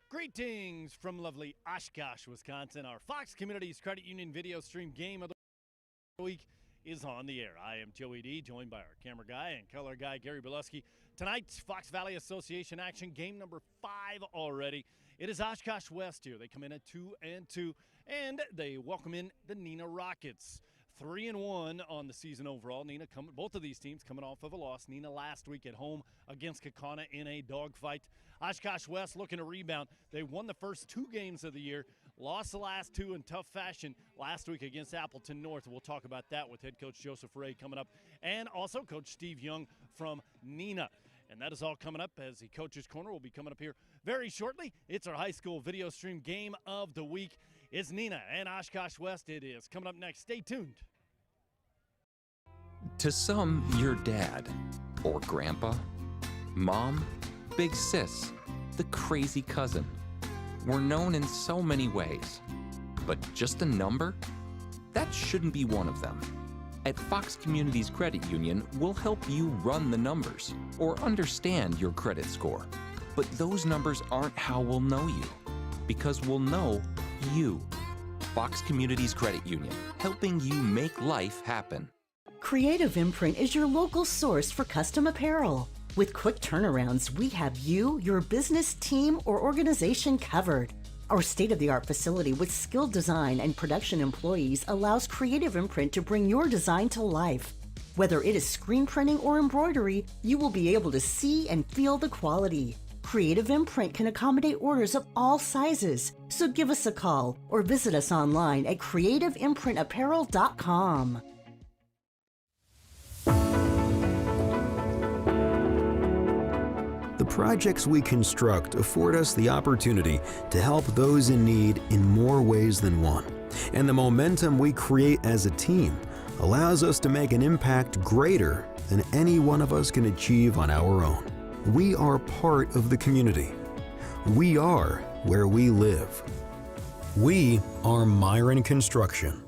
Greetings from lovely Oshkosh, Wisconsin. Our Fox Communities Credit Union video stream game of the week is on the air. I am Joey D, joined by our camera guy and color guy, Gary Bileski. Tonight's Fox Valley Association action, game number 5 already. It is Oshkosh West here. They come in at 2-2, and they welcome in the Neenah Rockets. 3-1 on the season overall. Both of these teams coming off of a loss. Neenah last week at home against Kaukauna in a dogfight. Oshkosh West looking to rebound. They won the first 2 games of the year, lost the last 2 in tough fashion last week against Appleton North. We'll talk about that with head coach Joseph Ray coming up, and also Coach Steve Young from Neenah. And that is all coming up as the Coach's Corner will be coming up here very shortly. It's our high school video stream game of the week. It's Neenah and Oshkosh West. It is coming up next. Stay tuned. To some, your dad, or grandpa, mom, big sis, the crazy cousin. We're known in so many ways. But just a number? That shouldn't be one of them. At Fox Communities Credit Union, we'll help you run the numbers or understand your credit score. But those numbers aren't how we'll know you, because we'll know you. Fox Communities Credit Union, helping you make life happen. Creative Imprint is your local source for custom apparel. With quick turnarounds, we have you, your business, team, or organization covered. Our state-of-the-art facility with skilled design and production employees allows Creative Imprint to bring your design to life. Whether it is screen printing or embroidery, you will be able to see and feel the quality. Creative Imprint can accommodate orders of all sizes, so give us a call or visit us online at creativeimprinapparel.com. The projects we construct afford us the opportunity to help those in need in more ways than one. And the momentum we create as a team allows us to make an impact greater than any one of us can achieve on our own. We are part of the community. We are where we live. We are Myron Construction.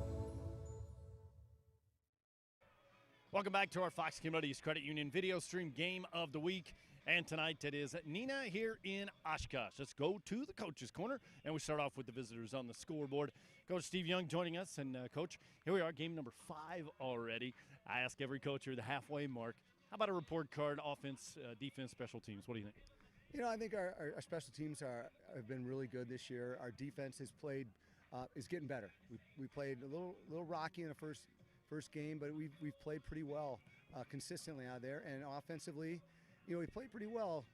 Welcome back to our Fox Communities Credit Union video stream game of the week. And tonight it is Neenah here in Oshkosh. Let's go to the Coach's Corner, and we start off with the visitors on the scoreboard. Coach Steve Young joining us, and Coach, here we are, game number 5 already. I ask every coach here the halfway mark. How about a report card, offense, defense, special teams? What do you think? You know, I think our special teams have been really good this year. Our defense has played is getting better. We played a little rocky in the first game, but we've played pretty well consistently out there, and offensively. You know, we played pretty well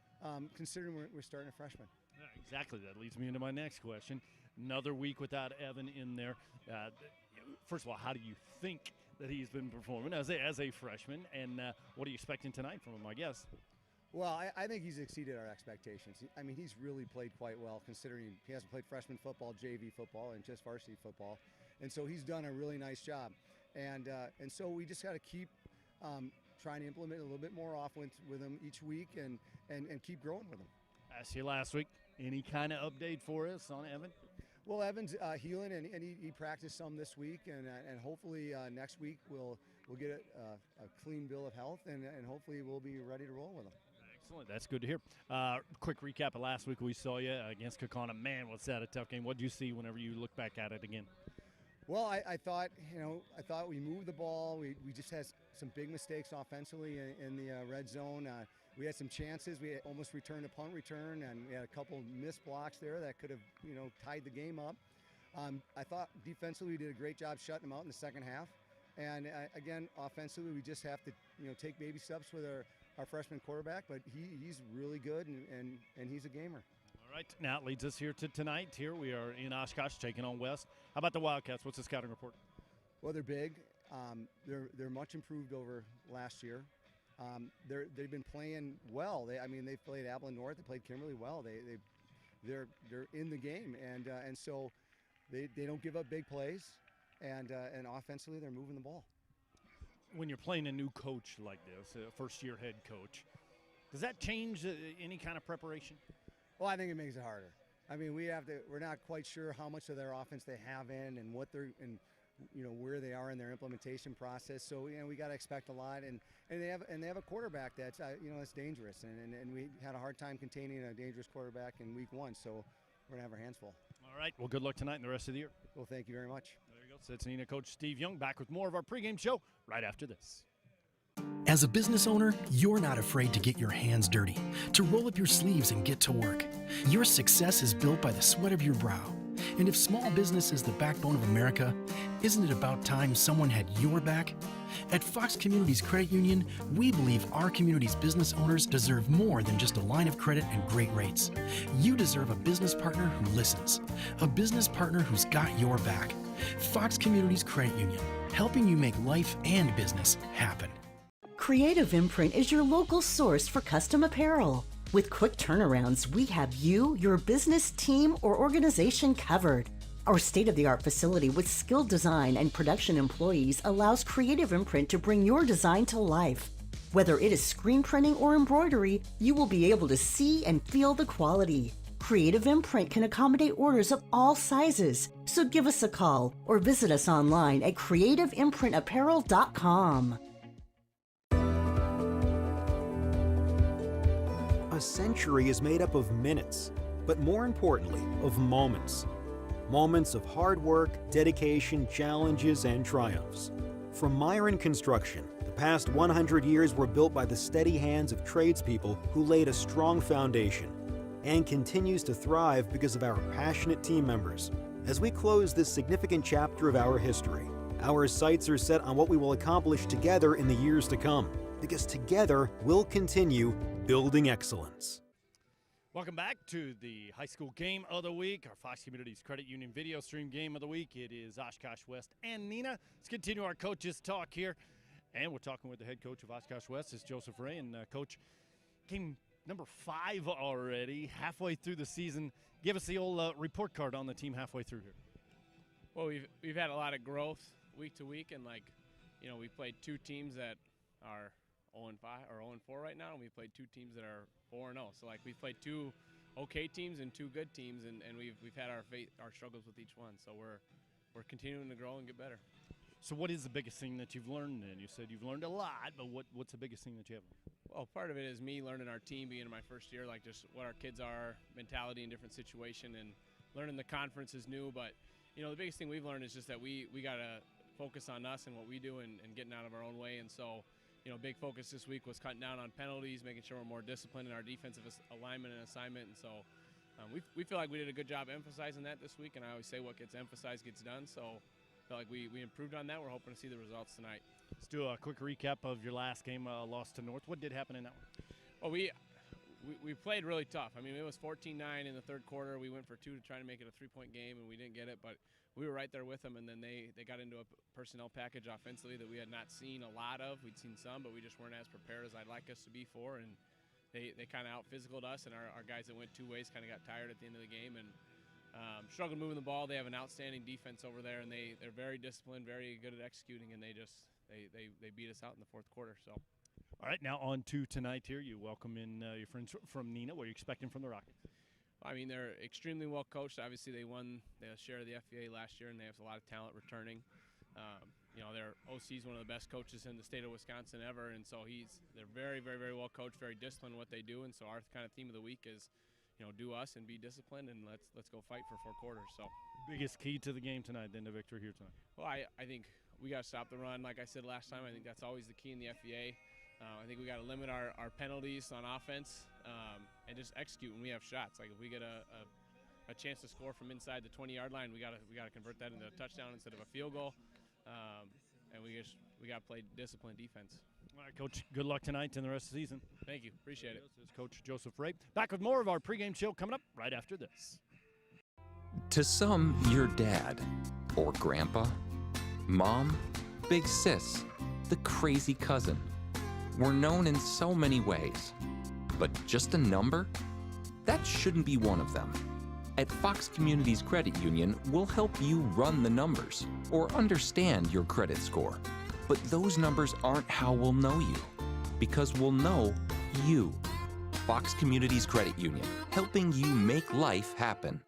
considering we're starting a freshman. Yeah, exactly. That leads me into my next question. Another week without Evan in there. First of all, how do you think that he's been performing as a freshman? And what are you expecting tonight from him, I guess? Well, I think he's exceeded our expectations. I mean, he's really played quite well considering he hasn't played freshman football, JV football, and just varsity football. And so he's done a really nice job. And so we just got to keep trying to implement a little bit more offense with him each week and keep growing with him. Asked you last week, any kind of update for us on Evan? Well, Evan's healing, and he practiced some this week, and hopefully next week we'll get a clean bill of health, and hopefully we'll be ready to roll with him. Excellent. That's good to hear. Quick recap of last week we saw you against Kaukauna. Man, was that a tough game. What did you see whenever you look back at it again? Well, I thought we moved the ball. We just had some big mistakes offensively in the red zone. We had some chances. We almost returned a punt return, and we had a couple missed blocks there that could have tied the game up. I thought defensively we did a great job shutting them out in the second half. And again, offensively we just have to take baby steps with our freshman quarterback, but he's really good and he's a gamer. All right, now it leads us here to tonight. Here we are in Oshkosh taking on West. How about the Wildcats? What's the scouting report? Well, they're big. They're much improved over last year. They've been playing well. They've played Appleton North. They played Kimberly well. They're in the game, and so they don't give up big plays, and offensively they're moving the ball. When you're playing a new coach like this, a first-year head coach, does that change any kind of preparation? Well, I think it makes it harder. I mean, we're not quite sure how much of their offense they have in and what they're in, where they are in their implementation process. So, we got to expect a lot, and they have a quarterback that's that's dangerous, and we had a hard time containing a dangerous quarterback in week 1. So, we're going to have our hands full. All right, well, good luck tonight and the rest of the year. Well, thank you very much. There you go. So it's Neenah coach Steve Young back with more of our pregame show right after this. As a business owner, you're not afraid to get your hands dirty, to roll up your sleeves and get to work. Your success is built by the sweat of your brow. And if small business is the backbone of America, isn't it about time someone had your back? At Fox Communities Credit Union, we believe our community's business owners deserve more than just a line of credit and great rates. You deserve a business partner who listens, a business partner who's got your back. Fox Communities Credit Union, helping you make life and business happen. Creative Imprint is your local source for custom apparel. With quick turnarounds, we have you, your business, team, or organization covered. Our state-of-the-art facility with skilled design and production employees allows Creative Imprint to bring your design to life. Whether it is screen printing or embroidery, you will be able to see and feel the quality. Creative Imprint can accommodate orders of all sizes, so give us a call or visit us online at creativeimprintapparel.com. A century is made up of minutes, but more importantly, of moments. Moments of hard work, dedication, challenges, and triumphs. From Myron Construction, the past 100 years were built by the steady hands of tradespeople who laid a strong foundation, and continues to thrive because of our passionate team members. As we close this significant chapter of our history, our sights are set on what we will accomplish together in the years to come, because together we'll continue building excellence. Welcome back to the high school game of the week, our Fox Communities Credit Union video stream game of the week. It is Oshkosh West and Neenah. Let's continue our coaches talk here. And we're talking with the head coach of Oshkosh West, is Joseph Ray. And Coach, game number 5 already, halfway through the season. Give us the old report card on the team halfway through here. Well, we've had a lot of growth week to week, and we played 2 teams that are 0-5 or 0-4 right now, and we played 2 teams that are 4-0. So we've played 2 okay teams and 2 good teams, and we've had our struggles with each one. So we're continuing to grow and get better. So what is the biggest thing that you've learned then? You said you've learned a lot, but what's the biggest thing that you have learned? Well, part of it is me learning our team, being in my first year, just what our kids are, mentality in different situation, and learning the conference is new. But the biggest thing we've learned is just that we got to focus on us and what we do and getting out of our own way. And so big focus this week was cutting down on penalties, making sure we're more disciplined in our defensive alignment and assignment. And so we feel like we did a good job emphasizing that this week. And I always say what gets emphasized gets done. So I feel like we improved on that. We're hoping to see the results tonight. Let's do a quick recap of your last game, loss to North. What did happen in that one? Well, we played really tough. I mean, it was 14-9 in the third quarter. We went for 2 to try to make it a 3-point game, and we didn't get it. But we were right there with them, and then they got into a personnel package offensively that we had not seen a lot of. We'd seen some, but we just weren't as prepared as I'd like us to be for. And they kind of out-physicaled us, and our guys that went 2 ways kind of got tired at the end of the game and struggled moving the ball. They have an outstanding defense over there, and they're very disciplined, very good at executing, and they beat us out in the fourth quarter. So. All right, now on to tonight here. You welcome in your friends from Neenah. What are you expecting from the Rockets? I mean, they're extremely well coached. Obviously, they won the share of the FVA last year, and they have a lot of talent returning. Their OC is one of the best coaches in the state of Wisconsin ever, and so they're very, very, very well coached, very disciplined in what they do. And so our kind of theme of the week is, do us and be disciplined, and let's go fight for 4 quarters. So biggest key to the game tonight, then the victory here tonight. Well, I think we got to stop the run. Like I said last time, I think that's always the key in the FVA. I think we got to limit our penalties on offense and just execute when we have shots. Like if we get a chance to score from inside the 20-yard line, we got to convert that into a touchdown instead of a field goal. And we got to play disciplined defense. All right, Coach, good luck tonight and the rest of the season. Thank you. Appreciate it. This is Coach Joseph Ray. Back with more of our pregame show coming up right after this. To some, your dad or grandpa, mom, big sis, the crazy cousin. We're known in so many ways, but just a number? That shouldn't be one of them. At Fox Communities Credit Union, we'll help you run the numbers or understand your credit score. But those numbers aren't how we'll know you, because we'll know you. Fox Communities Credit Union, helping you make life happen.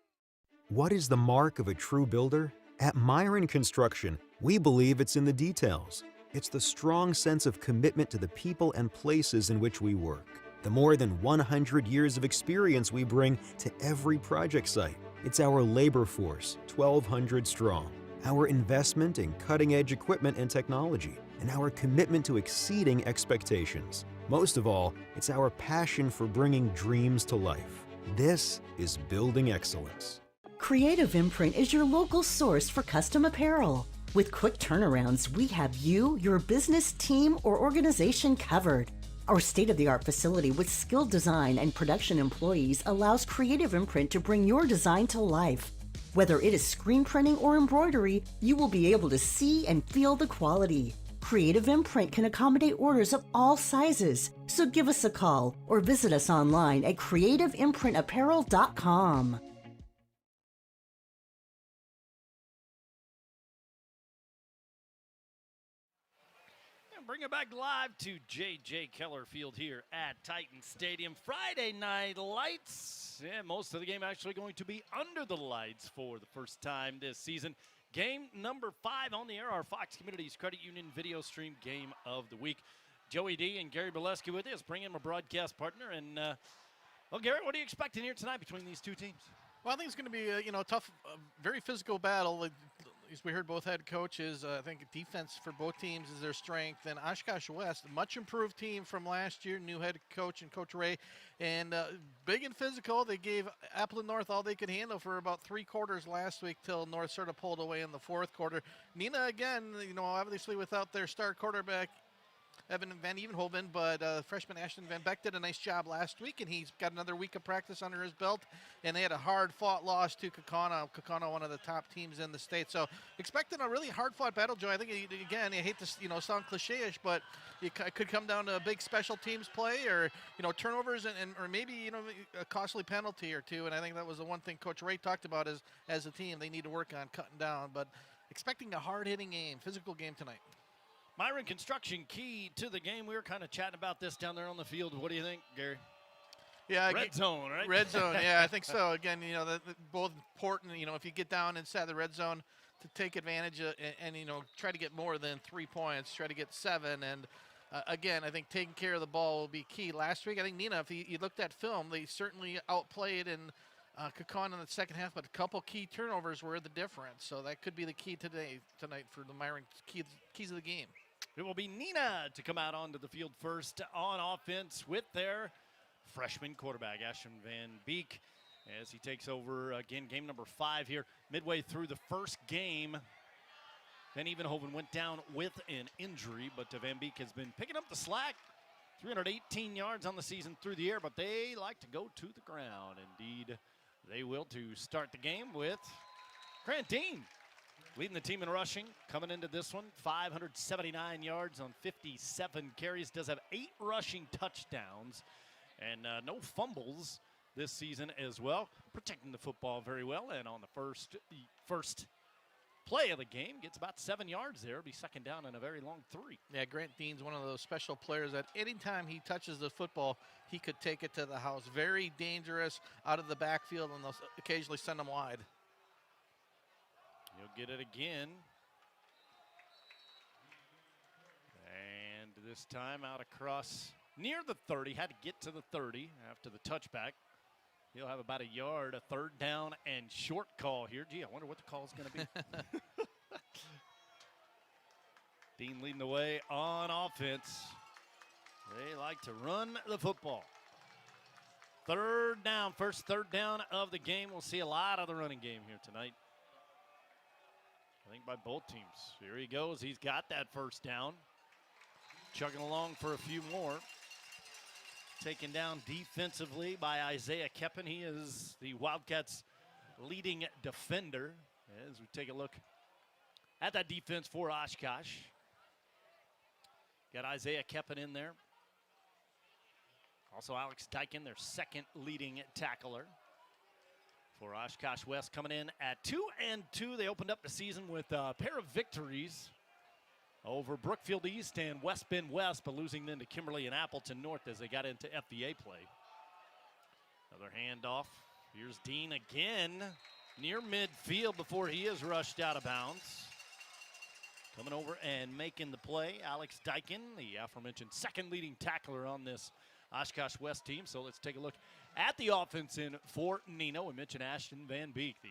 What is the mark of a true builder? At Myron Construction, we believe it's in the details. It's the strong sense of commitment to the people and places in which we work. The more than 100 years of experience we bring to every project site. It's our labor force, 1,200 strong, our investment in cutting-edge equipment and technology, and our commitment to exceeding expectations. Most of all, it's our passion for bringing dreams to life. This is building excellence. Creative Imprint is your local source for custom apparel. With quick turnarounds, we have you, your business, team, or organization covered. Our state-of-the-art facility with skilled design and production employees allows Creative Imprint to bring your design to life. Whether it is screen printing or embroidery, you will be able to see and feel the quality. Creative Imprint can accommodate orders of all sizes, so give us a call or visit us online at creativeimprinapparel.com. Bring it back live to J.J. Keller Field here at Titan Stadium. Friday night lights. Yeah, most of the game actually going to be under the lights for the first time this season. Game number 5 on the air, our Fox Communities Credit Union video stream game of the week. Joey D and Gary Bileski with us. Bring in my broadcast partner. And, well, Gary, what are you expecting here tonight between these two teams? Well, I think it's going to be a tough, very physical battle. As we heard both head coaches, I think defense for both teams is their strength. And Oshkosh West, a much improved team from last year, new head coach and Coach Ray. And big and physical. They gave Appleton North all they could handle for about 3 quarters last week till North sort of pulled away in the 4th quarter. Neenah, again, obviously without their star quarterback, Evan Van Evenhoven, but freshman Ashton Van Beck did a nice job last week, and he's got another week of practice under his belt. And they had a hard-fought loss to Kaukauna, one of the top teams in the state. So expecting a really hard-fought battle, Joe. I think, again, I hate to sound cliche-ish, but it could come down to a big special teams play or, turnovers or maybe, a costly penalty or two. And I think that was the one thing Coach Ray talked about as a team they need to work on cutting down. But expecting a hard-hitting game, physical game tonight. Myron Construction, key to the game. We were kind of chatting about this down there on the field. What do you think, Gary? Yeah, red zone, right? Red zone, yeah, I think so. Again, both important, if you get down inside the red zone to take advantage of, and try to get more than 3 points, try to get 7. And, again, I think taking care of the ball will be key. Last week, I think, Neenah, if you looked at film, they certainly outplayed in Kaukauna in the second half, but a couple key turnovers were the difference. So that could be the key tonight for the Myron keys of the game. It will be Neenah to come out onto the field first on offense with their freshman quarterback, Ashton Van Beek, as he takes over, again, game number 5 here. Midway through the first game, Van Evenhoven went down with an injury, but Van Beek has been picking up the slack. 318 yards on the season through the air, but they like to go to the ground. Indeed, they will to start the game with Grant Dean leading the team in rushing, coming into this one, 579 yards on 57 carries, does have 8 rushing touchdowns, and no fumbles this season as well, protecting the football very well, and on the first play of the game, gets about 7 yards there, be second down and a very long 3. Yeah, Grant Dean's one of those special players that anytime he touches the football, he could take it to the house. Very dangerous out of the backfield, and they'll occasionally send him wide. He'll get it again. And this time out across near the 30. Had to get to the 30 after the touchback. He'll have about a yard, a 3rd down and short call here. Gee, I wonder what the call is going to be. Dean leading the way on offense. They like to run the football. 3rd down, first 3rd down of the game. We'll see a lot of the running game here tonight. I think by both teams. Here he goes. He's got that first down. Chugging along for a few more. Taken down defensively by Isaiah Keppen. He is the Wildcats' leading defender. As we take a look at that defense for Oshkosh. Got Isaiah Keppen in there. Also Alex Dyken, their 2nd leading tackler. For Oshkosh West coming in at 2-2. They opened up the season with a pair of victories over Brookfield East and West Bend West, but losing then to Kimberly and Appleton North as they got into FVA play. Another handoff. Here's Dean again near midfield before he is rushed out of bounds. Coming over and making the play, Alex Dyken, the aforementioned 2nd leading tackler on this Oshkosh West team. So let's take a look at the offense end for Neenah. We mentioned Ashton Van Beek, the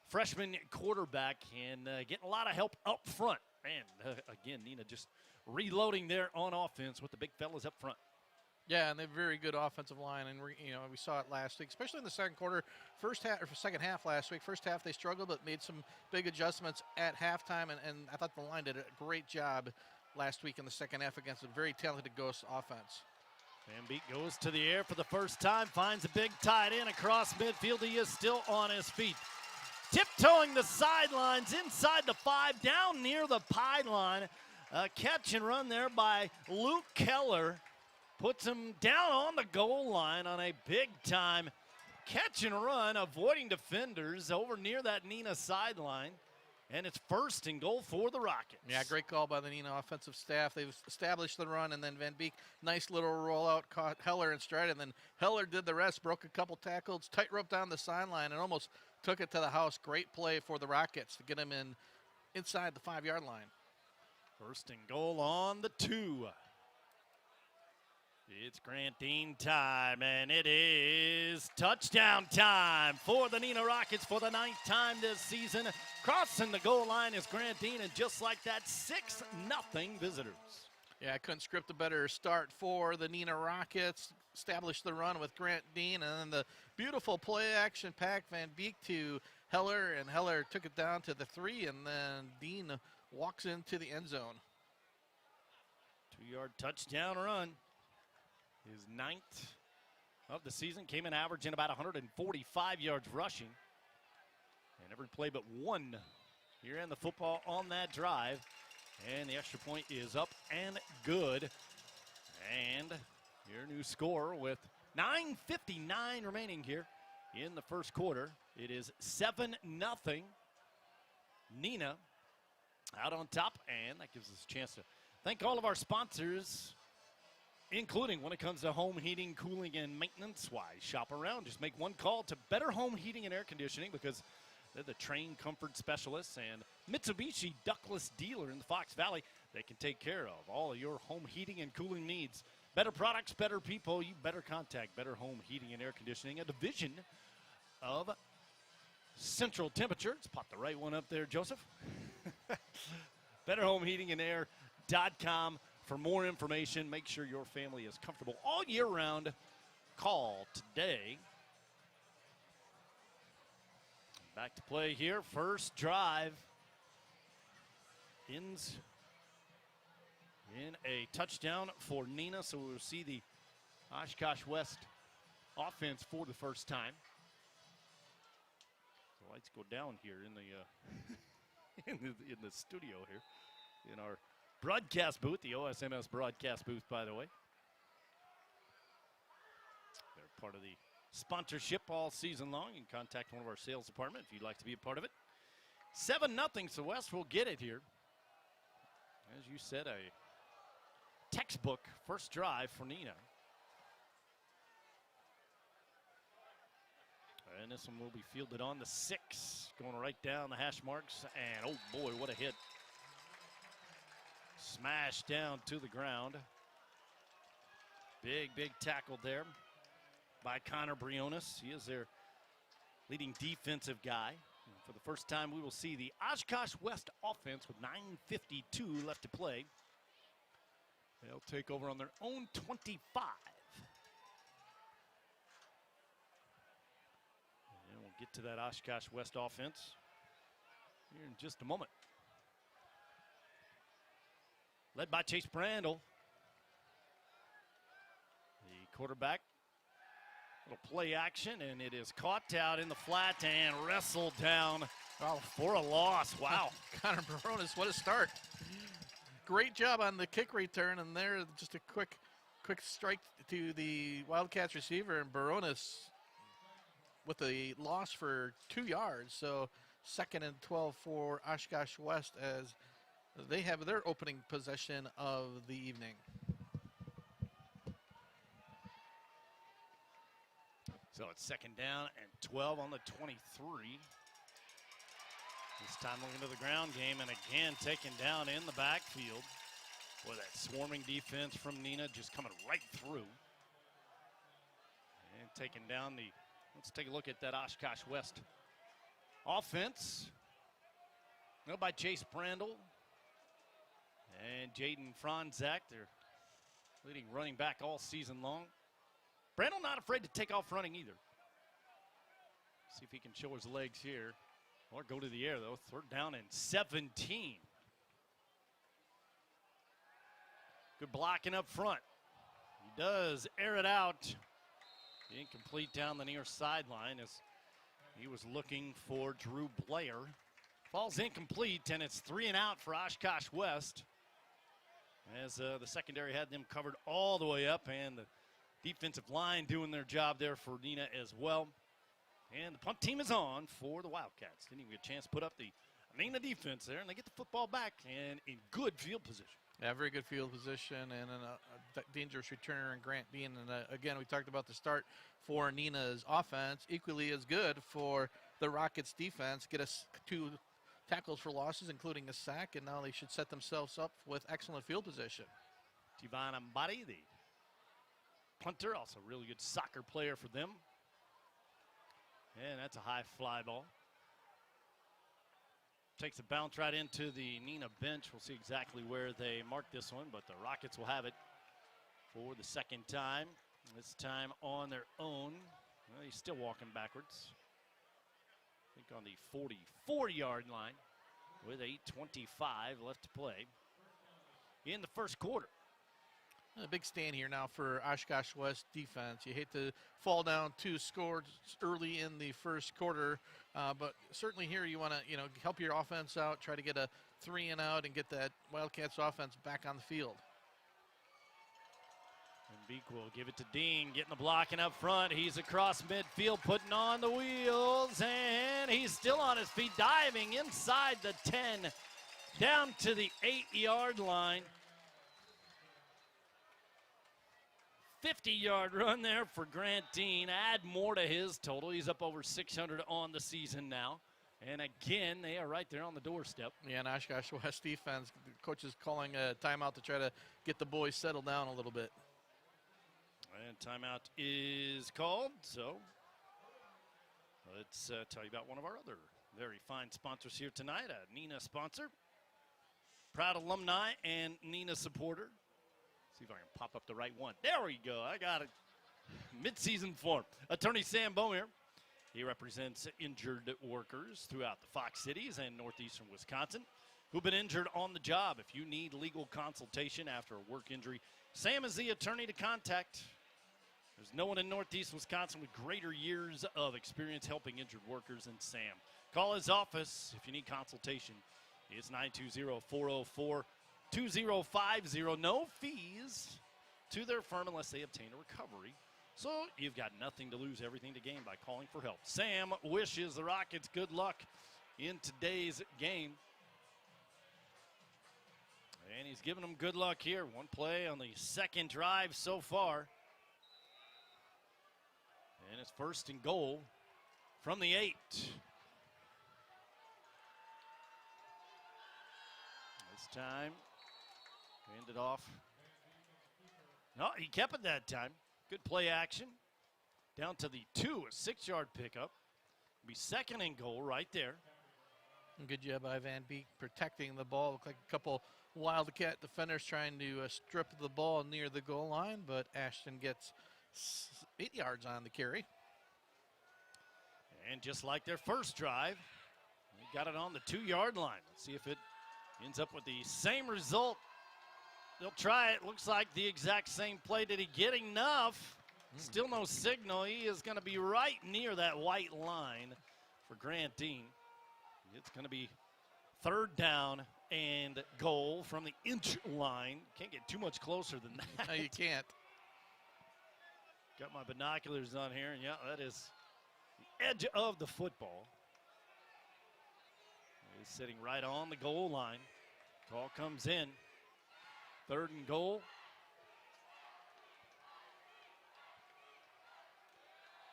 freshman quarterback, and getting a lot of help up front. And again, Neenah just reloading there on offense with the big fellas up front. Yeah, and they have a very good offensive line, and we saw it last week, especially in the second quarter, second half last week. First half they struggled, but made some big adjustments at halftime, and I thought the line did a great job last week in the second half against a very talented Ghost offense. Van Beek goes to the air for the first time, finds a big tight end across midfield. He is still on his feet. Tiptoeing the sidelines inside the 5, down near the pylon. A catch and run there by Luke Keller. Puts him down on the goal line on a big-time catch and run, avoiding defenders over near that Neenah sideline. And it's 1st and goal for the Rockets. Yeah, great call by the Neenah offensive staff. They've established the run, and then Van Beek, nice little rollout, caught Heller in stride, and then Heller did the rest, broke a couple tackles, tightrope down the sideline, and almost took it to the house. Great play for the Rockets to get him inside the 5-yard line. 1st and goal on the 2. It's Grant Dean time, and it is touchdown time for the Neenah Rockets for the 9th time this season. Crossing the goal line is Grant Dean, and just like that, 6-0 visitors. Yeah, I couldn't script a better start for the Neenah Rockets. Established the run with Grant Dean, and then the beautiful play action pack Van Beek to Heller, and Heller took it down to the 3, and then Dean walks into the end zone. 2-yard touchdown run. His 9th of the season, came in averaging about 145 yards rushing. And every play but one here in the football on that drive. And the extra point is up and good. And your new score with 9:59 remaining here in the first quarter. It is 7-0. Neenah out on top, and that gives us a chance to thank all of our sponsors, including when it comes to home heating, cooling, and maintenance. Why shop around? Just make one call to Better Home Heating and Air Conditioning, because they're the trained comfort specialists and Mitsubishi ductless dealer in the Fox Valley. They can take care of all of your home heating and cooling needs. Better products, better people. You better contact Better Home Heating and Air Conditioning, a division of Central Temperature. Let's pop the right one up there, Joseph. BetterHomeHeatingandAir.com. For more information, make sure your family is comfortable all year round. Call today. Back to play here. First drive ends in a touchdown for Neenah, so we'll see the Oshkosh West offense for the first time. The lights go down here in the in the studio here, in our broadcast booth, the OSMS broadcast booth, by the way. They're part of the sponsorship all season long. You can contact one of our sales department if you'd like to be a part of it. 7-0, so West will get it here. As you said, a textbook first drive for Neenah. And this one will be fielded on the 6, going right down the hash marks. And, oh, boy, what a hit. Smashed down to the ground. Big tackle there by Connor Briones. He is their leading defensive guy. And for the first time, we will see the Oshkosh West offense with 9:52 left to play. They'll take over on their own 25. And we'll get to that Oshkosh West offense here in just a moment. Led by Chase Brandel. The quarterback. Little play action, and it is caught out in the flat and wrestled down for a loss. Wow. Connor Baronis, what a start. Great job on the kick return, and there just a quick strike to the Wildcats receiver, and Baronis with a loss for 2 yards. So 2nd and 12 for Oshkosh West as they have their opening possession of the evening. So it's 2nd down and 12 on the 23. This time looking to the ground game, and again taken down in the backfield. Boy, that swarming defense from Neenah just coming right through. And taking down the, let's take a look at that Oshkosh West offense. Led by Chase Brandel and Jaden Franzak, their leading running back all season long. Brandel not afraid to take off running either. See if he can show his legs here. Or go to the air, though. 3rd down and 17. Good blocking up front. He does air it out. Incomplete down the near sideline as he was looking for Drew Blair. Falls incomplete, and it's 3 and out for Oshkosh West. As the secondary had them covered all the way up, and the defensive line doing their job there for Neenah as well. And the punt team is on for the Wildcats. Didn't even get a chance to put up the Neenah defense there, and they get the football back and in good field position. Yeah, very good field position and a dangerous returner in Grant Bean. And again, we talked about the start for Neenah's offense. Equally as good for the Rockets defense. Get us 2 tackles for losses, including a sack, and now they should set themselves up with excellent field position. Tivon Ambati, the punter, also a really good soccer player for them. And that's a high fly ball. Takes a bounce right into the Neenah bench. We'll see exactly where they mark this one, but the Rockets will have it for the 2nd time. This time on their own. Well, he's still walking backwards. I think on the 44-yard line with 8:25 left to play in the 1st quarter. A big stand here now for Oshkosh West defense. You hate to fall down 2 scores early in the 1st quarter, but certainly here you want to, help your offense out, try to get a 3 and out, and get that Wildcats offense back on the field. And Beek will give it to Dean, getting the blocking up front. He's across midfield, putting on the wheels, and he's still on his feet, diving inside the 10, down to the 8-yard line. 50-yard run there for Grant Dean. Add more to his total. He's up over 600 on the season now. And again, they are right there on the doorstep. Yeah, and Oshkosh West defense, the coach is calling a timeout to try to get the boys settled down a little bit. And timeout is called. So let's tell you about one of our other very fine sponsors here tonight, a Neenah sponsor. Proud alumni and Neenah supporter. See if I can pop up the right one. There we go. I got it. Mid-season form. Attorney Sam Bomer. He represents injured workers throughout the Fox Cities and northeastern Wisconsin who've been injured on the job. If you need legal consultation after a work injury, Sam is the attorney to contact. There's no one in northeast Wisconsin with greater years of experience helping injured workers than Sam. Call his office if you need consultation. It's 920-404-2050. No fees to their firm unless they obtain a recovery. So you've got nothing to lose, everything to gain by calling for help. Sam wishes the Rockets good luck in today's game. And he's giving them good luck here. One play on the second drive so far. And it's 1st and goal from the 8. This time, ended off. No, he kept it that time. Good play action. Down to the 2, a 6-yard pickup. Be 2nd and goal right there. Good job by Van Beek protecting the ball. Looked like a couple Wildcat defenders trying to strip the ball near the goal line, but Ashton gets 8 yards on the carry. And just like their first drive, they got it on the 2-yard line. Let's see if it ends up with the same result. They'll try it. Looks like the exact same play. Did he get enough? Still no signal. He is going to be right near that white line for Grant Dean. It's going to be 3rd down and goal from the inch line. Can't get too much closer than that. No, you can't. Got my binoculars on here, and yeah, that is the edge of the football. He's sitting right on the goal line. Call comes in. 3rd and goal.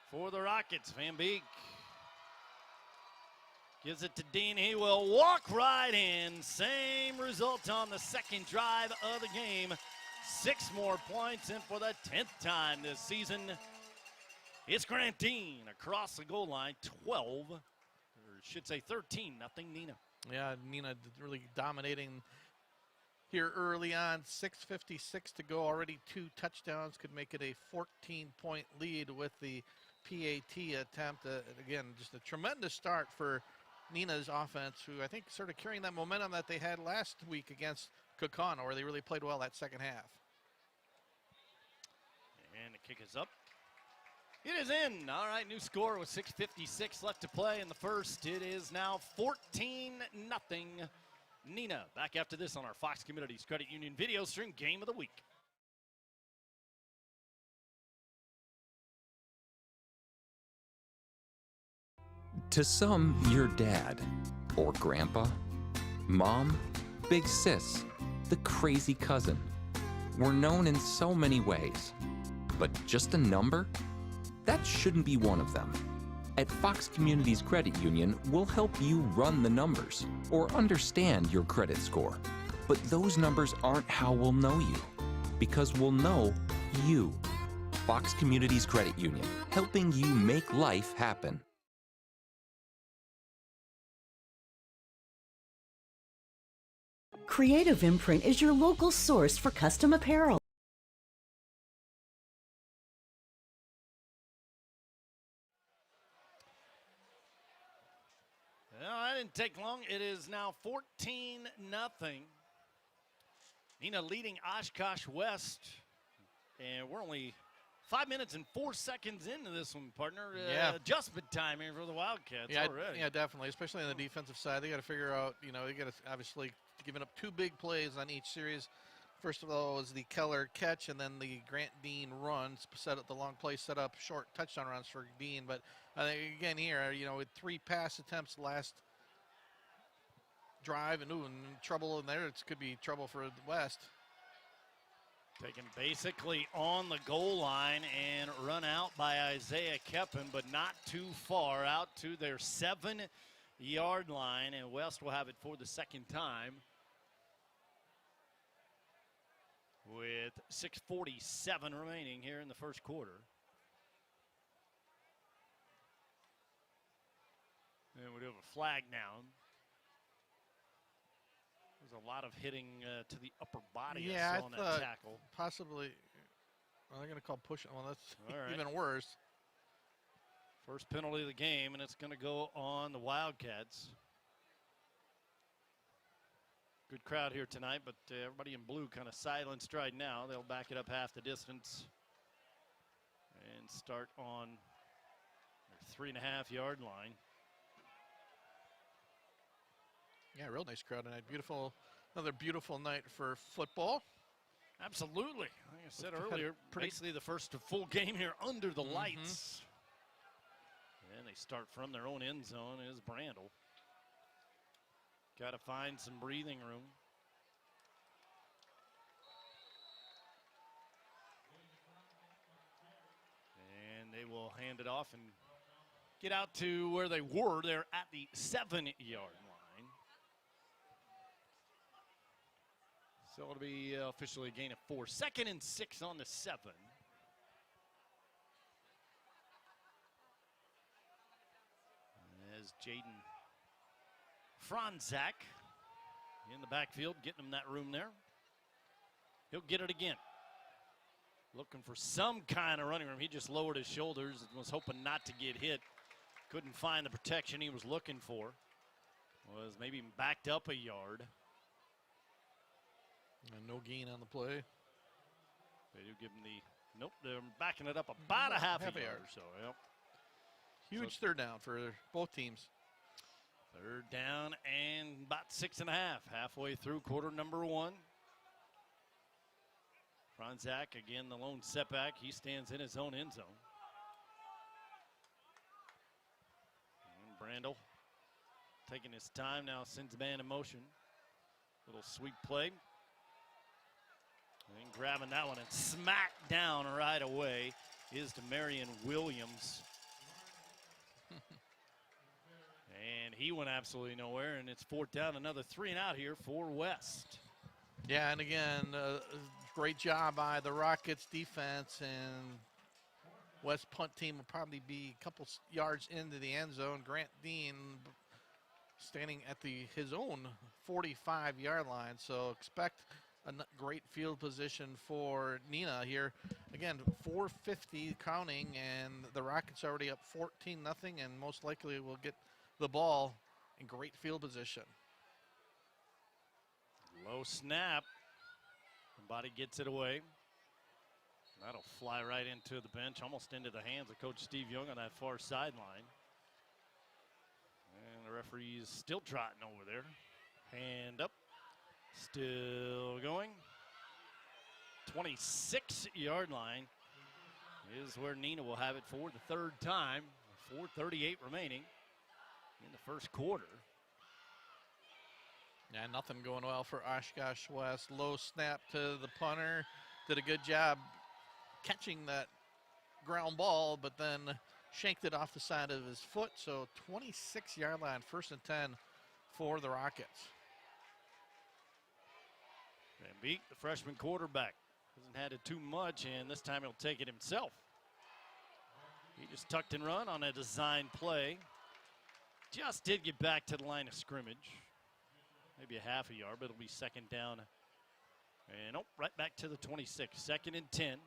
For the Rockets, Van Beek gives it to Dean. He will walk right in. Same result on the second drive of the game. 6 more points, and for the 10th time this season, It's Grantine across the goal line, 12, or should say 13-0 Neenah. Yeah, Neenah really dominating here early on. 6:56 to go, already 2 touchdowns, could make it a 14-point lead with the PAT attempt. Again, just a tremendous start for Neenah's offense, who I think sort of carrying that momentum that they had last week against Kokana, where they really played well that second half. And the kick is up. It is in. All right, new score with 6:56 left to play in the first. It is now 14-0 Neenah. Back after this on our Fox Communities Credit Union video stream game of the week. To some, your dad, or grandpa, mom, big sis, the crazy cousin. We're known in so many ways, but just a number? That shouldn't be one of them. At Fox Communities Credit Union, we'll help you run the numbers or understand your credit score. But those numbers aren't how we'll know you, because we'll know you. Fox Communities Credit Union, helping you make life happen. Creative Imprint is your local source for custom apparel. Well, that didn't take long. It is now 14-0. Neenah leading Oshkosh West. And we're only 5 minutes and 4 seconds into this one, partner. Yeah. Adjustment time here for the Wildcats already. Yeah, definitely, especially on the defensive side. They got to figure out, they got to obviously giving up 2 big plays on each series. First of all was the Keller catch, and then the Grant Dean run. Set up the long play, set up short touchdown runs for Dean. But again here, with 3 pass attempts last drive, and trouble in there. It could be trouble for the West. Taken basically on the goal line and run out by Isaiah Keppen, but not too far out to their 7-yard line, and West will have it for the second time. With 6:47 remaining here in the first quarter. And we do have a flag down. There's a lot of hitting to the upper body I saw on that tackle. Possibly, they're going to call push. Well, that's right. Even worse. First penalty of the game, and it's going to go on the Wildcats. Good crowd here tonight, but everybody in blue kind of silenced right now. They'll back it up half the distance and start on their 3.5-yard line. Yeah, real nice crowd tonight. Another beautiful night for football. Absolutely. Like I said earlier, basically the first full game here under the lights. And they start from their own end zone is Brandel. Got to find some breathing room. And they will hand it off and get out to where they were. They're at the 7-yard line. So it'll be officially a gain of 4. 2nd and 6 on the 7. As Jaden Franzak in the backfield, getting him that room there. He'll get it again. Looking for some kind of running room. He just lowered his shoulders and was hoping not to get hit. Couldn't find the protection he was looking for. Was maybe backed up a yard. And no gain on the play. They do give him the, nope, they're backing it up about a half a yard or so. Yep. Huge third down for both teams. Third down and about 6.5, halfway through quarter number 1. Franzak, again, the lone setback. He stands in his own end zone. And Brandel taking his time now, sends the man in motion. Little sweep play. And grabbing that one and smack down right away is Demarion Williams. And he went absolutely nowhere, and it's 4th down, another 3 and out here for West. Yeah, and again, great job by the Rockets defense, and West punt team will probably be a couple yards into the end zone. Grant Dean standing at his own 45-yard line, so expect a great field position for Neenah here. Again, 4:50 counting, and the Rockets already up 14-0, and most likely will get the ball in great field position. Low snap. Body gets it away. That'll fly right into the bench, almost into the hands of Coach Steve Young on that far sideline. And the referee is still trotting over there. Hand up. Still going. 26-yard line is where Neenah will have it for the third time. 4:38 remaining in the first quarter. Yeah, nothing going well for Oshkosh West. Low snap to the punter. Did a good job catching that ground ball, but then shanked it off the side of his foot. So 26-yard line, 1st and 10 for the Rockets. Van Beek, the freshman quarterback, hasn't had it too much, and this time he'll take it himself. He just tucked and run on a design play. Just did get back to the line of scrimmage. Maybe a half a yard, but it'll be 2nd down. And right back to the 26, 2nd and 10.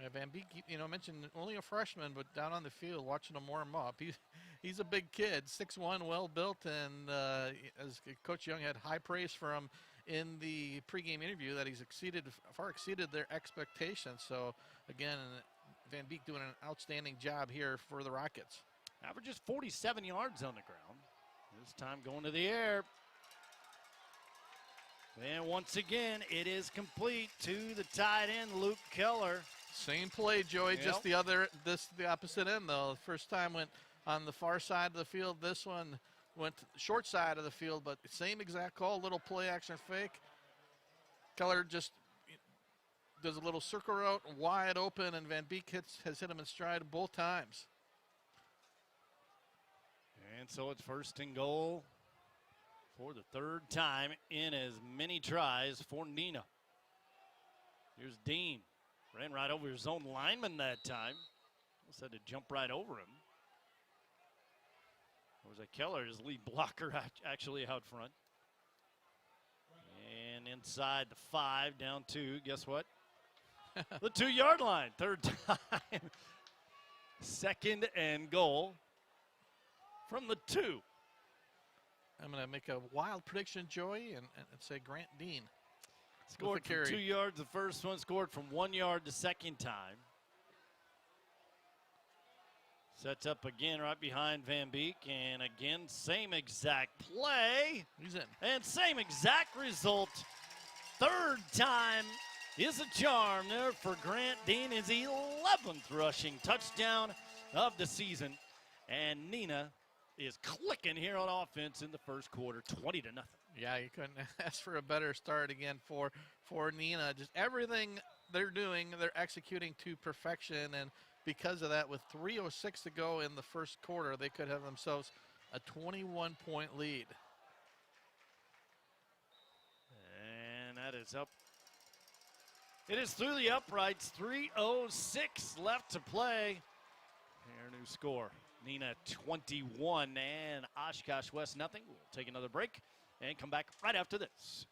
Yeah, Van Beek, mentioned only a freshman, but down on the field watching him warm up. He's a big kid, 6'1", well built, and as Coach Young had high praise for him in the pregame interview, that he's far exceeded their expectations. So again, Van Beek doing an outstanding job here for the Rockets. Averages 47 yards on the ground. This time going to the air. And once again, it is complete to the tight end, Luke Keller. Same play, Joey, Yep. just the opposite end, though. The first time went on the far side of the field. This one went short side of the field, but same exact call, little play action fake. Keller just does a little circle route, wide open, and Van Beek has hit him in stride both times. And so it's 1st and goal for the 3rd time in as many tries for Neenah. Here's Dean. Ran right over his own lineman that time. Almost had to jump right over him. Or was that Keller, his lead blocker, actually out front? And inside the 5, down 2. Guess what? The 2-yard line. 3rd time. 2nd and goal from the 2. I'm going to make a wild prediction, Joey, and say Grant Dean. Scored from 2 yards the first one, scored from 1 yard the second time. Sets up again right behind Van Beek, and again, same exact play. He's in. And same exact result. 3rd time is a charm there for Grant Dean, his 11th rushing touchdown of the season. And Neenah is clicking here on offense in the first quarter, 20-0. Yeah, you couldn't ask for a better start again for Neenah. Just everything they're doing, they're executing to perfection, and because of that, with 3:06 to go in the first quarter, they could have themselves a 21-point lead. And that is up. It is through the uprights, 3:06 left to play. Here, new score. Neenah 21 and Oshkosh West nothing. We'll take another break and come back right after this.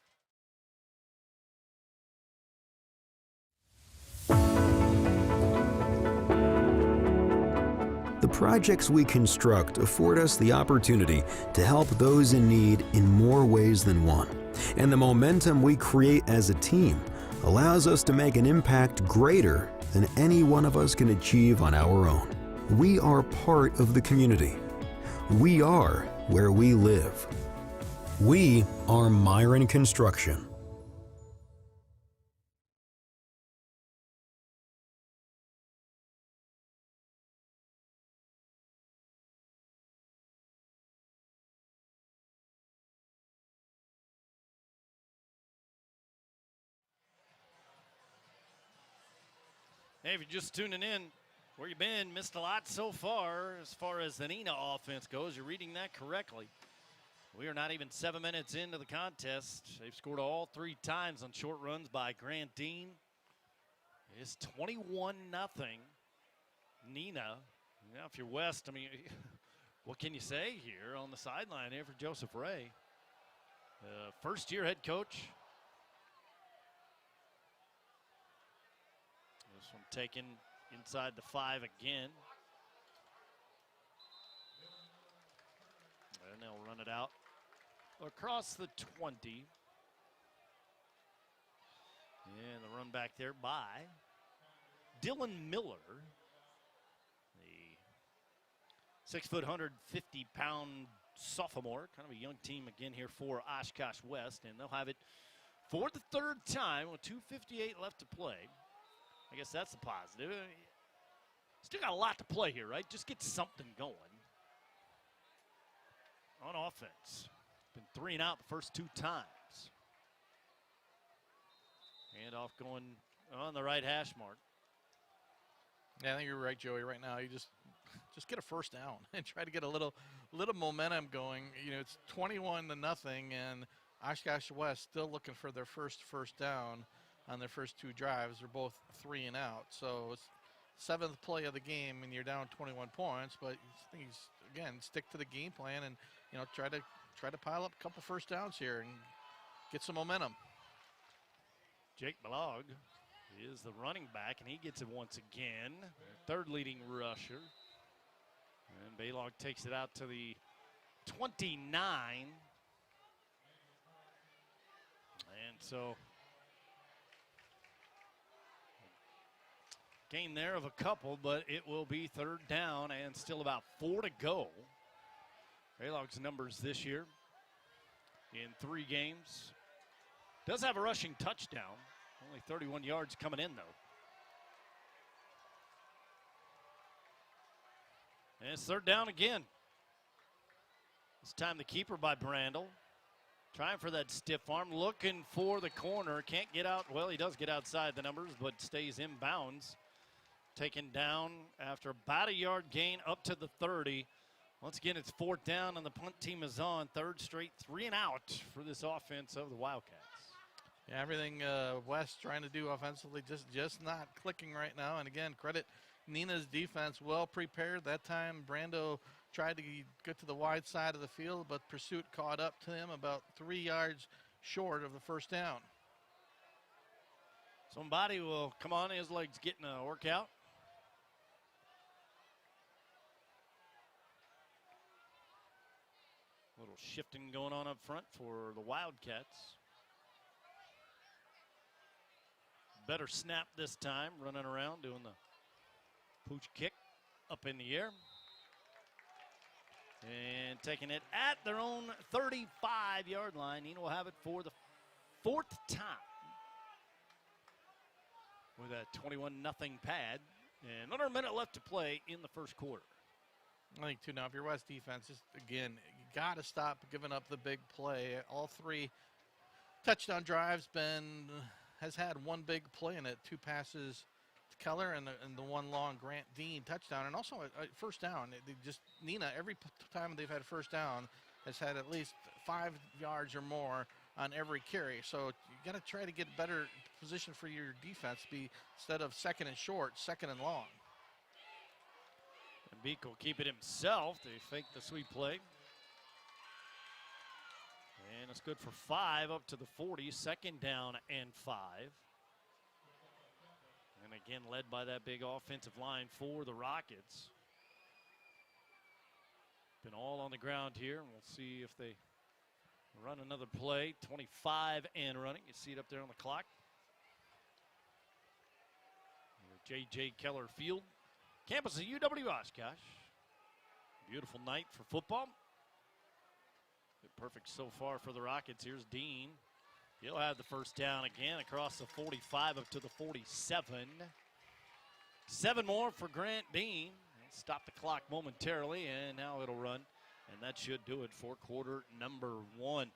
The projects we construct afford us the opportunity to help those in need in more ways than one. And the momentum we create as a team allows us to make an impact greater than any one of us can achieve on our own. We are part of the community. We are where we live. We are Myron Construction. Hey, if you're just tuning in, where you been? Missed a lot so far as the Neenah offense goes. You're reading that correctly. We are not even 7 minutes into the contest. They've scored all 3 times on short runs by Grant Dean. It's 21-0. Neenah. Now, if you're West, I mean, what can you say here on the sideline here for Joseph Ray? First-year head coach. This one taken inside the 5 again. And they'll run it out across the 20. And the run back there by Dylan Miller, the 6', 150-pound sophomore. Kind of a young team again here for Oshkosh West, and they'll have it for the third time with 2:58 left to play. I guess that's the positive. Still got a lot to play here, right? Just get something going on offense. Been 3 and out the first 2 times. And off going on the right hash mark. Yeah, I think you're right, Joey. Right now, you just get a first down and try to get a little momentum going. You know, it's 21-0, and Oshkosh West still looking for their first down on their first 2 drives. They're both 3 and out. So it's 7th play of the game, and you're down 21 points. But again, stick to the game plan, and try to pile up a couple first downs here and get some momentum. Jake Balog is the running back, and he gets it once again. Third leading rusher. And Balog takes it out to the 29. And so, gain there of a couple, but it will be 3rd down and still about 4 to go. Balog's numbers this year in 3 games. Does have a rushing touchdown. Only 31 yards coming in, though. And it's 3rd down again. This time the keeper by Brandel. Trying for that stiff arm, looking for the corner. Can't get out. Well, he does get outside the numbers, but stays in bounds. Taken down after about a yard gain up to the 30. Once again, it's 4th down, and the punt team is on. 3rd straight 3 and out for this offense of the Wildcats. Yeah, everything West trying to do offensively just not clicking right now. And again, credit Neenah's defense, well prepared. That time Brando tried to get to the wide side of the field, but pursuit caught up to him about 3 yards short of the first down. Somebody will come on, his legs getting a workout. A little shifting going on up front for the Wildcats. Better snap this time, running around, doing the pooch kick up in the air. And taking it at their own 35-yard line. Neenah will have it for the 4th time with a 21-0 pad. And under a minute left to play in the first quarter. I think, too, now if you're West defense, just, again, you got to stop giving up the big play. All 3 touchdown drives has had 1 big play in it, 2 passes to Keller and the 1 long Grant Dean touchdown, and also a first down. Neenah, every time they've had first down, has had at least 5 yards or more on every carry. So you got to try to get better position for your defense, instead of 2nd and short, 2nd and long. And Beek will keep it himself. They fake the sweep play. And it's good for 5 up to the 40. 2nd down and 5. And again, led by that big offensive line for the Rockets. Been all on the ground here, and we'll see if they run another play. 25 and running. You see it up there on the clock. J.J. Keller Field, campus of UW Oshkosh. Beautiful night for football. Perfect so far for the Rockets. Here's Dean. He'll have the first down again across the 45 up to the 47. 7 more for Grant Dean. Stop the clock momentarily, and now it'll run. And that should do it for quarter number 1.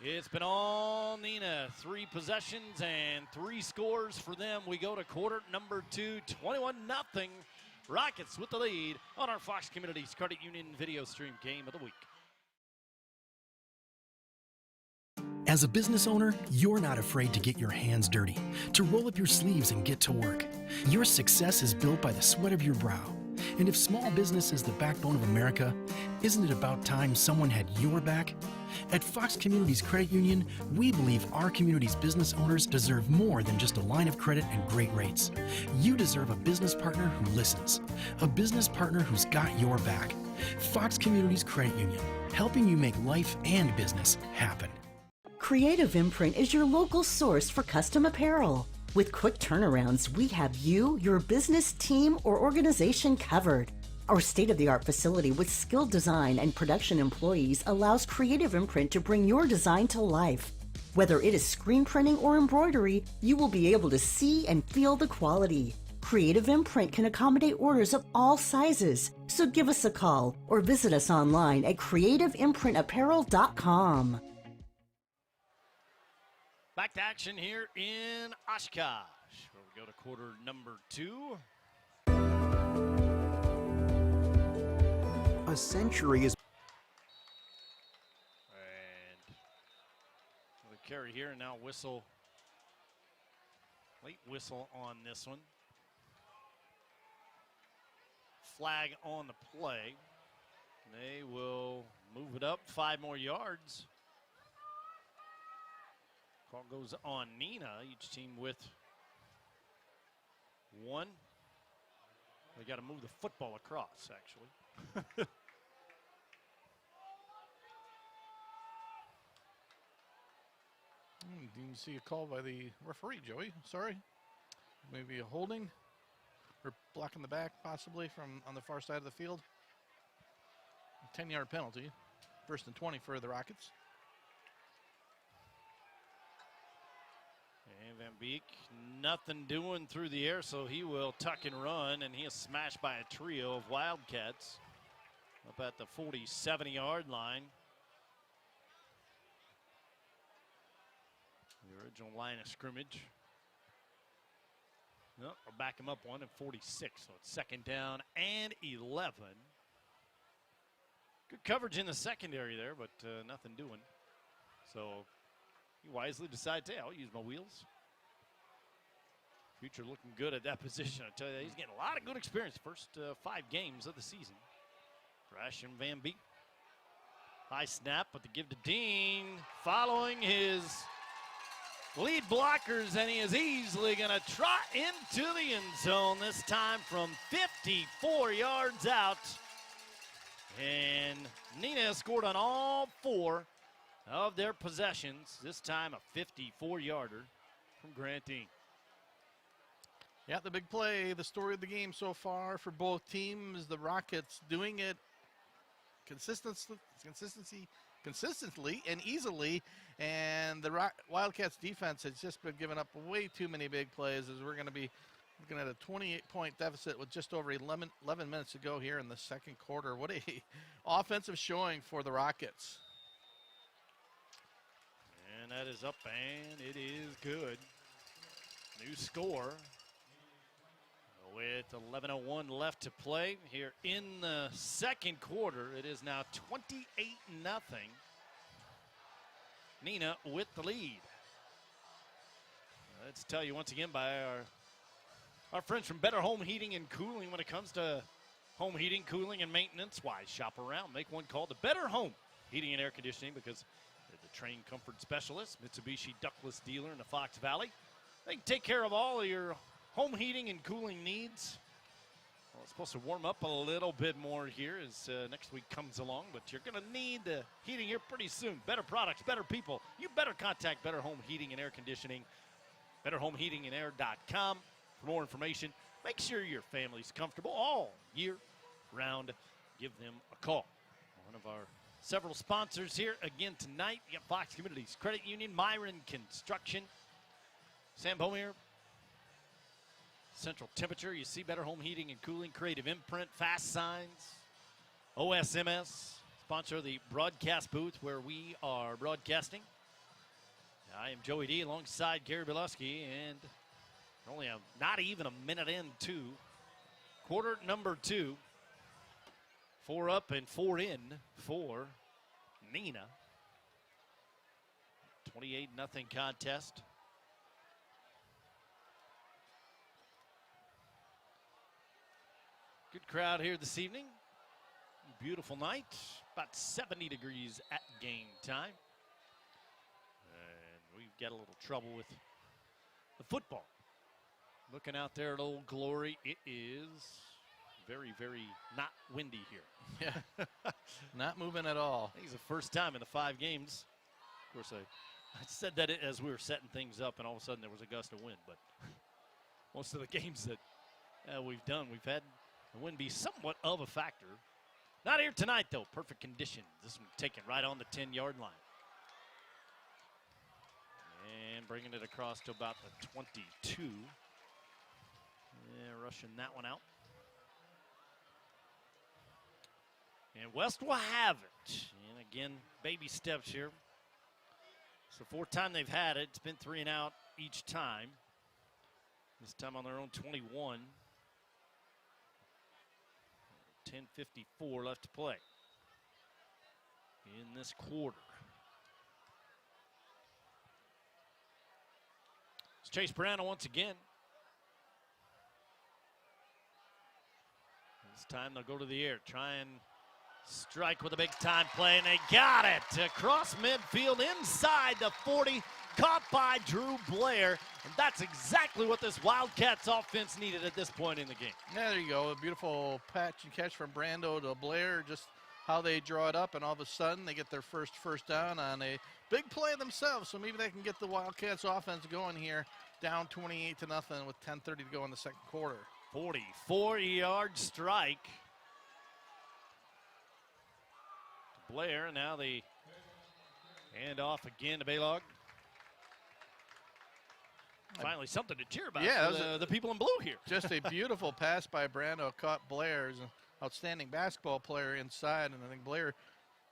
It's been all Neenah. 3 possessions and 3 scores for them. We go to quarter number 2, 21-0. Rockets with the lead on our Fox Communities Credit Union video stream game of the week. As a business owner, you're not afraid to get your hands dirty, to roll up your sleeves and get to work. Your success is built by the sweat of your brow. And if small business is the backbone of America, isn't it about time someone had your back? At Fox Communities Credit Union, we believe our community's business owners deserve more than just a line of credit and great rates. You deserve a business partner who listens, a business partner who's got your back. Fox Communities Credit Union, helping you make life and business happen. Creative Imprint is your local source for custom apparel. With quick turnarounds, we have you, your business team, or organization covered. Our state-of-the-art facility with skilled design and production employees allows Creative Imprint to bring your design to life. Whether it is screen printing or embroidery, you will be able to see and feel the quality. Creative Imprint can accommodate orders of all sizes, so give us a call or visit us online at creativeimprinapparel.com. Back to action here in Oshkosh, where we go to quarter number 2. A century is. And the carry here, and now whistle. Late whistle on this one. Flag on the play. They will move it up 5 more yards. Call goes on Neenah, each team with 1. They got to move the football across, actually. Didn't see a call by the referee, Joey. Sorry. Maybe a holding or block in the back, possibly from on the far side of the field. 10-yard penalty. 1st and 20 for the Rockets. And Van Beek, nothing doing through the air, so he will tuck and run, and he is smashed by a trio of Wildcats up at the 47-yard line. The original line of scrimmage. No, I'll back him up 1 and 46, so it's 2nd down and 11. Good coverage in the secondary there, but nothing doing. So he wisely decided, hey, I'll use my wheels. Future looking good at that position. I tell you, he's getting a lot of good experience. First 5 games of the season. Rash and Van Beek. High snap, but the give to Dean. Following his lead blockers, and he is easily going to trot into the end zone, this time from 54 yards out. And Neenah scored on all 4 of their possessions. This time a 54-yarder from Grant Dean. Yeah, the big play, the story of the game so far for both teams. The Rockets doing it consistently and easily, and the Wildcats defense has just been giving up way too many big plays, as we're going to be looking at a 28-point deficit with just over 11 minutes to go here in the 2nd quarter. What a offensive showing for the Rockets. And that is up, and it is good. New score with 11:01 left to play here in the 2nd quarter. It is now 28-0. Neenah with the lead. Let's tell you once again by our friends from Better Home Heating and Cooling. When it comes to home heating, cooling, and maintenance, why shop around? Make one call to Better Home Heating and Air Conditioning, because they're the trained comfort specialists, Mitsubishi ductless dealer in the Fox Valley. They can take care of all of your home heating and cooling needs. Well, it's supposed to warm up a little bit more here as next week comes along, but you're going to need the heating here pretty soon. Better products, better people. You better contact Better Home Heating and Air Conditioning, betterhomeheatingandair.com for more information. Make sure your family's comfortable all year round. Give them a call. One of our several sponsors here again tonight. You got Fox Communities Credit Union, Myron Construction, Sam Bomier, Central Temperature. You see Better Home Heating and Cooling, Creative Imprint, Fast Signs, OSMS, sponsor of the broadcast booth where we are broadcasting. I am Joey D alongside Gary Bileski, and only not even a minute into quarter number 2. 4 up and 4 in for Neenah. 28-0 contest. Good crowd here this evening. Beautiful night. About 70 degrees at game time. And we've got a little trouble with the football. Looking out there at Old Glory, it is very, very not windy here. Yeah, not moving at all. I think it's the first time in the 5 games. Of course, I said that as we were setting things up, and all of a sudden there was a gust of wind. But most of the games that we've done, we've had the wind be somewhat of a factor. Not here tonight, though. Perfect conditions. This one taken right on the 10-yard line. And bringing it across to about the 22. Yeah, rushing that one out. And West will have it. And again, baby steps here. It's the 4th time they've had it. It's been 3 and out each time. This time on their own 21. 10:54 left to play in this quarter. It's Chase Brano once again. This time they'll go to the air, try and strike with a big time play, and they got it across midfield inside the 40, caught by Drew Blair. And that's exactly what this Wildcats offense needed at this point in the game. Yeah, there you go. A beautiful patch and catch from Brando to Blair. Just how they draw it up, and all of a sudden they get their first down on a big play themselves. So maybe they can get the Wildcats offense going here, down 28-0 with 10:30 to go in the second quarter. 44-yard strike. Blair, and now they hand off again to Baylog. Finally, something to cheer about for the people in blue here. Just a beautiful pass by Brando, caught Blair. He's an outstanding basketball player inside, and I think Blair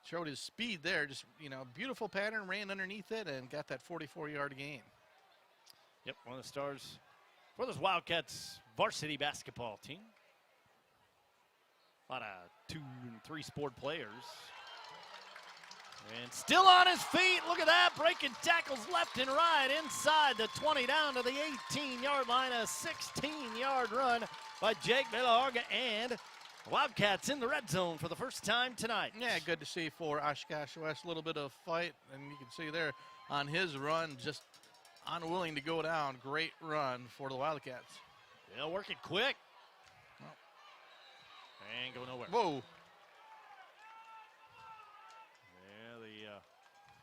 showed his speed there. Just, beautiful pattern, ran underneath it, and got that 44-yard gain. Yep, one of the stars for this Wildcats varsity basketball team. A lot of 2 and 3 sport players. And still on his feet. Look at that. Breaking tackles left and right inside the 20 down to the 18-yard line. A 16-yard run by Jake Baylog, and the Wildcats in the red zone for the first time tonight. Yeah, good to see for Oshkosh West. A little bit of fight, and you can see there on his run, just unwilling to go down. Great run for the Wildcats. They'll work it quick. And go nowhere. Whoa.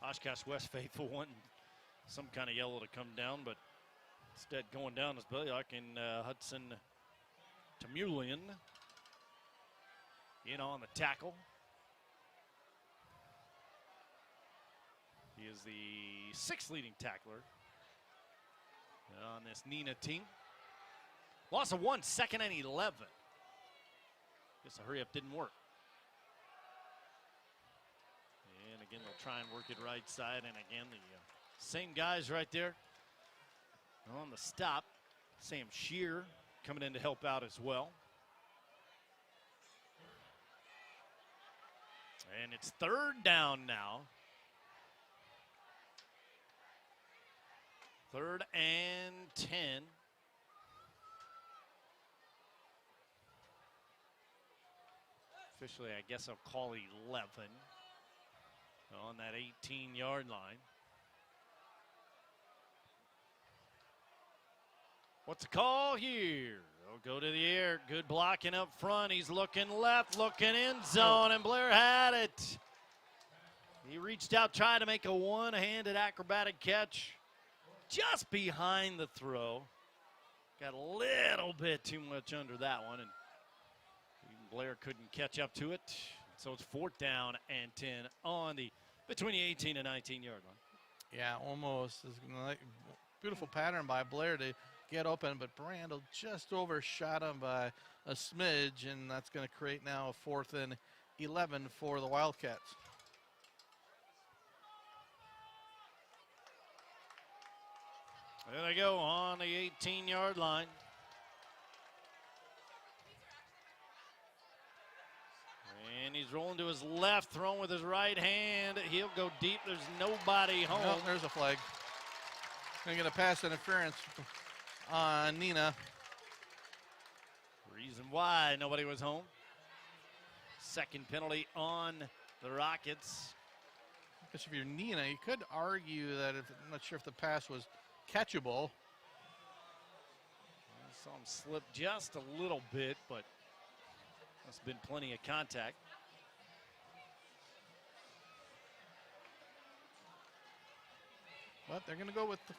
Oshkosh West faithful wanting some kind of yellow to come down, but instead going down is Baylog and Hudson Tamulian in on the tackle. He is the 6th leading tackler on this Neenah team. Loss of 1, 2nd and 11. Guess the hurry up didn't work. Again, they'll try and work it right side, and again, the same guys right there on the stop. Sam Shear coming in to help out as well. And it's 3rd down now. 3rd and 10. Officially, I guess I'll call 11. On that 18-yard line. What's the call here? They'll go to the air. Good blocking up front. He's looking left, looking end zone, and Blair had it. He reached out, tried to make a one-handed acrobatic catch just behind the throw. Got a little bit too much under that one, and even Blair couldn't catch up to it. So it's 4th down and 10 on the between the 18 and 19-yard line. Yeah, almost. Beautiful pattern by Blair to get open, but Brando just overshot him by a smidge, and that's going to create now a 4th and 11 for the Wildcats. There they go on the 18-yard line. And he's He's rolling to his left, throwing with his right hand. He'll go deep. There's nobody home. Nope, there's a flag. Gonna get a pass interference on Neenah. Reason why nobody was home. Second penalty on the Rockets. I guess if you're Neenah, you could argue that I'm not sure if the pass was catchable. I saw him slip just a little bit, but must have been plenty of contact. But they're going to go with the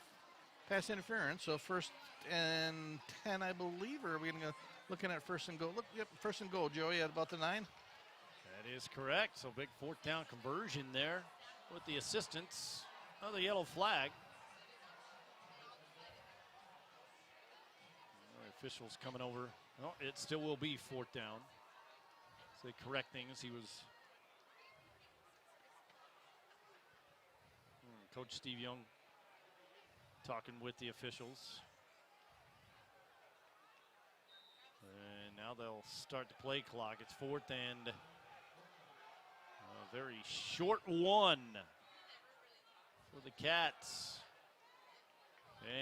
pass interference. So 1st and 10, I believe, or are we going to go looking at 1st and goal? Look, yep, 1st and goal, Joey, at about the 9. That is correct. So big 4th down conversion there with the assistance of the yellow flag. The officials coming over. Oh, it still will be 4th down. So they correct things. He was Coach Steve Young talking with the officials. And now they'll start the play clock. It's 4th and a very short one for the Cats.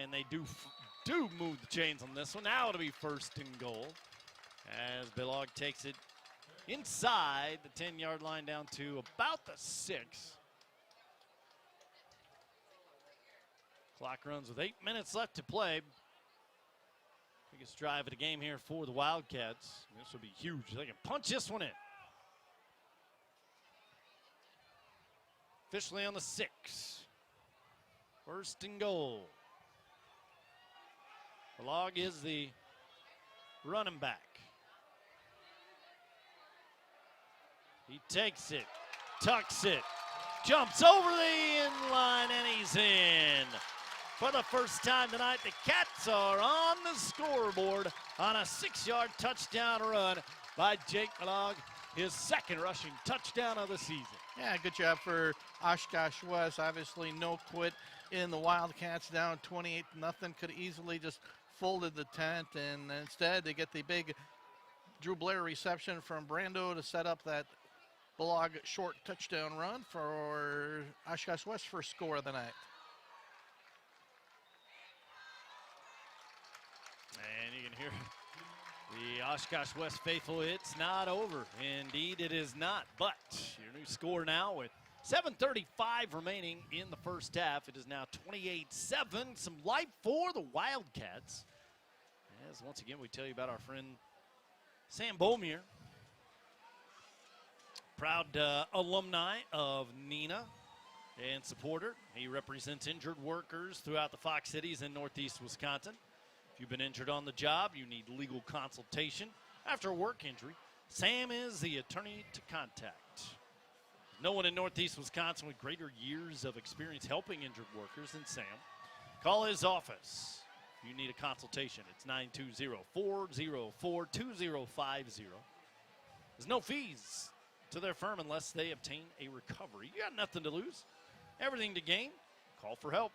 And they do move the chains on this one. Now it'll be 1st and goal as Bilog takes it inside the 10-yard line down to about the 6. Clock runs with 8 minutes left to play. Biggest drive of the game here for the Wildcats. This will be huge. They can punch this one in. Officially on the 6. 1st and goal. Bilog is the running back. He takes it, tucks it, jumps over the end line, and he's in. For the first time tonight, the Cats are on the scoreboard on a 6-yard touchdown run by Jake Bilog, his 2nd rushing touchdown of the season. Yeah, good job for Oshkosh West. Obviously, no quit in the Wildcats, down 28-0. Could easily just folded the tent, and instead they get the big Drew Blair reception from Brando to set up that Bilog short touchdown run for Oshkosh West's first score of the night. And you can hear the Oshkosh West faithful. It's not over. Indeed, it is not. But your new score now with 7:35 remaining in the first half. It is now 28-7. Some life for the Wildcats. As once again, we tell you about our friend Sam Beaumier. Proud alumni of Neenah and supporter. He represents injured workers throughout the Fox Cities in Northeast Wisconsin. If you've been injured on the job, you need legal consultation after a work injury, Sam is the attorney to contact. No one in Northeast Wisconsin with greater years of experience helping injured workers than Sam. Call his office. If you need a consultation, it's 920-404-2050. There's no fees to their firm unless they obtain a recovery. You got nothing to lose, everything to gain. Call for help.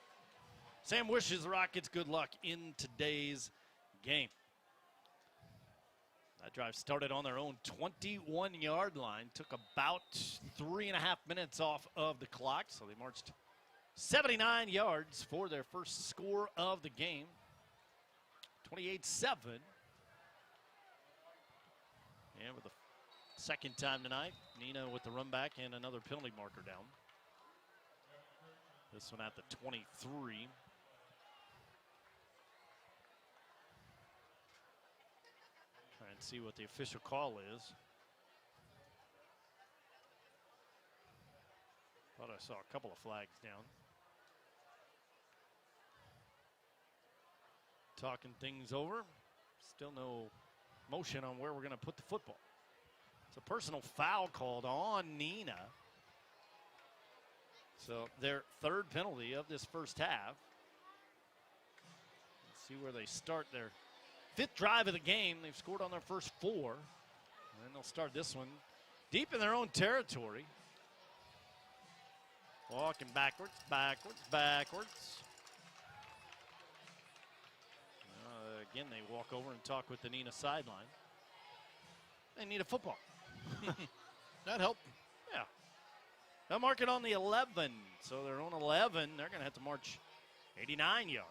Sam wishes the Rockets good luck in today's game. That drive started on their own 21-yard line. Took about 3.5 minutes off of the clock, so they marched 79 yards for their first score of the game. 28-7. And with the second time tonight, Neenah with the run back and another penalty marker down. This one at the 23. Try and see what the official call is. Thought I saw a couple of flags down. Talking things over. Still no motion on where we're going to put the football. It's a personal foul called on Neenah. So their third penalty of this first half. Let's see where they start their fifth drive of the game. They've scored on their first 4. And then they'll start this one deep in their own territory. Walking backwards, backwards, backwards. Again, they walk over and talk with the Neenah sideline. They need a football. That helped. Yeah. They'll mark it on the 11. So they're on 11. They're going to have to march 89 yards.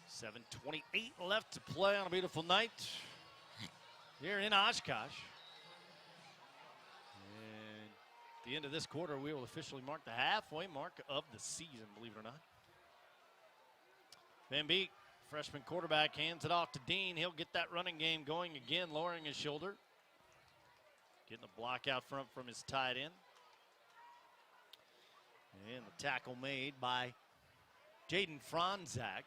7:28 left to play on a beautiful night here in Oshkosh. And at the end of this quarter, we will officially mark the halfway mark of the season, believe it or not. Van Beek, freshman quarterback, hands it off to Dean. He'll get that running game going again, lowering his shoulder. Getting a block out front from his tight end. And the tackle made by Jaden Franzak.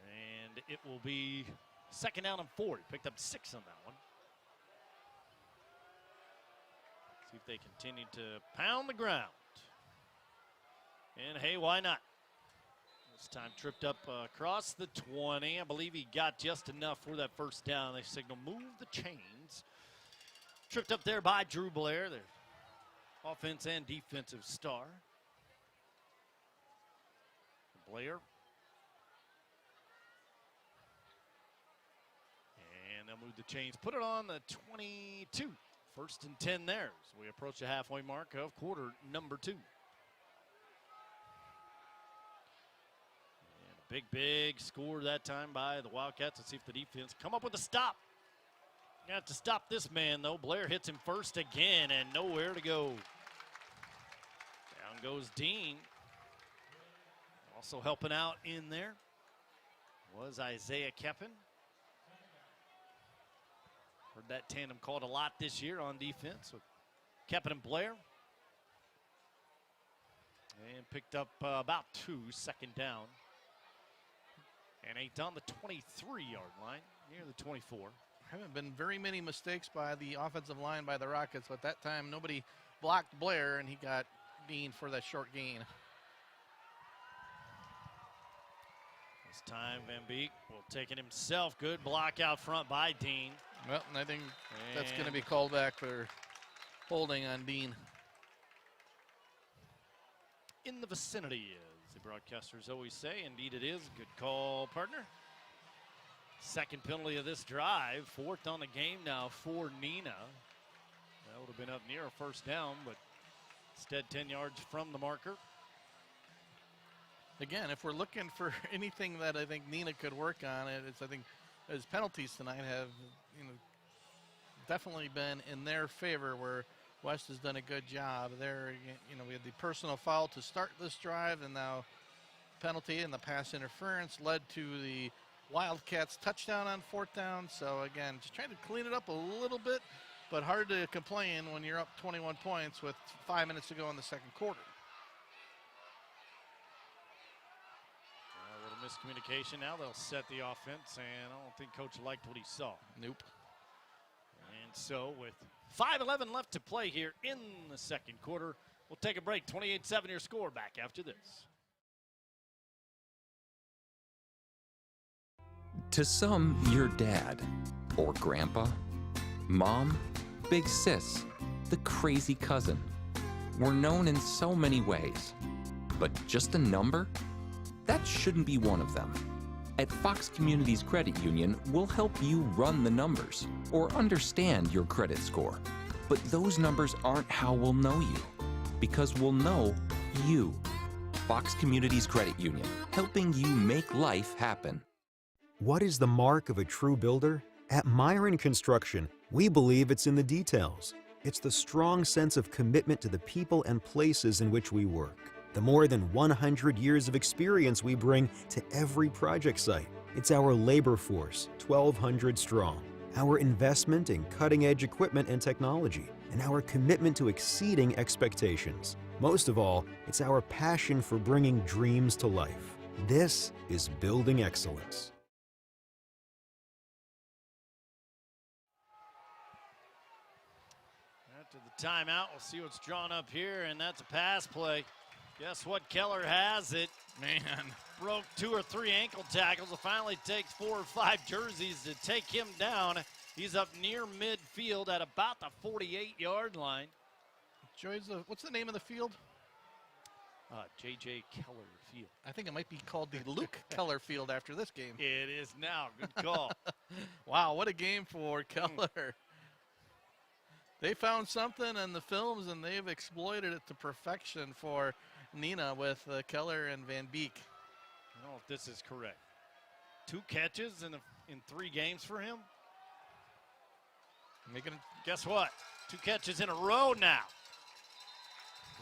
And it will be second down and 4. He picked up 6 on that one. See if they continue to pound the ground. And hey, why not? This time tripped up across the 20. I believe he got just enough for that first down. They signal move the chains. Tripped up there by Drew Blair, their offense and defensive star. Blair. And they'll move the chains. Put it on the 22. First and 10 there as we approach the halfway mark of quarter number 2. And a big score that time by the Wildcats. Let's see if the defense come up with a stop. You have to stop this man, though. Blair hits him first again and nowhere to go. Down goes Dean. Also helping out in there was Isaiah Keppen. Heard that tandem called a lot this year on defense with Keppen and Blair. And picked up about 2, second down. And 8 on the 23-yard line, near the 24. Haven't been very many mistakes by the offensive line by the Rockets, but that time nobody blocked Blair, and he got Dean for that short gain. This time Van Beek will take it himself. Good block out front by Dean. Well, and I think that's going to be called back for holding on Dean. In the vicinity, as the broadcasters always say. Indeed it is. Good call, partner. Second penalty of this drive. 4th on the game now for Neenah. That would have been up near a first down, but instead 10 yards from the marker. Again, if we're looking for anything that I think Neenah could work on, it's I think his penalties tonight have definitely been in their favor, where West has done a good job. There, we had the personal foul to start this drive, and now penalty and the pass interference led to the Wildcats touchdown on 4th down. So again, just trying to clean it up a little bit, but hard to complain when you're up 21 points with 5 minutes to go in the second quarter. A little miscommunication. Now they'll set the offense, and I don't think Coach liked what he saw. Nope. And so with 5:11 left to play here in the second quarter, we'll take a break. 28-7 your score. Back after this. To some, your dad or grandpa, mom, big sis, the crazy cousin. We're known in so many ways, but just a number? That shouldn't be one of them. At Fox Communities Credit Union, we'll help you run the numbers or understand your credit score. But those numbers aren't how we'll know you, because we'll know you. Fox Communities Credit Union, helping you make life happen. What is the mark of a true builder? At Myron Construction, we believe it's in the details. It's the strong sense of commitment to the people and places in which we work. The more than 100 years of experience we bring to every project site. It's our labor force, 1,200 strong. Our investment in cutting-edge equipment and technology. And our commitment to exceeding expectations. Most of all, it's our passion for bringing dreams to life. This is building excellence. After the timeout, we'll see what's drawn up here, and that's a pass play. Guess what? Keller has it. Man. Broke 2 or 3 ankle tackles. It finally takes 4 or 5 jerseys to take him down. He's up near midfield at about the 48-yard line. Joy's what's the name of the field? J.J. Keller Field. I think it might be called the Luke Keller Field after this game. It is now. Good call. Wow, what a game for Keller. They found something in the films, and they've exploited it to perfection for Neenah with Keller and Van Beek. I don't know if this is correct. 2 catches in 3 games for him. Guess what? 2 catches in a row now.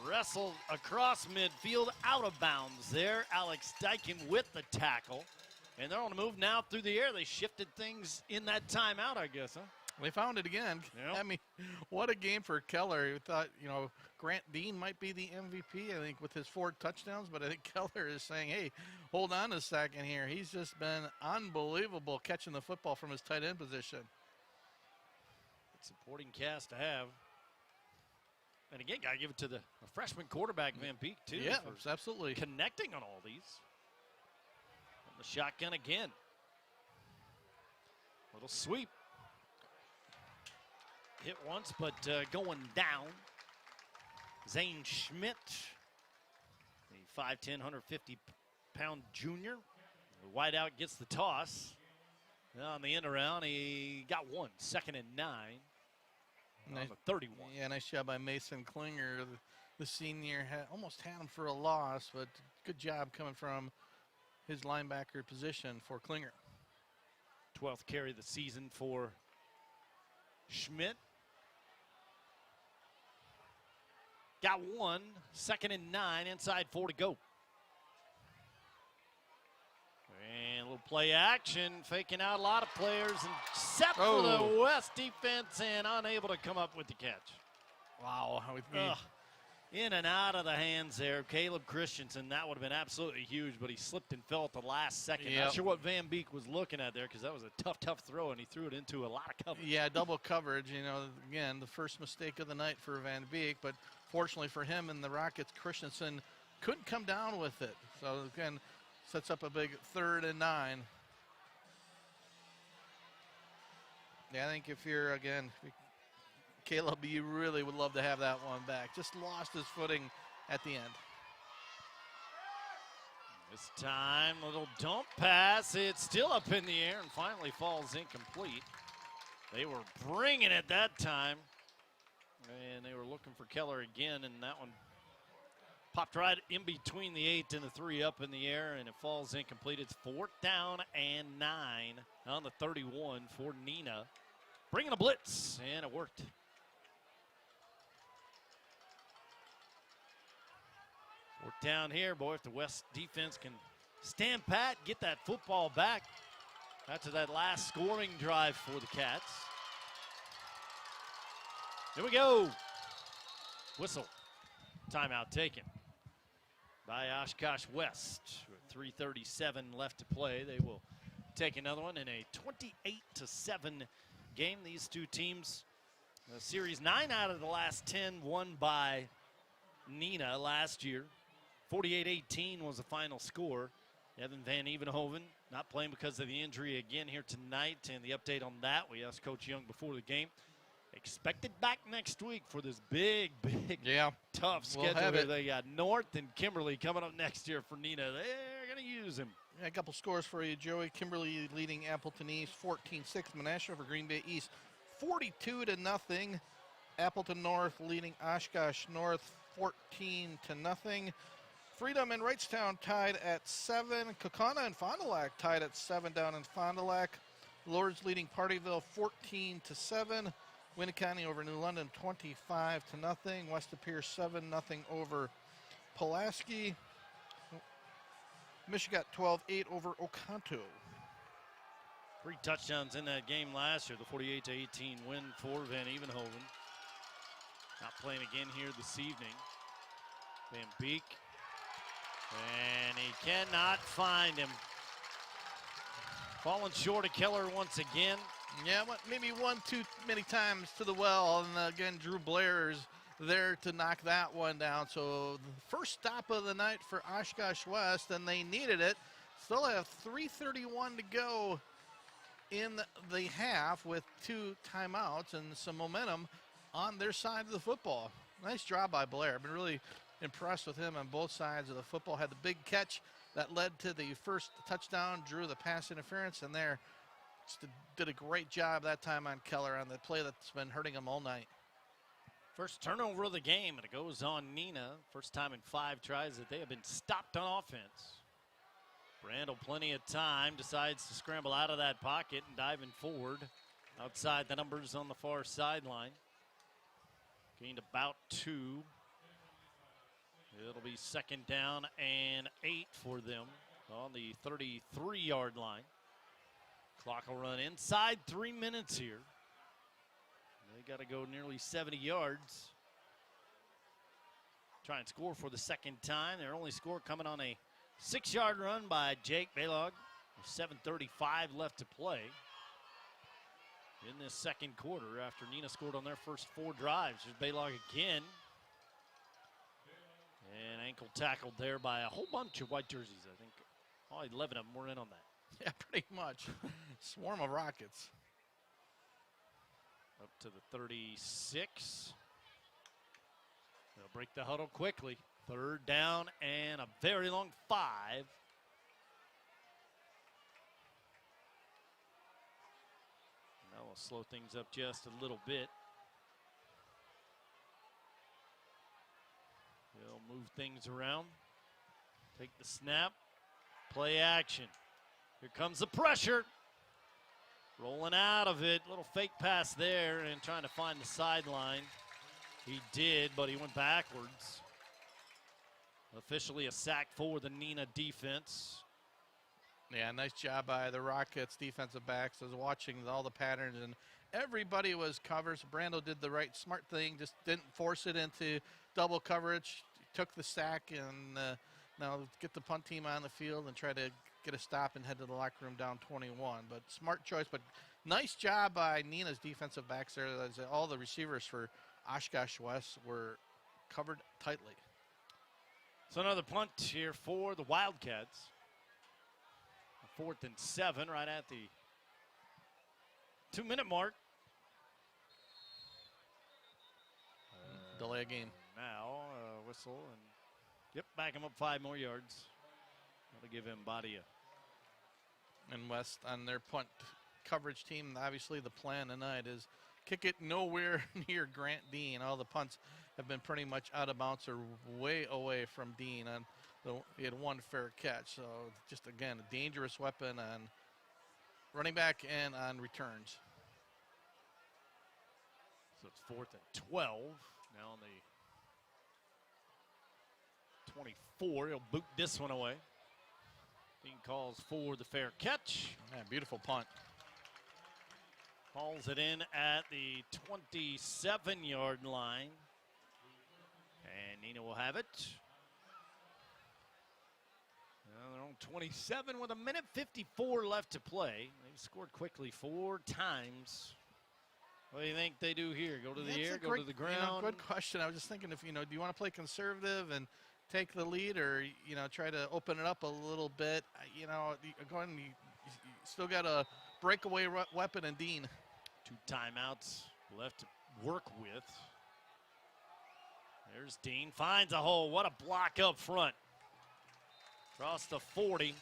Wrestled across midfield, out of bounds there. Alex Dykin with the tackle. And they're on the move now through the air. They shifted things in that timeout, I guess, huh? They found it again. Yep. I mean, what a game for Keller. We thought, Grant Dean might be the MVP, I think, with his 4 touchdowns. But I think Keller is saying, hey, hold on a second here. He's just been unbelievable catching the football from his tight end position. Supporting cast to have. And again, got to give it to the freshman quarterback, Van Beek, too. Yeah, absolutely. Connecting on all these. On the shotgun again. Little sweep. Hit once, but going down. Zane Schmidt, the 5'10", 150-pound junior. The wideout gets the toss. On the end around, he got 1, 2nd and 9. On the 31. Yeah, nice job by Mason Klinger. The senior almost had him for a loss, but good job coming from his linebacker position for Klinger. 12th carry of the season for Schmidt. Got 1, 2nd and 9, inside 4 to go. And a little play action, faking out a lot of players, and set for the West defense and unable to come up with the catch. Wow. In and out of the hands there. Caleb Christensen, that would have been absolutely huge, but he slipped and fell at the last second. Yep. Not sure what Van Beek was looking at there because that was a tough throw, and he threw it into a lot of coverage. Yeah, double coverage. Again, the first mistake of the night for Van Beek, but fortunately for him and the Rockets, Christensen couldn't come down with it. So, again, sets up a big 3rd and 9. Yeah, I think if you're, again, Caleb, you really would love to have that one back. Just lost his footing at the end. This time, little dump pass. It's still up in the air and finally falls incomplete. They were bringing it that time. And they were looking for Keller again, and that one popped right in between the 8 and the 3 up in the air, and it falls incomplete. It's 4th down and 9 on the 31 for Neenah. Bringing a blitz, and it worked. Fourth down here, boy, if the West defense can stand pat, get that football back after that last scoring drive for the Cats. Here we go. Whistle. Timeout taken by Oshkosh West. With 3:37 left to play, they will take another one in a 28-7 game. These two teams, series 9 out of the last 10 won by Neenah last year. 48-18 was the final score. Evan Van Evenhoven not playing because of the injury again here tonight. And the update on that, we asked Coach Young before the game. Expected back next week for this big, tough schedule. They got North and Kimberly coming up next year for Neenah. They're going to use him. Yeah, a couple scores for you, Joey. Kimberly leading Appleton East 14-6. Menasha over Green Bay East 42-0. Appleton North leading Oshkosh North 14-0. Freedom and Wrightstown tied at 7. Kaukauna and Fond du Lac tied at 7 down in Fond du Lac. Lourdes leading Partyville 14-7. Winnicott over New London 25-0. West of Pierce 7-0 over Pulaski. Michigan 12-8 over Oconto. 3 touchdowns in that game last year. The 48-18 win for Van Evenhoven. Not playing again here this evening. Van Beek. And he cannot find him. Falling short of Keller once again. Yeah, maybe one too many times to the well. And again, Drew Blair's there to knock that one down. So the first stop of the night for Oshkosh West, and they needed it. Still have 3:31 to go in the half with 2 timeouts and some momentum on their side of the football. Nice job by Blair. Been really impressed with him on both sides of the football. Had the big catch that led to the first touchdown, drew the pass interference, and there just did a great job that time on Keller on the play that's been hurting him all night. First turnover of the game, and it goes on Neenah. First time in 5 tries that they have been stopped on offense. Brandel, plenty of time, decides to scramble out of that pocket and diving forward outside the numbers on the far sideline. Gained about 2. It'll be 2nd down and 8 for them on the 33-yard line. Clock will run inside 3 minutes here. They got to go nearly 70 yards. Try and score for the 2nd time. Their only score coming on a 6-yard run by Jake Balog. 7:35 left to play in this 2nd quarter after Neenah scored on their first 4 drives. There's Balog again. And ankle tackled there by a whole bunch of white jerseys, I think. All 11 of them were in on that. Yeah, pretty much. Swarm of Rockets. Up to the 36. They'll break the huddle quickly. 3rd down and a very long 5. That will slow things up just a little bit. They'll move things around. Take the snap. Play action. Here comes the pressure. Rolling out of it. Little fake pass there and trying to find the sideline. He did, but he went backwards. Officially a sack for the Neenah defense. Yeah, nice job by the Rockets defensive backs. I was watching all the patterns, and everybody was covered. So Brando did the right smart thing, just didn't force it into double coverage. Took the sack, and now get the punt team on the field and try to get a stop and head to the locker room down 21. But smart choice, but nice job by Neenah's defensive backs there. All the receivers for Oshkosh West were covered tightly. So another punt here for the Wildcats. 4th and 7 right at the 2-minute mark. Delay a game. Now whistle and yep, back him up 5 more yards. That'll give him body a. And West on their punt coverage team, obviously the plan tonight is kick it nowhere near Grant Dean. All the punts have been pretty much out of bounds or way away from Dean. He had 1 fair catch. So just, again, a dangerous weapon on running back and on returns. So it's 4th and 12. Now on the 24, he'll boot this one away. Dean calls for the fair catch. Yeah, beautiful punt. Hauls it in at the 27-yard line. And Neenah will have it. Well, they're on 27 with 1:54 left to play. They've scored quickly 4 times. What do you think they do here? Go to the air, go to the ground? Good question. I was just thinking, if do you want to play conservative and take the lead, or try to open it up a little bit? Go ahead and you still got a breakaway weapon in Dean. 2 timeouts left to work with. There's Dean, finds a hole. What a block up front. Across the 40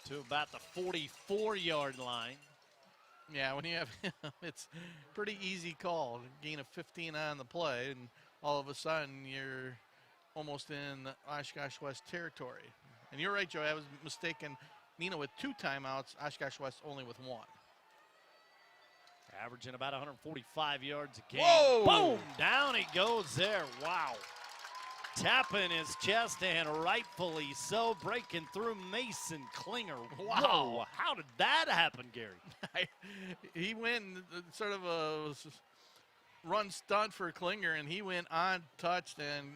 to about the 44-yard line. Yeah, when you have him, it's pretty easy call. Gain of 15 on the play, and all of a sudden you're almost in Oshkosh West territory. And you're right, Joe. I was mistaken. Neenah with 2 timeouts, Oshkosh West only with 1. Averaging about 145 yards a game. Whoa! Boom! Down he goes there. Wow. Tapping his chest, and rightfully so, breaking through Mason Klinger. Wow. Whoa, how did that happen, Gary? He went sort of a run stunt for Klinger, and he went untouched, and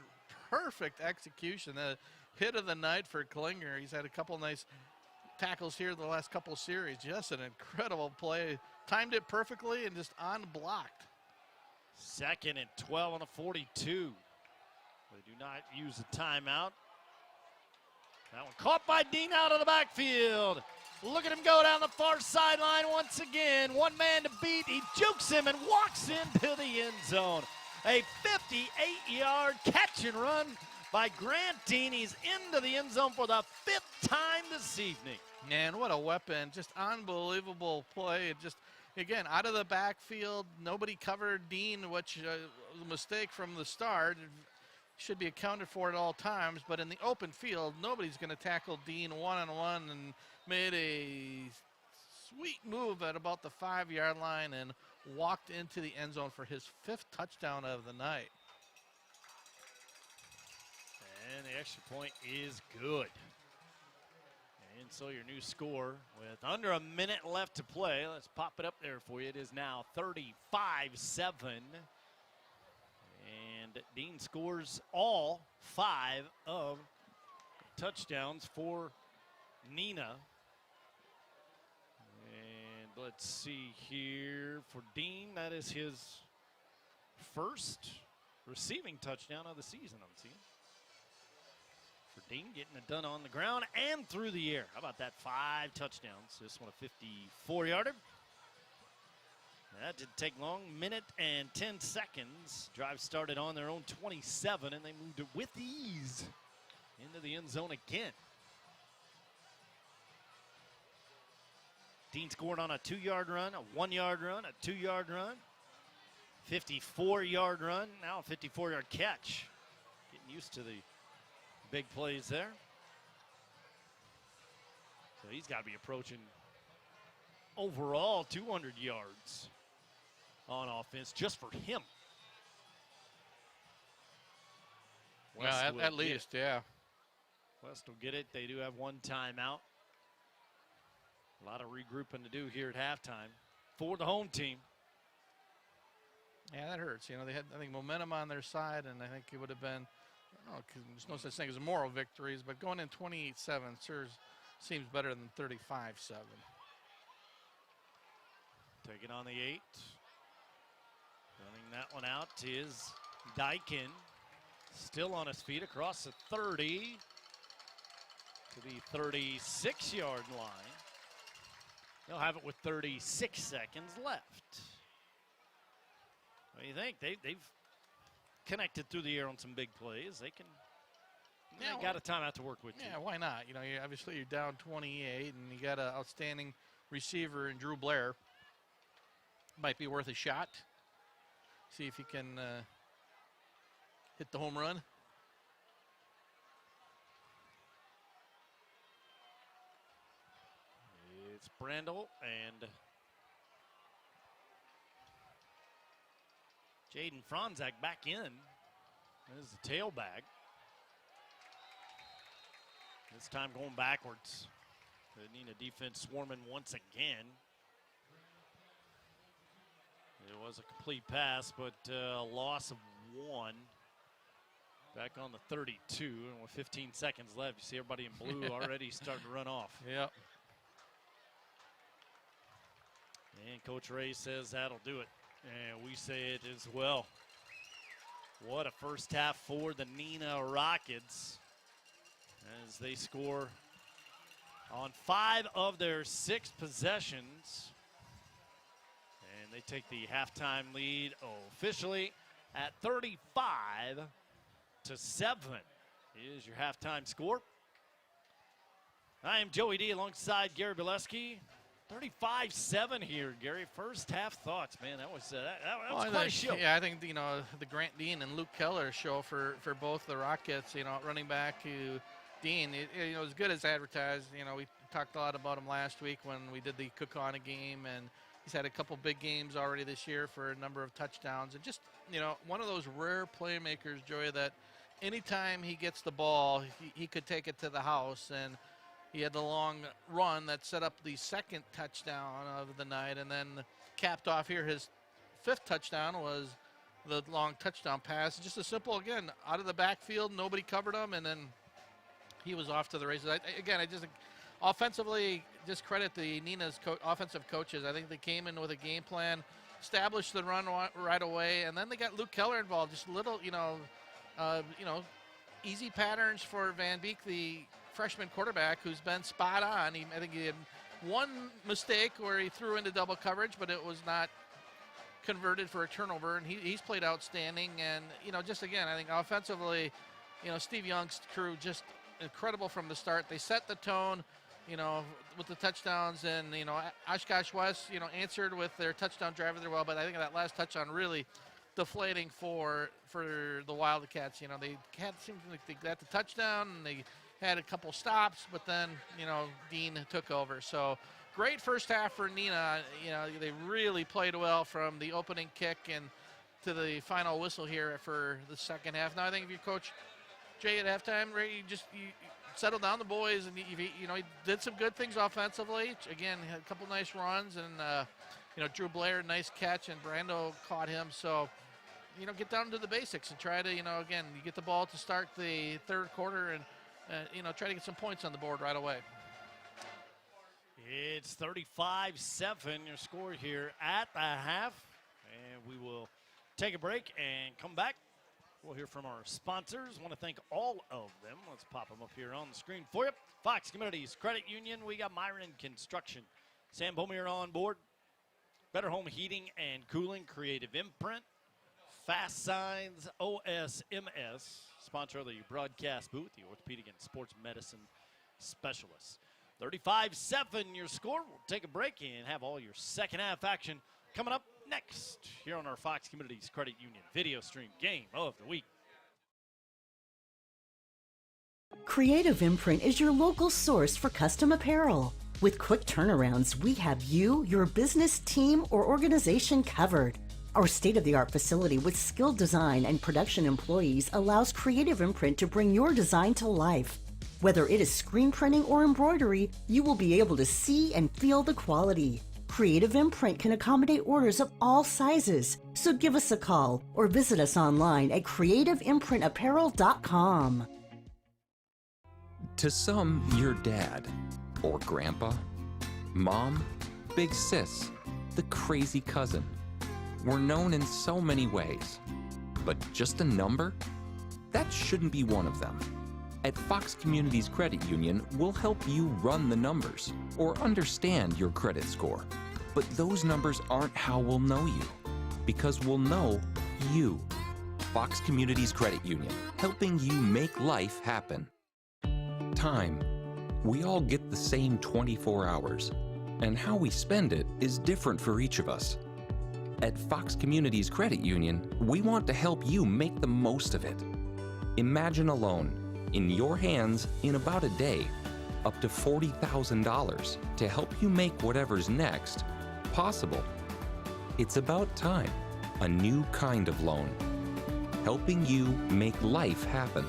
perfect execution. The hit of the night for Klinger. He's had a couple nice tackles here the last couple of series. Just an incredible play. Timed it perfectly and just unblocked. 2nd and 12 on the 42. They do not use a timeout. That one caught by Dean out of the backfield. Look at him go down the far sideline once again. 1 man to beat. He jukes him and walks into the end zone. A 58-yard catch and run by Grant Dean. He's into the end zone for the 5th time this evening. Man, what a weapon. Just unbelievable play. Just, again, out of the backfield, nobody covered Dean, which was a mistake from the start. Should be accounted for at all times, but in the open field, nobody's going to tackle Dean one-on-one, and made a sweet move at about the 5-yard line and walked into the end zone for his 5th touchdown of the night. And the extra point is good. And so your new score with under a minute left to play. Let's pop it up there for you. It is now 35-7. And Dean scores all 5 of touchdowns for Neenah. And let's see here for Dean, that is his first receiving touchdown of the season, I'm seeing. For Dean, getting it done on the ground and through the air. How about that? 5 touchdowns. This one a 54-yarder. That didn't take long. Minute and 10 seconds. Drive started on their own 27, and they moved it with ease into the end zone again. Dean scored on a 2-yard run, a 1-yard run, a 2-yard run, 54-yard run, now a 54-yard catch. Getting used to the big plays there. So he's got to be approaching overall 200 yards on offense just for him. Well, at least, yeah. West will get it. They do have 1 timeout. A lot of regrouping to do here at halftime for the home team. Yeah, that hurts. You know, they had, I think, momentum on their side, and I think it would have been, I don't know, there's no such thing as moral victories, but going in 28-7 sure seems better than 35-7. Taking on the 8. Running that one out is Dykin. Still on his feet across the 30 to the 36-yard line. They'll have it with 36 seconds left. What do you think? They've connected through the air on some big plays. They got a timeout to work with. Yeah, why not? You know, obviously you're down 28, and you got an outstanding receiver in Drew Blair. Might be worth a shot. See if he can hit the home run. It's Brandel and Jaden Franzak back in. There's the tailback. This time going backwards. The Neenah defense swarming once again. It was a complete pass, but a loss of 1. Back on the 32, and with 15 seconds left, you see everybody in blue already starting to run off. Yep. And Coach Ray says that'll do it. And we say it as well. What a first half for the Neenah Rockets as they score on 5 of their 6 possessions. And they take the halftime lead officially at 35-7 is your halftime score. I am Joey D alongside Gary Bileski. 35-7 here, Gary. First half thoughts, man. That was quite a show. Yeah, I think, you know, the Grant Dean and Luke Keller show for both the Rockets. You know, running back to Dean, you know, as good as advertised. You know, we talked a lot about him last week when we did the Cook-On game, and he's had a couple big games already this year for a number of touchdowns. And just, you know, one of those rare playmakers, Joey, that anytime he gets the ball, he could take it to the house. And he had the long run that set up the 2nd touchdown of the night, and then capped off here his 5th touchdown was the long touchdown pass. Just a simple, again, out of the backfield, nobody covered him, and then he was off to the races. I just offensively, just credit the Neenah's offensive coaches. I think they came in with a game plan, established the run right away, and then they got Luke Keller involved. Just little, easy patterns for Van Beek, the freshman quarterback, who's been spot on. I think he had one mistake where he threw into double coverage, but it was not converted for a turnover, and he's played outstanding. And, just again, I think offensively, Steve Young's crew just incredible from the start. They set the tone, with the touchdowns, and, Oshkosh West, answered with their touchdown drive very well. But I think that last touchdown really deflating for the Wildcats. They seemed like they got the touchdown and they had a couple stops, but then, Dean took over. So great first half for Neenah. They really played well from the opening kick and to the final whistle here for the second half. Now I think if you coach Jay at halftime, right, you settled down the boys, and he did some good things offensively. Again, had a couple nice runs, and Drew Blair, nice catch, and Brando caught him. So, get down to the basics and try to, again, you get the ball to start the third quarter and, try to get some points on the board right away. It's 35-7, your score here at the half. And we will take a break and come back. We'll hear from our sponsors. Want to thank all of them. Let's pop them up here on the screen for you. Fox Communities Credit Union. We got Myron Construction. Sam Bomir on board. Better Home Heating and Cooling. Creative Imprint. Fast Signs OSMS. Sponsor of the broadcast booth, the orthopedic and sports medicine specialists. 35-7 your score. We'll take a break and have all your second half action coming up next here on our Fox Communities Credit Union video stream game of the week. Creative Imprint is your local source for custom apparel. With quick turnarounds, we have you, your business, team, or organization covered. Our state-of-the-art facility with skilled design and production employees allows Creative Imprint to bring your design to life. Whether it is screen printing or embroidery, you will be able to see and feel the quality. Creative Imprint can accommodate orders of all sizes, so give us a call or visit us online at creativeimprinapparel.com. To some, your dad, or grandpa, mom, big sis, the crazy cousin. We're known in so many ways, but just a number? That shouldn't be one of them. At Fox Communities Credit Union, we'll help you run the numbers or understand your credit score. But those numbers aren't how we'll know you, because we'll know you. Fox Communities Credit Union, helping you make life happen. Time. We all get the same 24 hours, and how we spend it is different for each of us. At Fox Communities Credit Union, we want to help you make the most of it. Imagine a loan in your hands in about a day, up to $40,000 to help you make whatever's next possible. It's about time, a new kind of loan, helping you make life happen.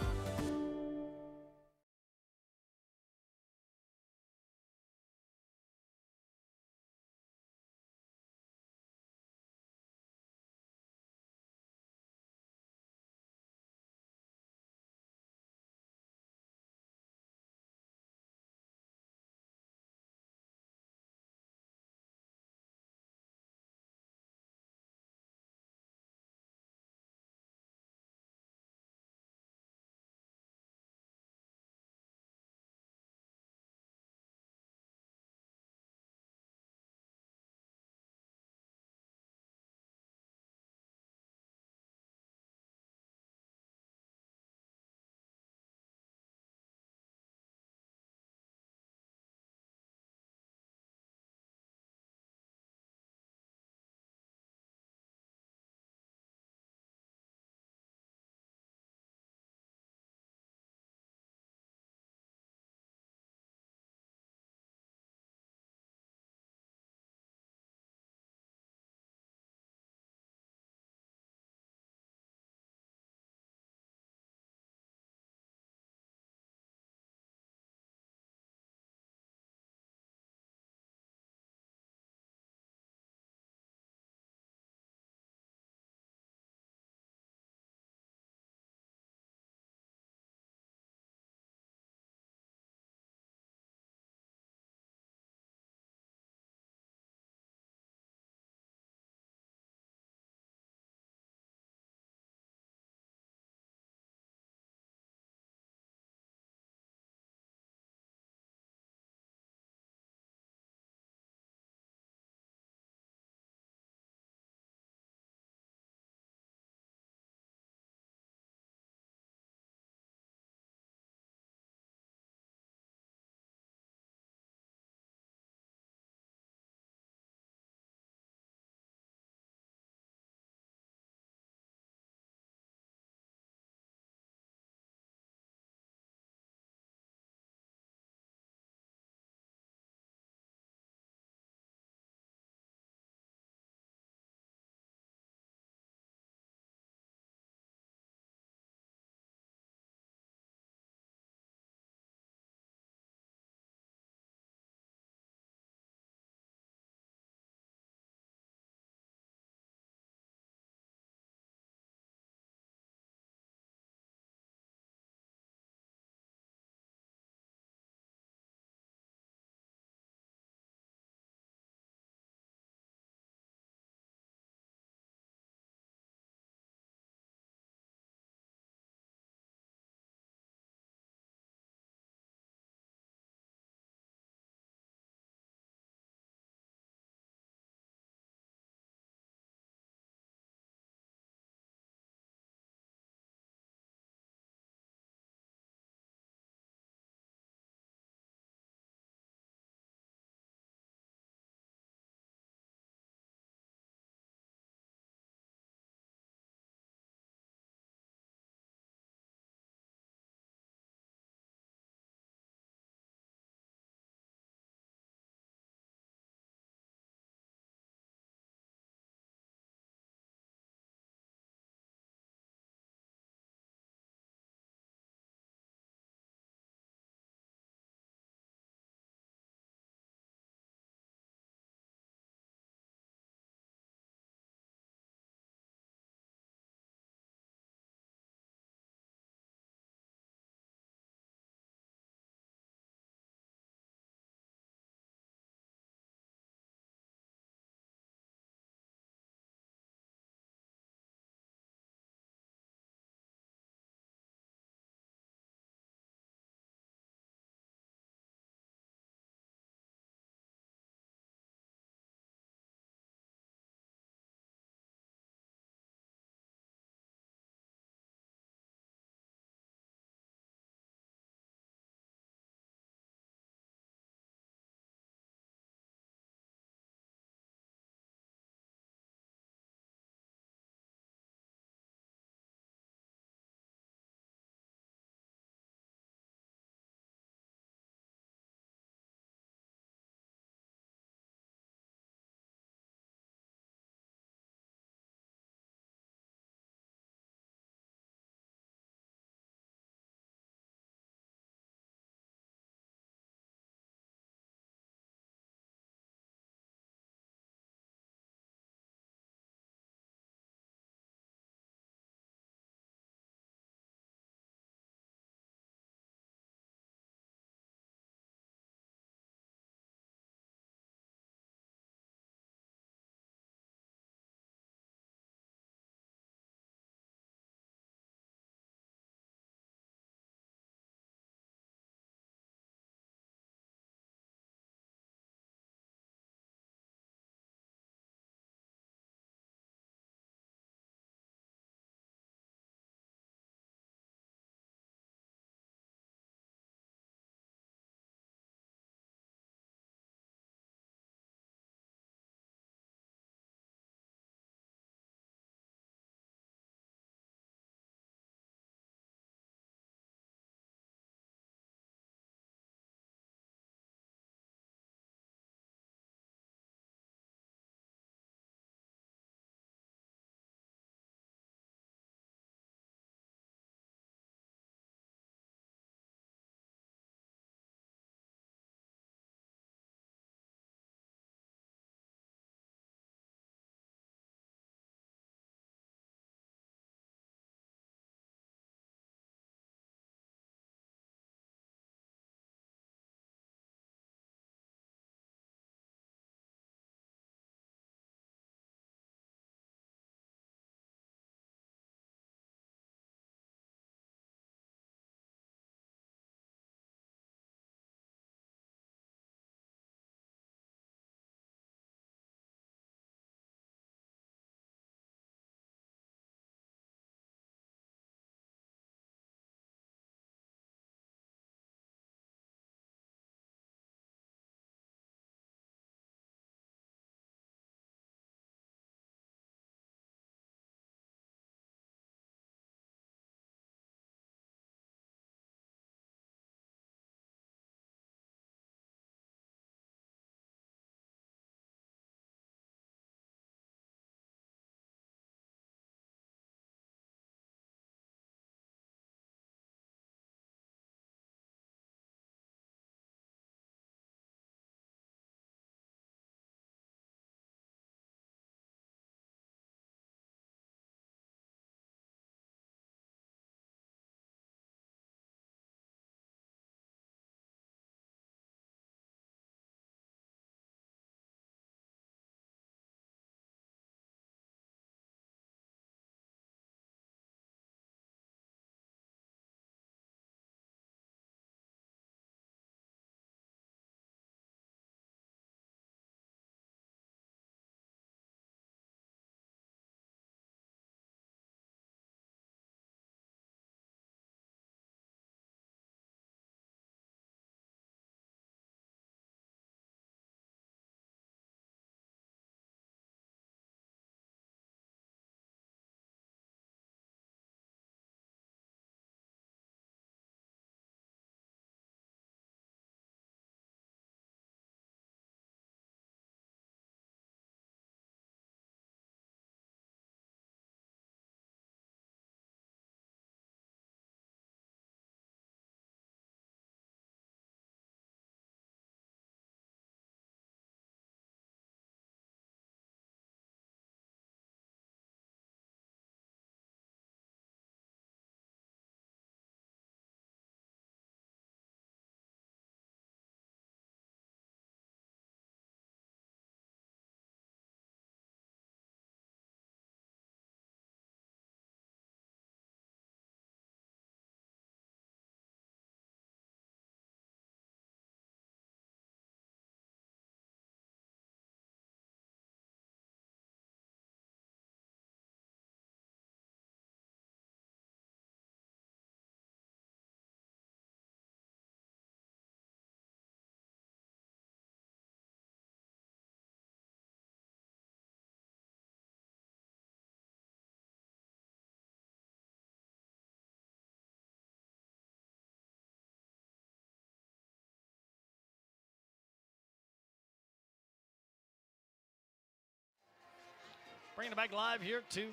Bringing it back live here to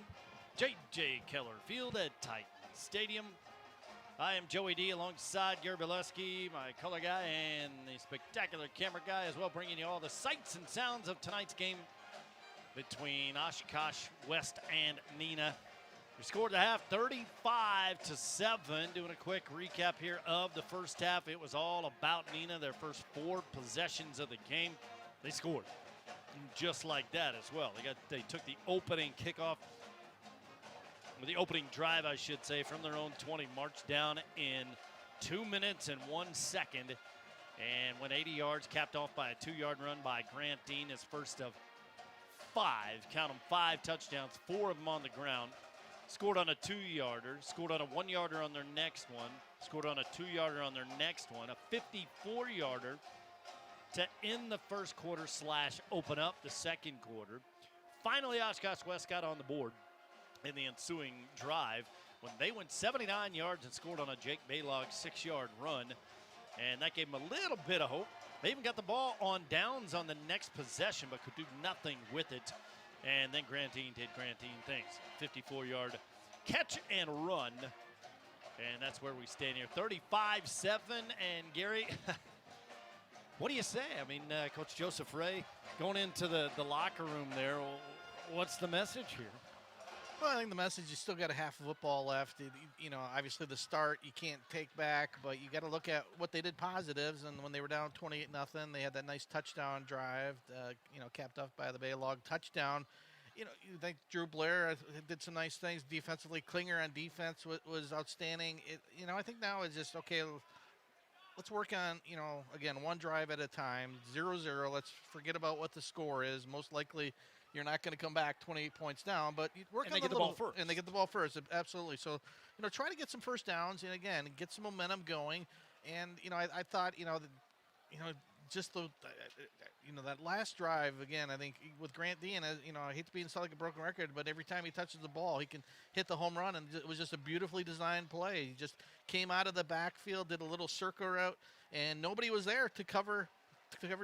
J.J. Keller Field at Titan Stadium. I am Joey D alongside Gary Bileski, my color guy, and the spectacular camera guy as well, bringing you all the sights and sounds of tonight's game between Oshkosh West and Neenah. We scored the half 35-7. Doing a quick recap here of the first half. It was all about Neenah, their first 4 possessions of the game. They scored just like that as well. They took the opening kickoff, the opening drive, I should say, from their own 20, marched down in 2 minutes and 1 second, and went 80 yards, capped off by a 2-yard run by Grant Dean, his first of 5. Count them, 5 touchdowns, 4 of them on the ground. Scored on a 2-yarder, scored on a 1-yarder on their next one, scored on a 2-yarder on their next one, a 54-yarder to end the first quarter / open up the second quarter. Finally, Oshkosh West got on the board in the ensuing drive when they went 79 yards and scored on a Jake Baylog 6-yard run, and that gave them a little bit of hope. They even got the ball on downs on the next possession, but could do nothing with it. And then Grant Dean did Grant Dean things. 54-yard catch and run, and that's where we stand here. 35-7, and Gary, what do you say? I mean, Coach Joseph Ray going into the locker room there. What's the message here? Well, I think the message, you still got a half of football left. Obviously the start you can't take back, but you got to look at what they did positives. And when they were down 28-0, they had that nice touchdown drive, capped off by the Baylog touchdown. You think Drew Blair did some nice things defensively. Klinger on defense was outstanding. I think now it's just, okay, let's work on, again, one drive at a time, 0-0. Let's forget about what the score is. Most likely you're not going to come back 28 points down, but you work on they get the ball first. And they get the ball first, absolutely. So, try to get some first downs, and again, get some momentum going. And, I thought, just that last drive, again, I think with Grant Dean, I hate to be sound like a broken record, but every time he touches the ball, he can hit the home run, and it was just a beautifully designed play. He just came out of the backfield, did a little circle route, and nobody was there to cover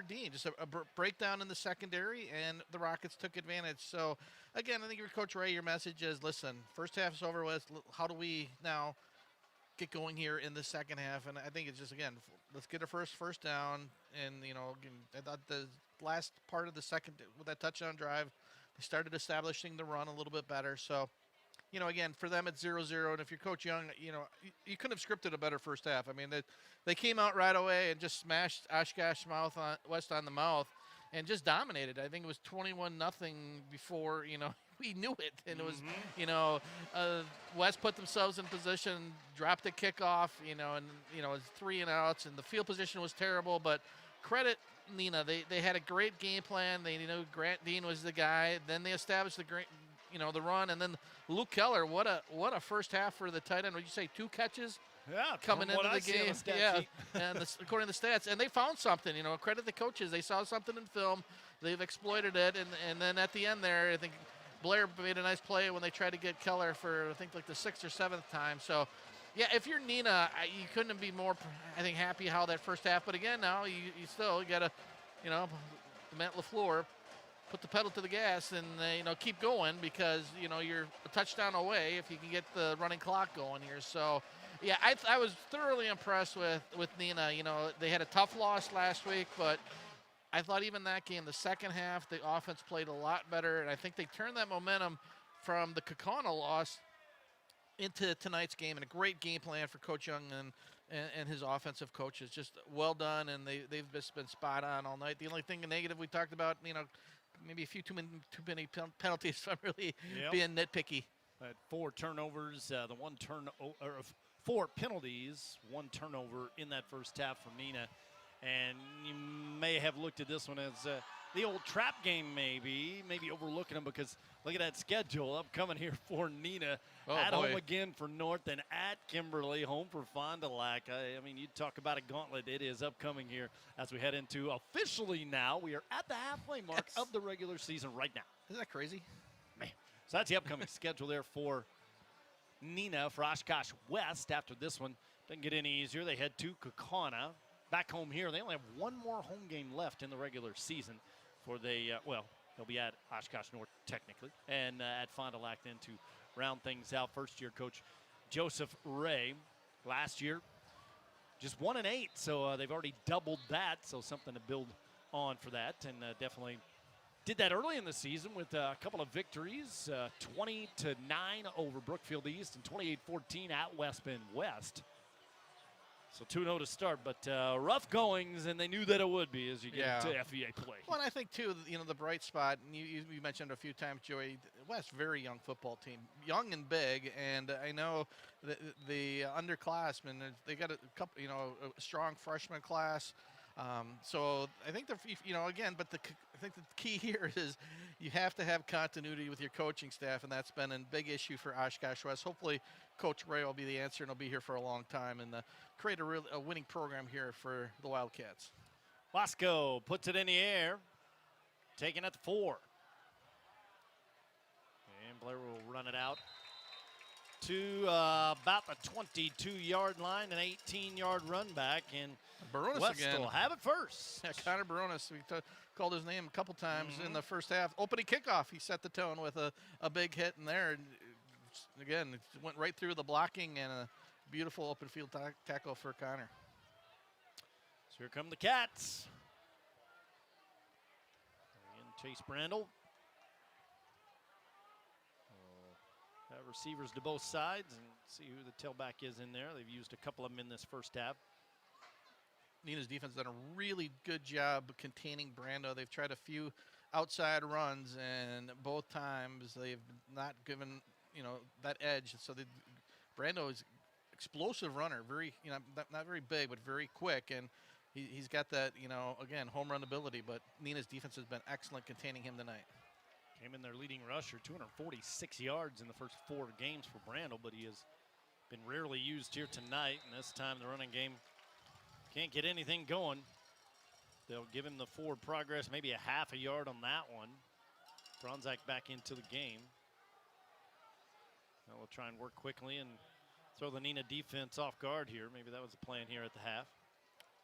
Dean. Just a breakdown in the secondary, and the Rockets took advantage. So, again, I think your Coach Ray, your message is, listen, first half is over with. How do we now get going here in the second half? And I think it's just, again, let's get our first down. And, I thought the last part of the second, with that touchdown drive, they started establishing the run a little bit better. So, again, for them it's 0-0. And if you're Coach Young, you couldn't have scripted a better first half. I mean, they came out right away and just smashed Oshkosh West on the mouth and just dominated. I think it was 21-0 before, we knew it. And it was, West put themselves in position, dropped the kickoff, and, it was 3 and outs, and the field position was terrible. But credit Neenah. They had a great game plan. They knew Grant Dean was the guy. Then they established the run, and then Luke Keller, what a first half for the tight end. Would you say 2 catches? Yeah, coming into the game. Yeah, and according to the stats, and they found something. Credit the coaches. They saw something in film. They've exploited it, and then at the end there, I think Blair made a nice play when they tried to get Keller for, I think, like the 6th or 7th time. So, yeah, if you're Neenah, you couldn't be more, I think, happy how that first half. But again, now you still got to, Matt LaFleur, put the pedal to the gas and keep going, because you're a touchdown away if you can get the running clock going here. So yeah, I was thoroughly impressed with Neenah. They had a tough loss last week, but I thought even that game, the second half, the offense played a lot better, and I think they turned that momentum from the Kaukauna loss into tonight's game, and a great game plan for Coach Young and his offensive coaches. Just well done, and they've just been spot on all night. The only thing negative we talked about, maybe a few too many penalties. So I'm really being nitpicky. 4 turnovers, 4 penalties, 1 turnover in that first half for Neenah. And you may have looked at this one as the old trap game, maybe overlooking them, because look at that schedule upcoming here for Neenah. Home again for North, and at Kimberly, home for Fond du Lac. I mean, you talk about a gauntlet. It is upcoming here as we head into officially now. We are at the halfway mark of the regular season right now. Isn't that crazy? Man. So that's the upcoming schedule there for Neenah, for Oshkosh West. After this one, doesn't get any easier. They head to Kaukauna. Back home here, they only have 1 more home game left in the regular season for the, He'll be at Oshkosh North technically, and at Fond du Lac then to round things out. First-year coach Joseph Ray. Last year, just 1-8, so they've already doubled that, so something to build on for that, and definitely did that early in the season with a couple of victories, 20-9 over Brookfield East and 28-14 at West Bend West. So 2-0 to start, but rough goings, and they knew that it would be as you get into FEA play. Well, and I think, too, the bright spot, and you mentioned a few times, Joey, West, very young football team. Young and big, and I know the underclassmen, they got a couple, a strong freshman class. So I think, again, but I think the key here is you have to have continuity with your coaching staff, and that's been a big issue for Oshkosh West. Hopefully, Coach Ray will be the answer, and he'll be here for a long time and create a winning program here for the Wildcats. Wasco puts it in the air, taking at the 4. And Blair will run it out to about the 22-yard line, an 18-yard run back, and Baronis West again will have it first. Yeah, Connor Baronis, we called his name a couple times in the first half. Opening kickoff, he set the tone with a big hit in there. And again, it went right through the blocking and a beautiful open field tackle for Connor. So here come the Cats. And Chase Brandel. Have receivers to both sides and see who the tailback is in there. They've used a couple of them in this first half. Neenah's defense has done a really good job containing Brando. They've tried a few outside runs, and both times they've not given that edge. So Brando is explosive runner, very not very big but very quick, and he's got that again home run ability. But Neenah's defense has been excellent containing him tonight. Came in their leading rusher, 246 yards in the first 4 games for Brandel, but he has been rarely used here tonight, and this time the running game can't get anything going. They'll give him the forward progress, maybe a half a yard on that one. Bronzak back into the game. Now we'll try and work quickly and throw the Neenah defense off guard here. Maybe that was the plan here at the half.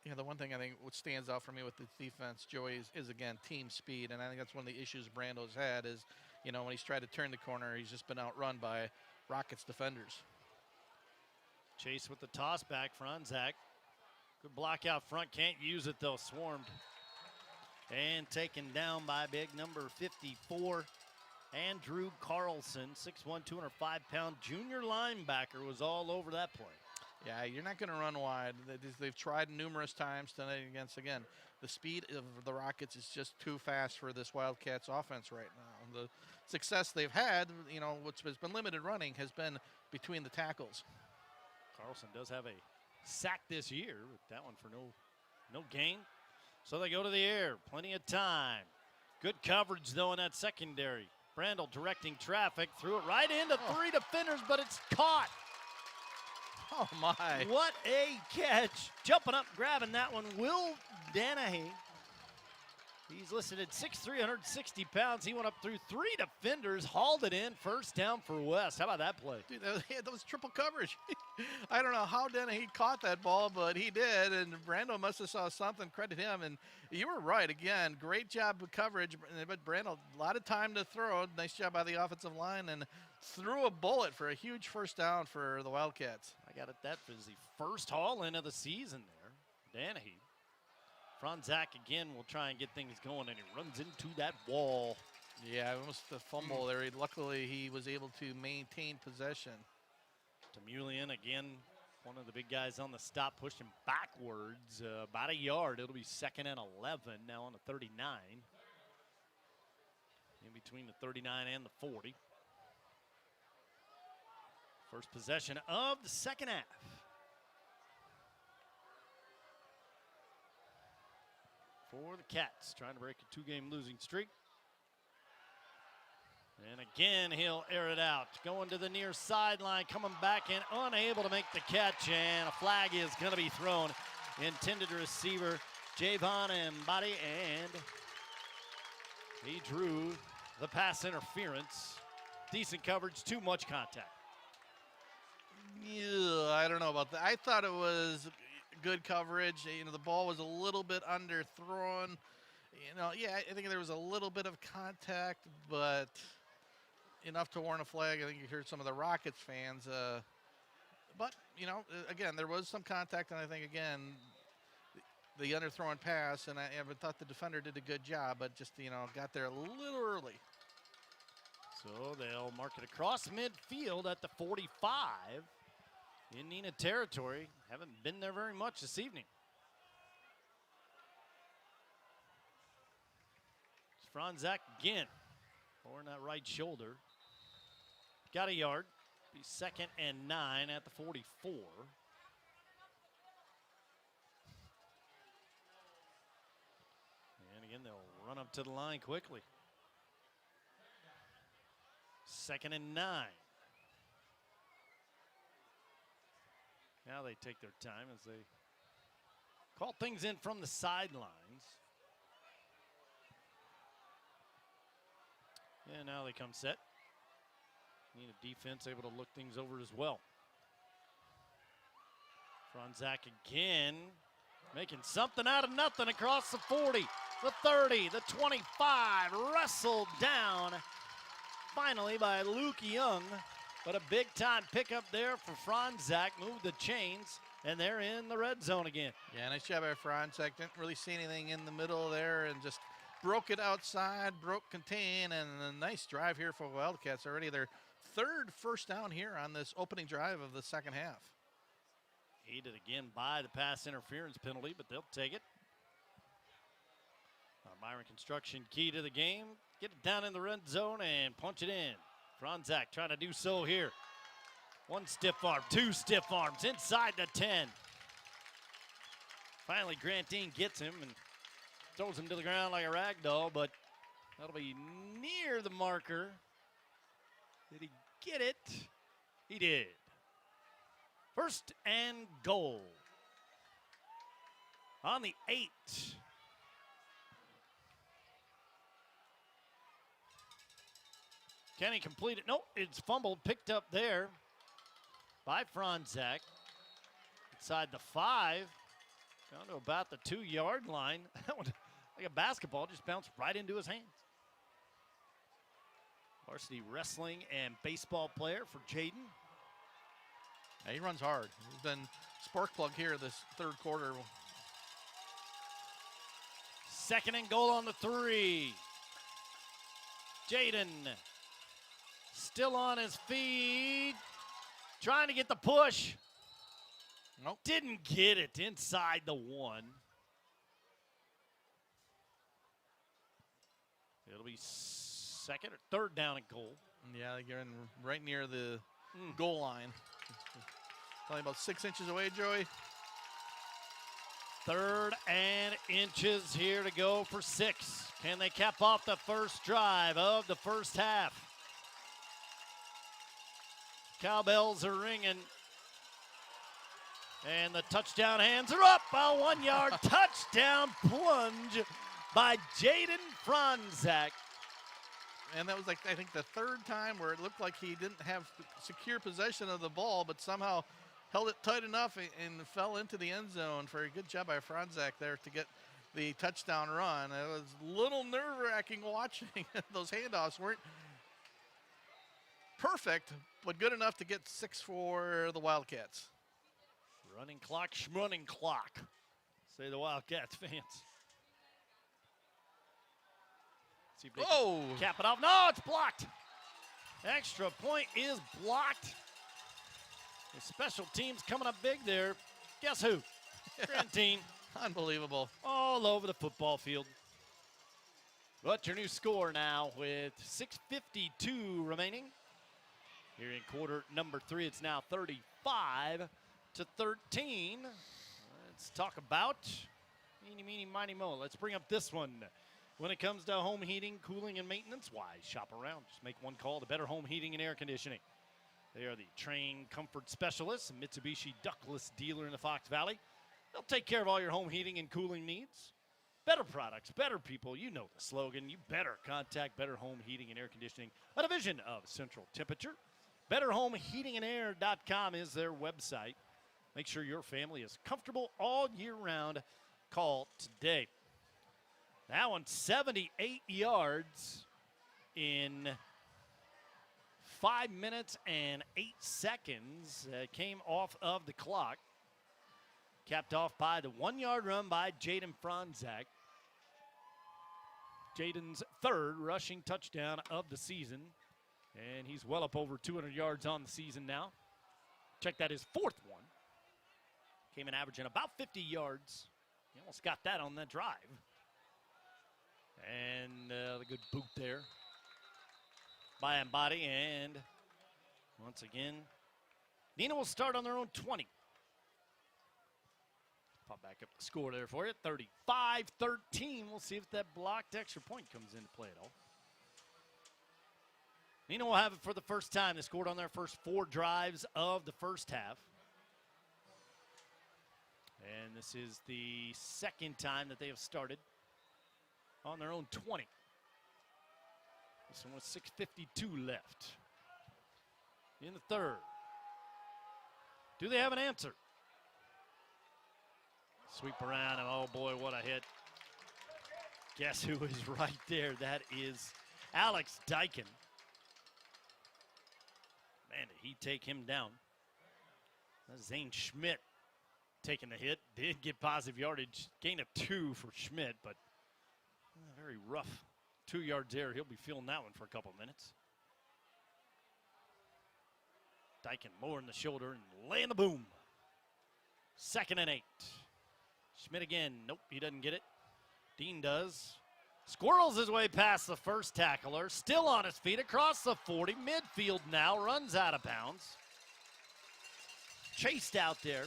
Yeah, the one thing I think what stands out for me with this defense, Joey, is again, team speed. And I think that's one of the issues Brando's had is, when he's tried to turn the corner, he's just been outrun by Rockets defenders. Chase with the toss back, Franzak. Good block out front, can't use it though, swarmed. And taken down by big number 54, Andrew Carlson, 6'1", 205-pound junior linebacker, was all over that play. Yeah, you're not going to run wide. They've tried numerous times tonight again. The speed of the Rockets is just too fast for this Wildcats offense right now. The success they've had, which has been limited running, has been between the tackles. Carlson does have a sack this year, but that one for no gain. So they go to the air, plenty of time. Good coverage though in that secondary. Brandel directing traffic, threw it right into 3 defenders, but it's caught. Oh, my. What a catch. Jumping up, grabbing that one, Will Danahy. He's listed at 6'3", 160 pounds. He went up through 3 defenders, hauled it in, first down for West. How about that play? Dude, that was triple coverage. I don't know how Danahy caught that ball, but he did, and Brando must have saw something. Credit him, and you were right. Again, great job with coverage, but Brando, a lot of time to throw. Nice job by the offensive line, and threw a bullet for a huge first down for the Wildcats. I got it. That was the first haul-in of the season there. Danahy. Franzak again will try and get things going, and he runs into that wall. Yeah, almost a fumble there. Luckily, he was able to maintain possession. Temulian again, one of the big guys on the stop, pushed him backwards about a yard. It'll be 2nd and 11 now on the 39. In between the 39 and the 40. First possession of the second half. For the Cats, trying to break a 2-game losing streak. And again, he'll air it out. Going to the near sideline, coming back and unable to make the catch. And a flag is going to be thrown. Intended receiver, Javon Mbadi, and he drew the pass interference. Decent coverage, too much contact. Yeah, I don't know about that. I thought it was good coverage. The ball was a little bit underthrown. Yeah, I think there was a little bit of contact, but enough to warrant a flag. I think you heard some of the Rockets fans. But, again, there was some contact, and I think, again, the underthrown pass, and I thought the defender did a good job, but just, got there a little early. So they'll mark it across midfield at the 45 in Neenah territory. Haven't been there very much this evening. It's Franzak again, over in that right shoulder. Got a yard. Be 2nd and 9 at the 44. And again, they'll run up to the line quickly. 2nd and 9. Now they take their time as they call things in from the sidelines. And now they come set. Need a defense able to look things over as well. Franzak again, making something out of nothing across the 40, the 30, the 25, wrestled down finally by Luke Young. But a big-time pickup there for Franzak, moved the chains, and they're in the red zone again. Yeah, nice job by Franzak. Didn't really see anything in the middle there and just broke it outside, contain, and a nice drive here for Wildcats. Already their 3rd first down here on this opening drive of the second half. Aided again by the pass interference penalty, but they'll take it. Myron Construction key to the game. Get it down in the red zone and punch it in. Franzak trying to do so here. 1 stiff arm, 2 stiff arms inside the 10. Finally, Grantine gets him and throws him to the ground like a rag doll, but that'll be near the marker. Did he get it? He did. 1st and goal on the 8. Can he complete it? Nope, it's fumbled, picked up there by Franzak. Inside the 5, down to about the 2-yard line. That one, like a basketball, just bounced right into his hands. Varsity wrestling and baseball player for Jaden. Yeah, he runs hard. He's been spark plug here this 3rd quarter. 2nd and goal on the 3. Jaden still on his feet, trying to get the push. Nope. Didn't get it inside the 1. It'll be 2nd or 3rd down and goal. Yeah, you're in right near the goal line. Probably about 6 inches away, Joey. 3rd and inches here to go for 6. Can they cap off the first drive of the first half? Cowbells are ringing. And the touchdown hands are up. A 1-yard touchdown plunge by Jaden Franzak. And that was I think the 3rd time where it looked like he didn't have secure possession of the ball, but somehow held it tight enough and fell into the end zone. For a good job by Franzak there to get the touchdown run. It was a little nerve-wracking watching. Those handoffs weren't perfect, but good enough to get 6 for the Wildcats. Running clock, schmunning clock, say the Wildcats fans. See if they can cap it off. No, it's blocked. Extra point is blocked. The special teams coming up big there. Guess who? Grantine. Unbelievable. All over the football field. But your new score now with 6:52 remaining. Here in quarter number 3, it's now 35-13. Let's talk about eeny, meeny, miny, mo. Let's bring up this one. When it comes to home heating, cooling, and maintenance, why shop around? Just make one call to Better Home Heating and Air Conditioning. They are the trained comfort specialists, a Mitsubishi ductless dealer in the Fox Valley. They'll take care of all your home heating and cooling needs. Better products, better people. You know the slogan. You better contact Better Home Heating and Air Conditioning, a division of Central Temperature. BetterHomeHeatingandAir.com is their website. Make sure your family is comfortable all year round. Call today. That one 78 yards in 5 minutes and 8 seconds. Came off of the clock. Capped off by the 1-yard run by Jaden Franzak. Jaden's third rushing touchdown of the season. And he's well up over 200 yards on the season now. Check that, his fourth one. Came in averaging about 50 yards. He almost got that on that drive. And the good boot there by Embody. And once again, Neenah will start on their own 20. Pop back up the score there for you. 35-13. We'll see if that blocked extra point comes into play at all. Neenah will have it for the first time. They scored on their first 4 drives of the first half. And this is the second time that they have started on their own 20. This one with 6:52 left in the third. Do they have an answer? Sweep around, and oh boy, what a hit. Guess who is right there? That is Alex Dyken. Man, did he take him down. That's Zane Schmidt taking the hit. Did get positive yardage. Gain of 2 for Schmidt, but very rough 2 yards there. He'll be feeling that one for a couple minutes. Dyken lowering the shoulder and laying the boom. 2nd and 8. Schmidt again. Nope, he doesn't get it. Dean does. Squirrels his way past the first tackler. Still on his feet across the 40. Midfield now. Runs out of bounds. Chased out there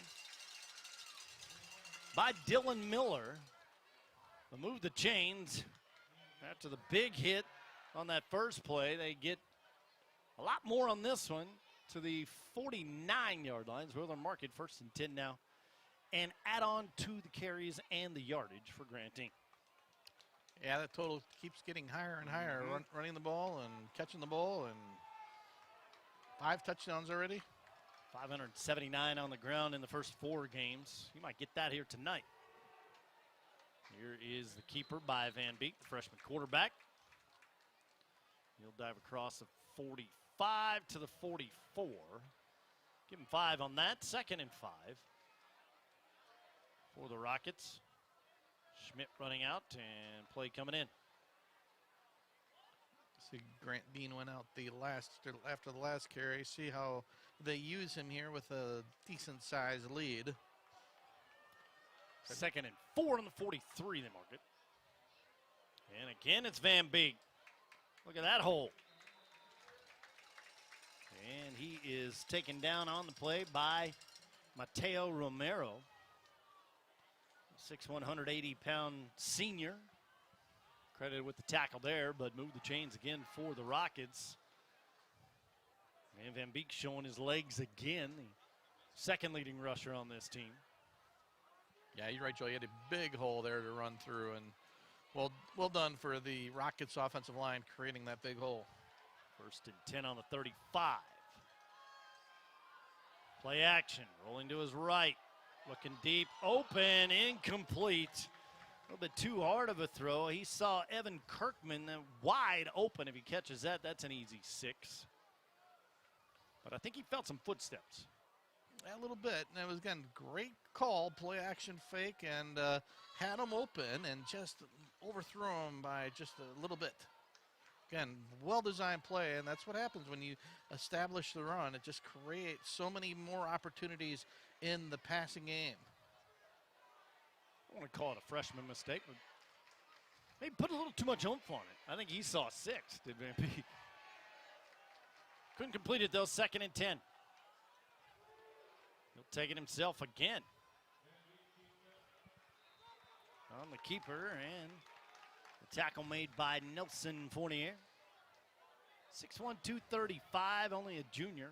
by Dylan Miller. They'll move the chains. After the big hit on that first play, they get a lot more on this one to the 49-yard lines where they're marked 1st and 10 now. And add on to the carries and the yardage for Grantine. Yeah, that total keeps getting higher and higher. Running the ball and catching the ball, and 5 touchdowns already. 579 on the ground in the first 4 games. You might get that here tonight. Here is the keeper by Van Beek, the freshman quarterback. He'll dive across the 45 to the 44. Give him 5 on that. 2nd and 5 for the Rockets. Schmidt running out and play coming in. See, Grant Dean went out after the last carry. See how they use him here with a decent sized lead. 2nd and 4 on the 43, they mark it. And again, it's Van Beek. Look at that hole. And he is taken down on the play by Mateo Romero. 6'1", 180-pound senior. Credited with the tackle there, but moved the chains again for the Rockets. And Van Beek showing his legs again. The 2nd leading rusher on this team. Yeah, you're right, Joe. He had a big hole there to run through, and well done for the Rockets offensive line creating that big hole. 1st and 10 on the 35. Play action, rolling to his right. Looking deep, open, incomplete. A little bit too hard of a throw. He saw Evan Kirkman wide open. If he catches that, that's an easy 6. But I think he felt some footsteps. A little bit. And it was, again, great call, play action fake, and had him open and just overthrew him by just a little bit. Again, well-designed play, and that's what happens when you establish the run. It just creates so many more opportunities in the passing game. I don't want to call it a freshman mistake, but maybe put a little too much oomph on it. I think he saw 6, did Van Beek. Couldn't complete it, though. 2nd and 10. He'll take it himself again. On the keeper, and the tackle made by Nelson Fournier. 6'1", 235, only a junior.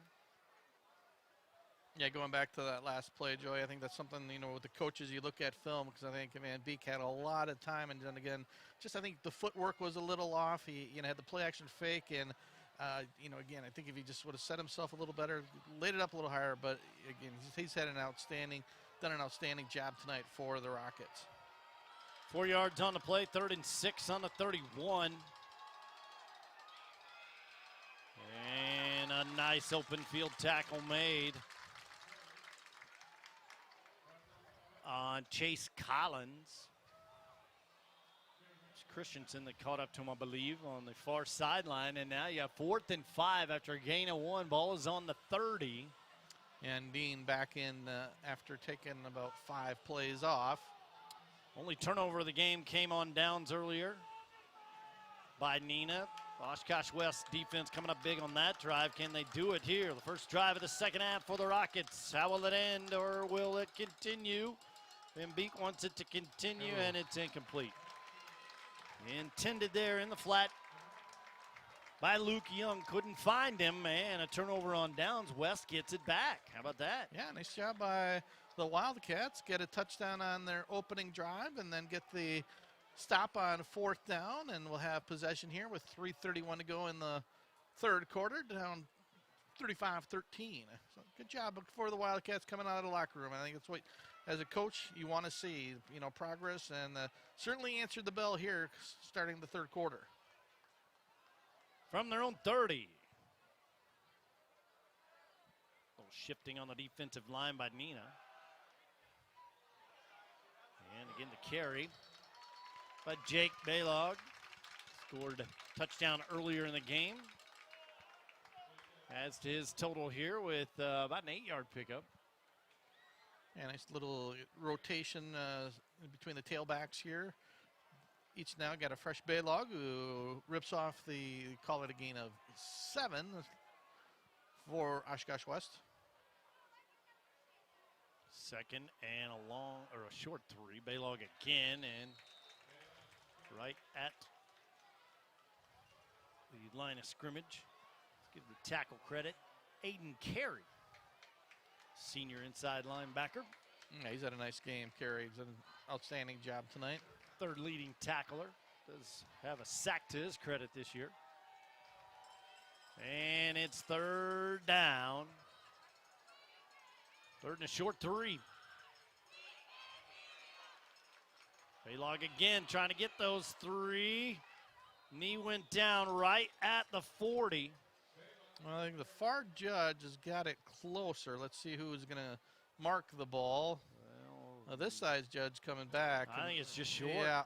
Yeah, going back to that last play, Joey, I think that's something, with the coaches, you look at film, because I think Van Beek had a lot of time, and then again, just I think the footwork was a little off. He had the play action fake, and again, I think if he just would have set himself a little better, laid it up a little higher, but again, he's done an outstanding job tonight for the Rockets. 4 yards on the play, 3rd and 6 on the 31. And a nice open field tackle made on Chase Collins. It's Christensen that caught up to him, I believe, on the far sideline. And now you have 4th and 5 after a gain of 1. Ball is on the 30. And Dean back in after taking about 5 plays off. Only turnover of the game came on downs earlier by Neenah. Oshkosh West defense coming up big on that drive. Can they do it here? The first drive of the second half for the Rockets. How will it end, or will it continue? Van Beek wants it to continue, and it's incomplete. Intended there in the flat by Luke Young. Couldn't find him, and a turnover on downs. West gets it back. How about that? Yeah, nice job by the Wildcats. Get a touchdown on their opening drive and then get the stop on 4th down, and we'll have possession here with 3:31 to go in the 3rd quarter, down 35-13. So good job for the Wildcats coming out of the locker room. I think that's what, as a coach, you want to see, progress, and certainly answered the bell here starting the 3rd quarter. From their own 30. A little shifting on the defensive line by Neenah. And again the carry. But Jake Baylog scored a touchdown earlier in the game. Adds to his total here with about an 8-yard pickup. Yeah, nice little rotation between the tailbacks here. Each now got a fresh Baylog who rips off call it a gain of 7 for Oshkosh West. 2nd and a short 3. Baylog again, and right at the line of scrimmage. Let's give the tackle credit. Aiden Carey, senior inside linebacker. Yeah, he's had a nice game. Carey's done an outstanding job tonight. 3rd leading tackler. Does have a sack to his credit this year. And it's 3rd down. 3rd and a short 3. Baylog again trying to get those 3. Knee went down right at the 40. Well, I think the far judge has got it closer. Let's see who's going to mark the ball. Well, this side's judge coming back. I think it's just short. Yeah.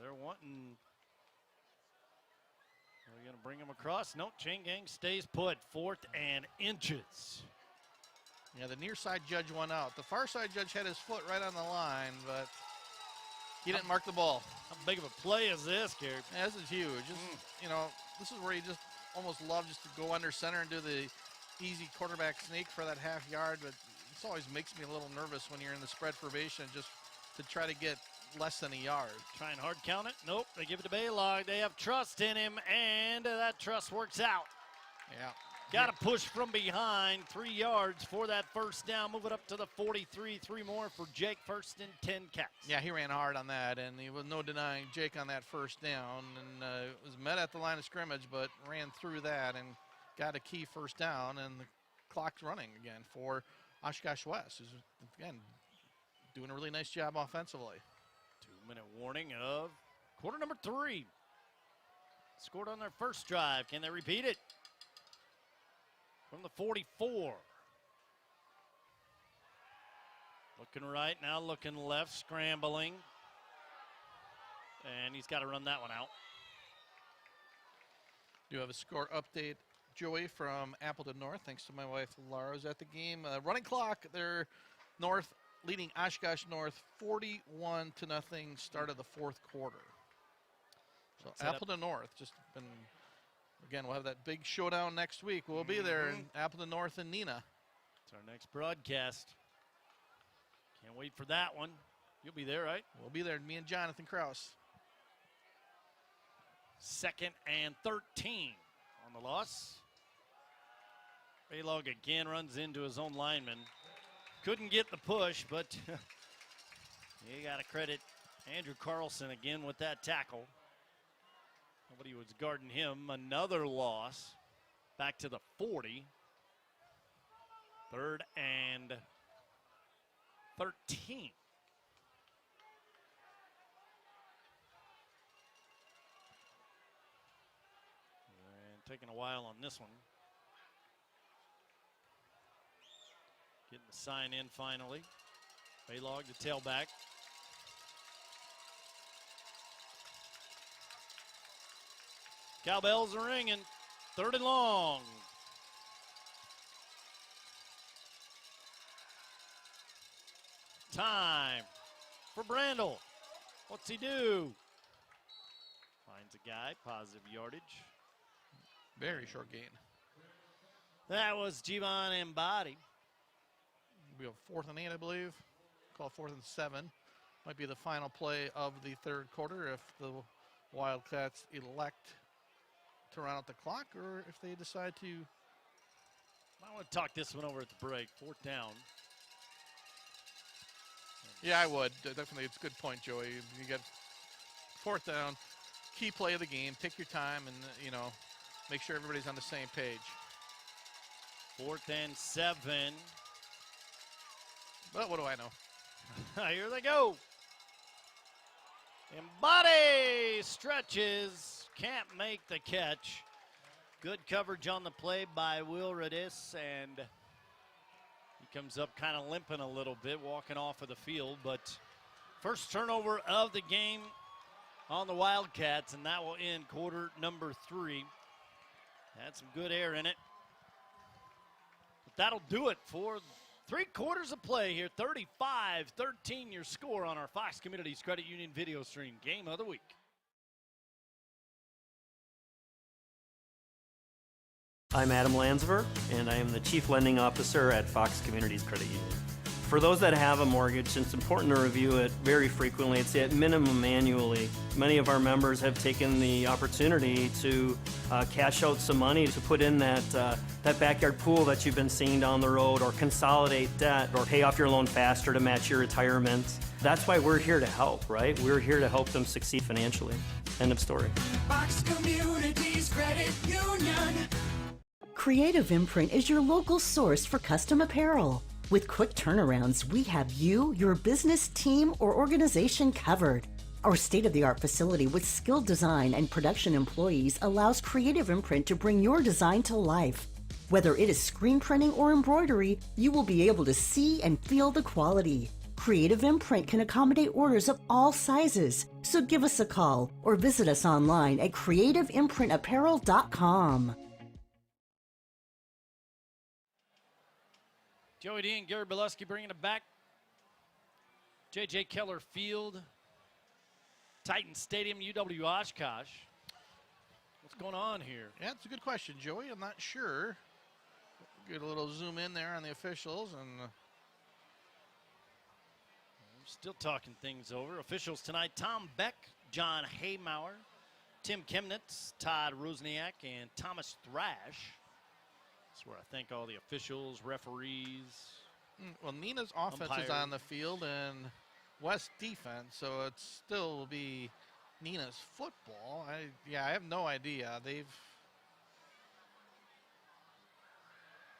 They're wanting. Are we going to bring him across? Nope, chain gang stays put. 4th and inches. Yeah, the near side judge went out. The far side judge had his foot right on the line, but he didn't mark the ball. How big of a play is this, Gary? Yeah, this is huge. This is where you just almost love just to go under center and do the easy quarterback sneak for that half yard, but this always makes me a little nervous when you're in the spread formation just to try to get less than a yard. Trying hard count it. Nope, they give it to Baylog. They have trust in him, and that trust works out. Yeah. Got to push from behind. 3 yards for that 1st down. Move it up to the 43. 3 more for Jake. 1st and 10 Cats. Yeah, he ran hard on that, and there was no denying Jake on that 1st down. And it was met at the line of scrimmage, but ran through that and got a key 1st down, and the clock's running again for Oshkosh West, who's, again, doing a really nice job offensively. 2-minute warning of quarter number 3. Scored on their 1st drive. Can they repeat it? From the 44. Looking right, now looking left, scrambling. And he's got to run that one out. Do have a score update, Joey, from Appleton North. Thanks to my wife, Laura, who's at the game. Running clock, they're North leading Oshkosh North 41-0, start of the 4th quarter. So Appleton North just been, again, we'll have that big showdown next week. We'll be there in Appleton North and Neenah. It's our next broadcast. Can't wait for that one. You'll be there, right? We'll be there, me and Jonathan Kraus. 2nd and 13 on the loss. Baylog again runs into his own lineman. Couldn't get the push, but you got to credit Andrew Carlson again with that tackle. Nobody was guarding him. Another loss. Back to the 40. 3rd and 13. And taking a while on this one. Getting the sign in finally. Baylog to tailback. Cowbells are ringing. 3rd and long. Time for Brandel. What's he do? Finds a guy, positive yardage. Very short gain. That was Javon Embody. We have 4th and 8, I believe. Call 4th and 7. Might be the final play of the 3rd quarter if the Wildcats elect to run out the clock or if they decide to. I want to talk this one over at the break. 4th down. Yeah, I would. Definitely, it's a good point, Joey. You get 4th down, key play of the game. Take your time and, make sure everybody's on the same page. 4th and 7. But what do I know? Here they go. Embody stretches, can't make the catch. Good coverage on the play by Will Redis, and he comes up kind of limping a little bit, walking off of the field. But first turnover of the game on the Wildcats, and that will end quarter number 3. Had some good air in it. But that'll do it for 3 quarters of play here. 35-13 your score on our Fox Communities Credit Union video stream game of the week. I'm Adam Landsver, and I am the Chief Lending Officer at Fox Communities Credit Union. For those that have a mortgage, it's important to review it very frequently. It's at minimum annually. Many of our members have taken the opportunity to cash out some money to put in that backyard pool that you've been seeing down the road, or consolidate debt, or pay off your loan faster to match your retirement. That's why we're here to help, right? We're here to help them succeed financially. End of story. Fox Communities Credit Union. Creative Imprint is your local source for custom apparel. With quick turnarounds, we have you, your business, team, or organization covered. Our state-of-the-art facility with skilled design and production employees allows Creative Imprint to bring your design to life. Whether it is screen printing or embroidery, you will be able to see and feel the quality. Creative Imprint can accommodate orders of all sizes, so give us a call or visit us online at creativeimprintapparel.com. Joey D and Gary Bileski bringing it back. J.J. Keller Field, Titan Stadium, UW Oshkosh. What's going on here? Yeah, it's a good question, Joey. I'm not sure. Get a little zoom in there on the officials. And I'm still talking things over. Officials tonight, Tom Beck, John Haymauer, Tim Chemnitz, Todd Rosniak, and Thomas Thrash. That's where I thank all the officials, referees. Well, Neenah's offense is on the field and West defense, so it still will be Neenah's football. I have no idea.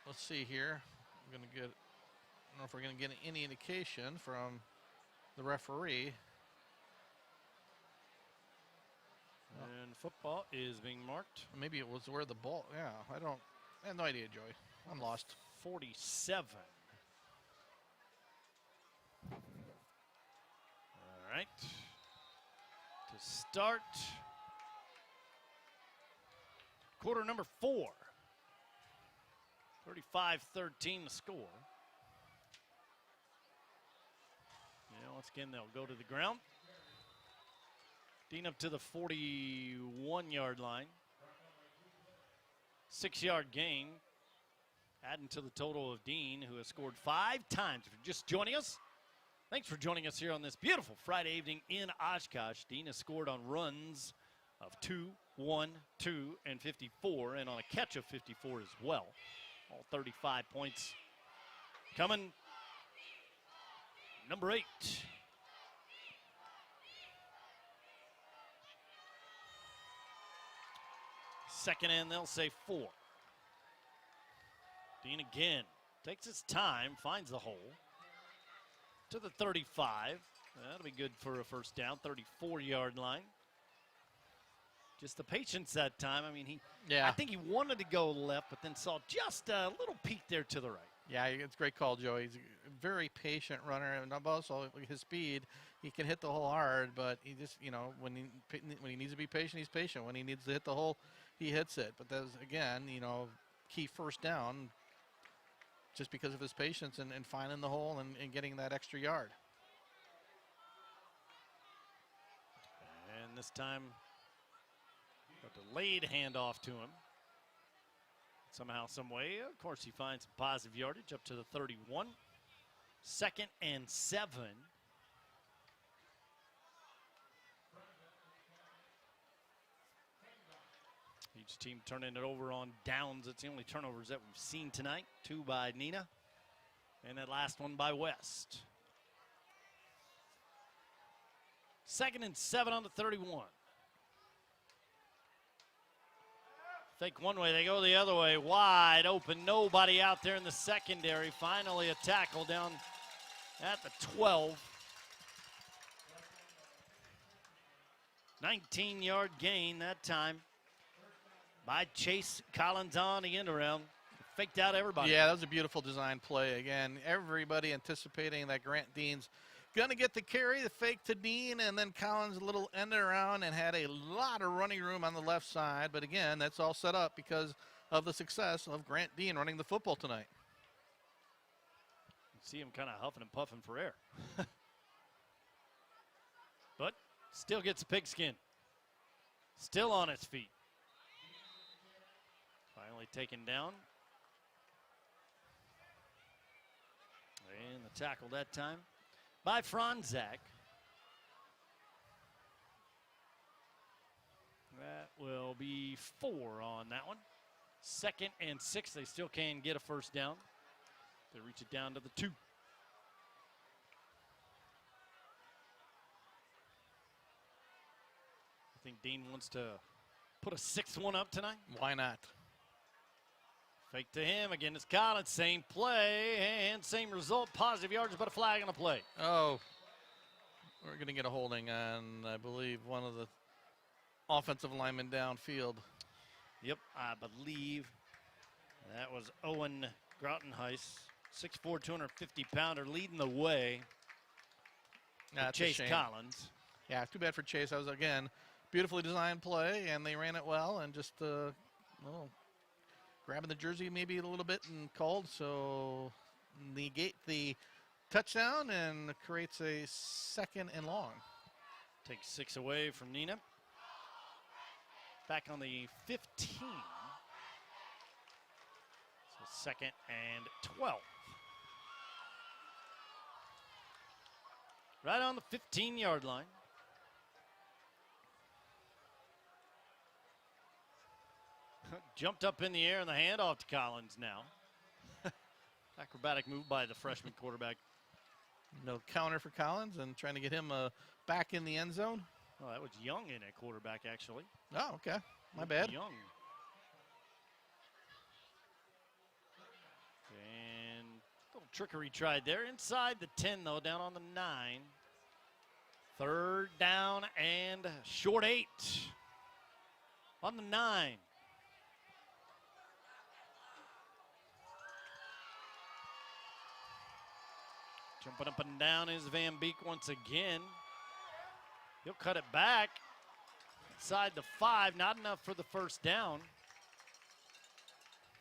Let's see here. I don't know if we're gonna get any indication from the referee. And football is being marked. Maybe it was where the ball. Yeah, I have no idea, Joey. I'm lost. 47. All right. To start quarter number 4. 35-13 the score. Yeah, once again, they'll go to the ground. Dean up to the 41-yard line. 6-yard gain, adding to the total of Dean, who has scored 5 times. If you're just joining us, thanks for joining us here on this beautiful Friday evening in Oshkosh. Dean has scored on runs of 2, 1, 2, and 54, and on a catch of 54 as well. All 35 points coming. Number 8. Second and they'll say 4. Dean again takes his time, finds the hole. to the 35. That'll be good for a first down, 34-yard line. Just the patience that time. I mean, I think he wanted to go left, but then saw just a little peek there to the right. Yeah, it's a great call, Joey. He's a very patient runner, and also his speed, he can hit the hole hard, but he just, when he needs to be patient, he's patient. When he needs to hit the hole, he hits it. But that's, again, key first down just because of his patience and finding the hole and getting that extra yard. And this time, a delayed handoff to him. Somehow, some way, of course, he finds some positive yardage up to the 31. 2nd and 7. Each team turning it over on downs. It's the only turnovers that we've seen tonight. 2 by Neenah, and that last one by West. 2nd and 7 on the 31. Think one way, they go the other way. Wide open, nobody out there in the secondary. Finally a tackle down at the 12. 19-yard gain that time by Chase Collins on the end around. Faked out everybody. Yeah, that was a beautiful design play. Again, everybody anticipating that Grant Dean's going to get the carry, the fake to Dean, and then Collins a little end around and had a lot of running room on the left side. But again, that's all set up because of the success of Grant Dean running the football tonight. You see him kind of huffing and puffing for air. But still gets a pigskin. Still on his feet. Finally taken down. And the tackle that time by Franzak. That will be 4 on that one. 2nd and 6. They still can get a first down. They reach it down to the 2. I think Dean wants to put a 6th one up tonight. Why not? Fake to him. Again, it's Collins. Same play and same result. Positive yards, but a flag on the play. Oh, we're going to get a holding on, I believe, one of the offensive linemen downfield. Yep, I believe that was Owen Grautenhuis, 6'4", 250-pounder, leading the way. That's Chase Collins. Yeah, too bad for Chase. That was, again, beautifully designed play, and they ran it well, and just grabbing the jersey maybe a little bit and called, so negate the touchdown and creates a 2nd and long. Takes 6 away from Neenah. Back on the 15. So 2nd and 12. Right on the 15-yard line. Jumped up in the air, and the handoff to Collins now. Acrobatic move by the freshman quarterback. No counter for Collins and trying to get him back in the end zone. Oh, that was Young in at quarterback, actually. Oh, okay. My bad. Young. And a little trickery tried there. Inside the 10, though, down on the 9. 3rd down and short 8. On the 9. Jumping up and down is Van Beek once again. He'll cut it back. Inside the 5, not enough for the first down.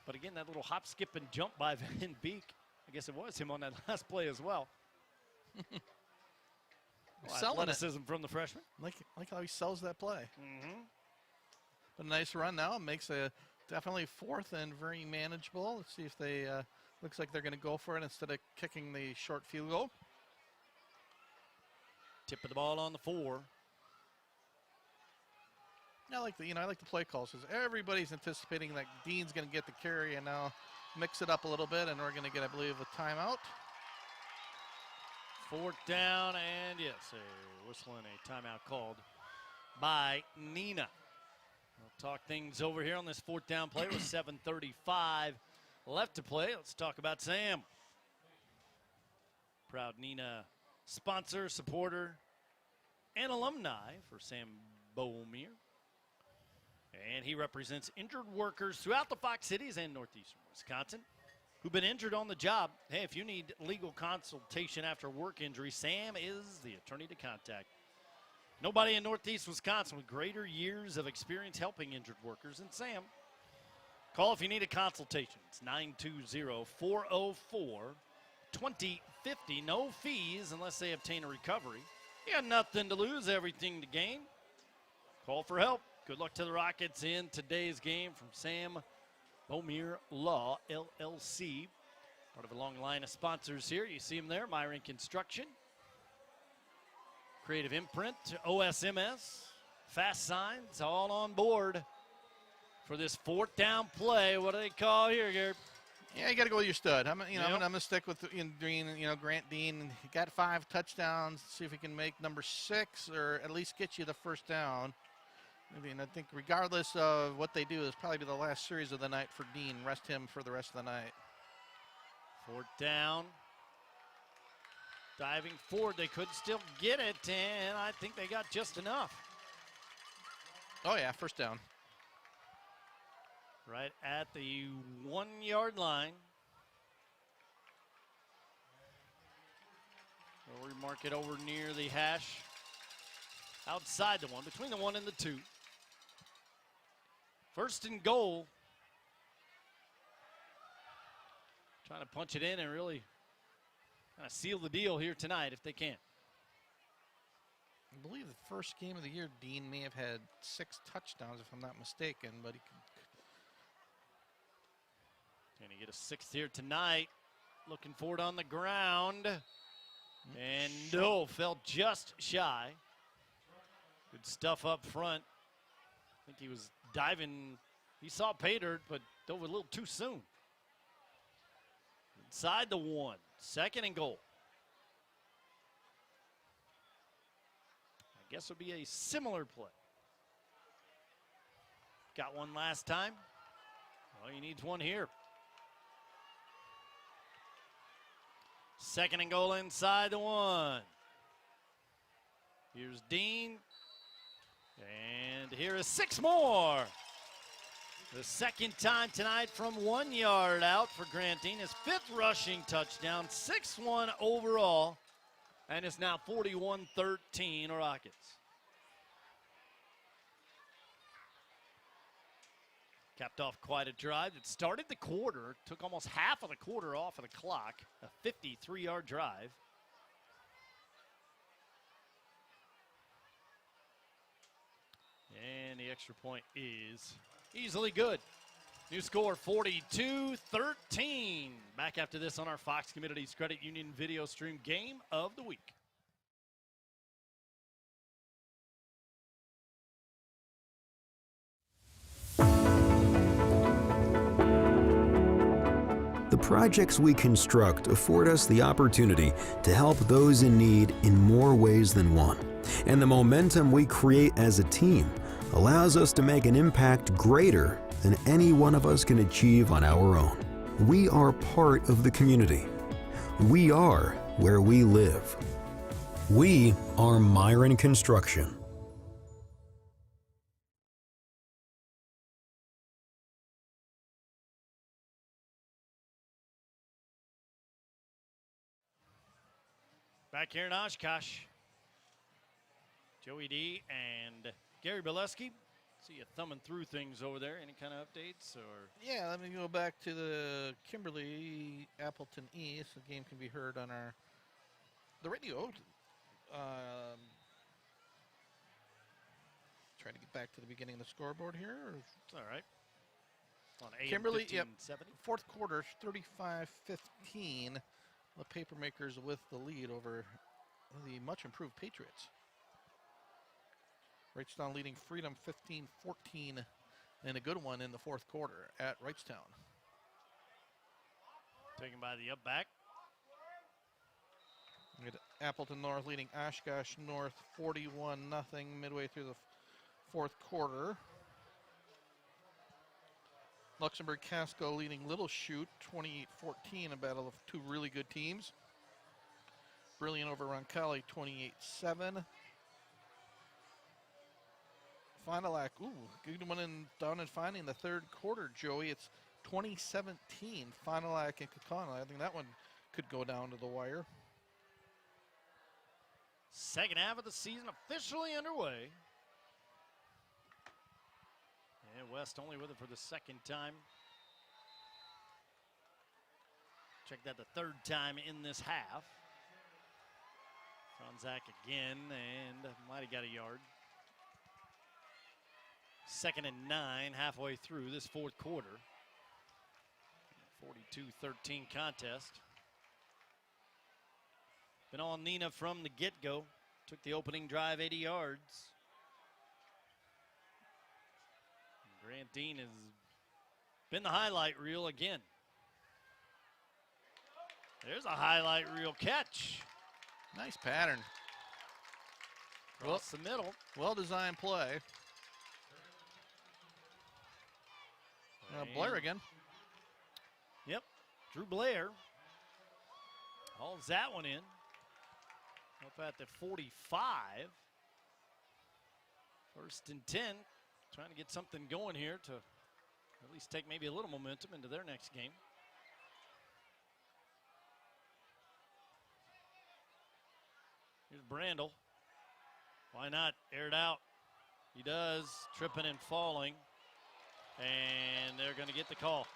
But again, that little hop, skip, and jump by Van Beek. I guess it was him on that last play as well. Athleticism from the freshman. Like how he sells that play. Mm-hmm. But a nice run now. Makes a definitely 4th and very manageable. Let's see if they, looks like they're going to go for it instead of kicking the short field goal. Tip of the ball on the 4. I like the play calls because everybody's anticipating that Dean's going to get the carry and now mix it up a little bit, and we're going to get, I believe, a timeout. 4th down, and yes, a whistle and a timeout called by Neenah. We'll talk things over here on this 4th down play with 7:35 left to play. Let's talk about Sam. Proud Neenah sponsor, supporter, and alumni for Sam Beaumier. And he represents injured workers throughout the Fox Cities and northeastern Wisconsin who've been injured on the job. Hey, if you need legal consultation after work injury, Sam is the attorney to contact. Nobody in northeast Wisconsin with greater years of experience helping injured workers than Sam. Call if you need a consultation. It's 920-404-2050. No fees unless they obtain a recovery. You got nothing to lose, everything to gain. Call for help. Good luck to the Rockets in today's game from Sam Beaumier Law, LLC. Part of a long line of sponsors here. You see them there, Myron Construction, Creative Imprint, OSMS, Fast Signs, all on board for this fourth down play. What do they call here, Garrett? Yeah, you got to go with your stud. I'm gonna stick with Grant Dean. He got 5 touchdowns. See if he can make number 6 or at least get you the first down. I mean, I think regardless of what they do, it's probably be the last series of the night for Dean. Rest him for the rest of the night. Fourth down. Diving forward, they could still get it, and I think they got just enough. Oh, yeah, first down. Right at the 1-yard line. We'll remark it over near the hash. Outside the 1, between the 1 and the 2. First and goal. Trying to punch it in and really kind of seal the deal here tonight if they can. I believe the first game of the year, Dean may have had 6 touchdowns, if I'm not mistaken, but he could. Going to get a 6th here tonight. Looking for it on the ground. And no, fell just shy. Good stuff up front. I think he was diving. He saw pay dirt, but dove a little too soon. Inside the 1, 2nd and goal. I guess it would be a similar play. Got one last time. Well, he needs one here. 2nd and goal inside the 1. Here's Dean. And here is 6 more. The 2nd time tonight from 1 yard out for Grant Dean. His 5th rushing touchdown, 6-1 overall. And it's now 41-13 Rockets. Capped off quite a drive. It started the quarter, took almost half of the quarter off of the clock. A 53-yard drive. And the extra point is easily good. New score, 42-13. Back after this on our Fox Communities Credit Union video stream game of the week. The projects we construct afford us the opportunity to help those in need in more ways than one. And the momentum we create as a team allows us to make an impact greater than any one of us can achieve on our own. We are part of the community. We are where we live. We are Myron Construction. Back here in Oshkosh, Joey D and Gary Bileski. See you thumbing through things over there. Any kind of updates? Or yeah, let me go back to the Kimberly Appleton East. The game can be heard on the radio. Trying to get back to the beginning of the scoreboard here. It's all right. On AM Kimberly, 1570. Fourth quarter, 35-15. The Papermakers with the lead over the much improved Patriots. Wrightstown leading Freedom 15-14 and a good one in the fourth quarter at Wrightstown. Taken by the up back. Appleton North leading Oshkosh North 41-0 midway through the fourth quarter. Luxembourg Casco leading Little Chute 28-14, a battle of two really good teams. brilliant over Roncalli, 28-7. Final act, ooh, good one down and finding the third quarter, Joey. It's 2017, final act in Kakana. I think that one could go down to the wire. Second half of the season officially underway. And West only with it for the second time. Check that, the third time in this half. Franzak again, and might have got a yard. 2nd and 9, halfway through this fourth quarter. 42-13 contest. Been on Neenah from the get-go. Took the opening drive 80 yards. Grant Dean has been the highlight reel again. There's a highlight reel catch. Nice pattern. Across the middle. Well-designed play. Blair again. Yep, Drew Blair hauls that one in. Up at the 45. 1st and 10. Trying to get something going here to at least take maybe a little momentum into their next game. Here's Brandel. Why not air it out? He does, tripping and falling. And they're going to get the call.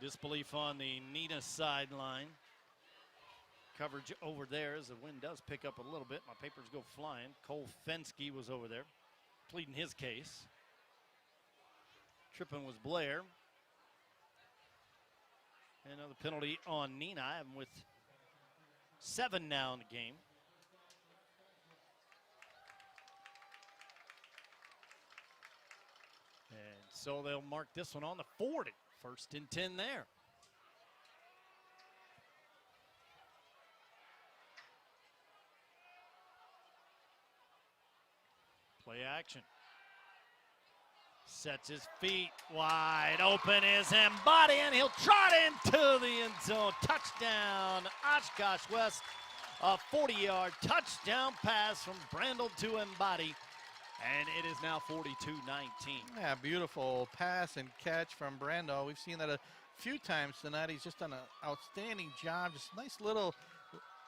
Disbelief on the Neenah sideline. Coverage over there as the wind does pick up a little bit. My papers go flying. Cole Fensky was over there pleading his case. Tripping was Blair. Another penalty on Neenah. I'm with 7 now in the game. And so they'll mark this one on the 40. 1st and 10 there. Play action. Sets his feet wide open is Embody, and he'll trot into the end zone. Touchdown, Oshkosh West. A 40-yard touchdown pass from Brandel to Embody. And it is now 42-19. Yeah, beautiful pass and catch from Brando. We've seen that a few times tonight. He's just done an outstanding job. Just nice little,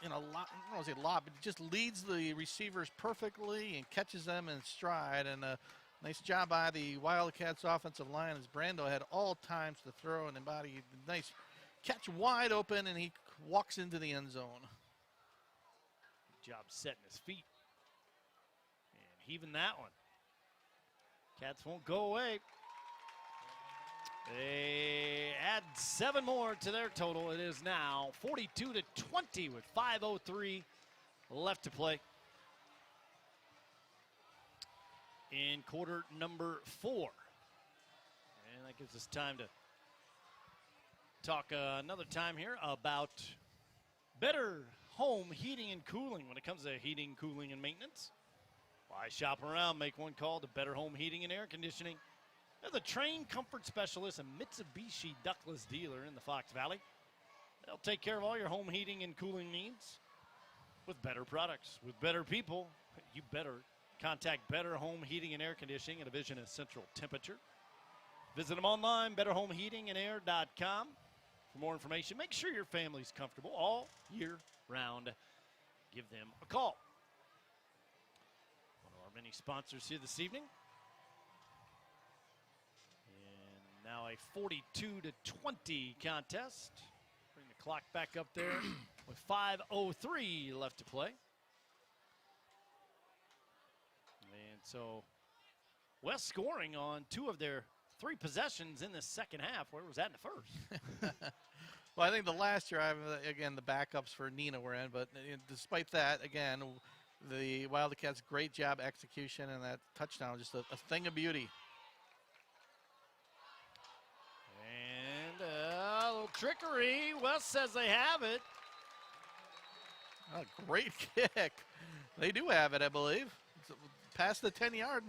I don't want to say lob, but just leads the receivers perfectly and catches them in stride. And a nice job by the Wildcats offensive line as Brando had all times to throw and embody. Nice catch wide open, and he walks into the end zone. Good job setting his feet. Even that one. Cats won't go away. They add 7 more to their total. It is now 42-20 with 5:03 left to play in quarter number 4. And that gives us time to talk another time here about better home heating and cooling when it comes to heating, cooling, and maintenance. Why shop around? Make one call to Better Home Heating and Air Conditioning. They're the trained comfort specialist and Mitsubishi ductless dealer in the Fox Valley. They'll take care of all your home heating and cooling needs with better products, with better people. You better contact Better Home Heating and Air Conditioning at a vision of central temperature. Visit them online, betterhomeheatingandair.com. For more information, make sure your family's comfortable all year round. Give them a call. Many sponsors here this evening. And now a 42-20 contest. Bring the clock back up there with 5:03 left to play. And so West scoring on 2 of their 3 possessions in the second half. Where was that in the first? Well, I think the last drive, again, the backups for Neenah were in, but despite that, again, the Wildcats, great job execution, and that touchdown, just a thing of beauty. And a little trickery. West says they have it. A great kick. They do have it, I believe. It's past the 10-yard.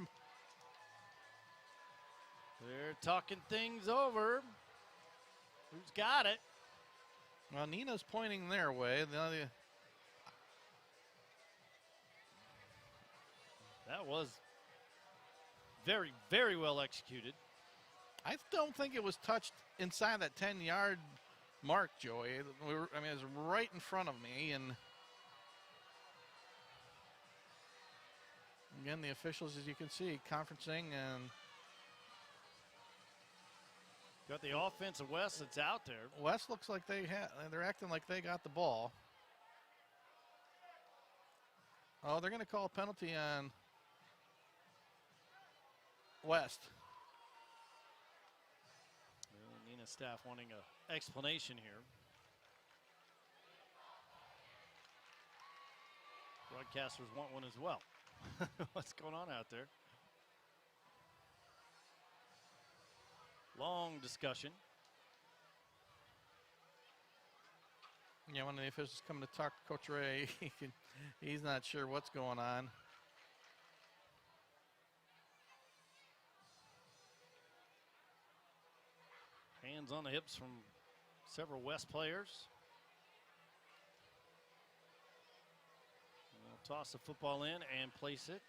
They're talking things over. Who's got it? Well, Neenah's pointing their way. That was very, very well executed. I don't think it was touched inside that 10-yard mark, Joey. It was right in front of me, and again, the officials, as you can see, conferencing, and got the offense of West that's out there. West looks like they're acting like they got the ball. Oh, they're going to call a penalty on West. Well, Neenah staff wanting an explanation here. Broadcasters want one as well. What's going on out there? Long discussion. Yeah, one of the officials coming to talk to Coach Ray. He's not sure what's going on. Hands on the hips from several West players. We'll toss the football in and place it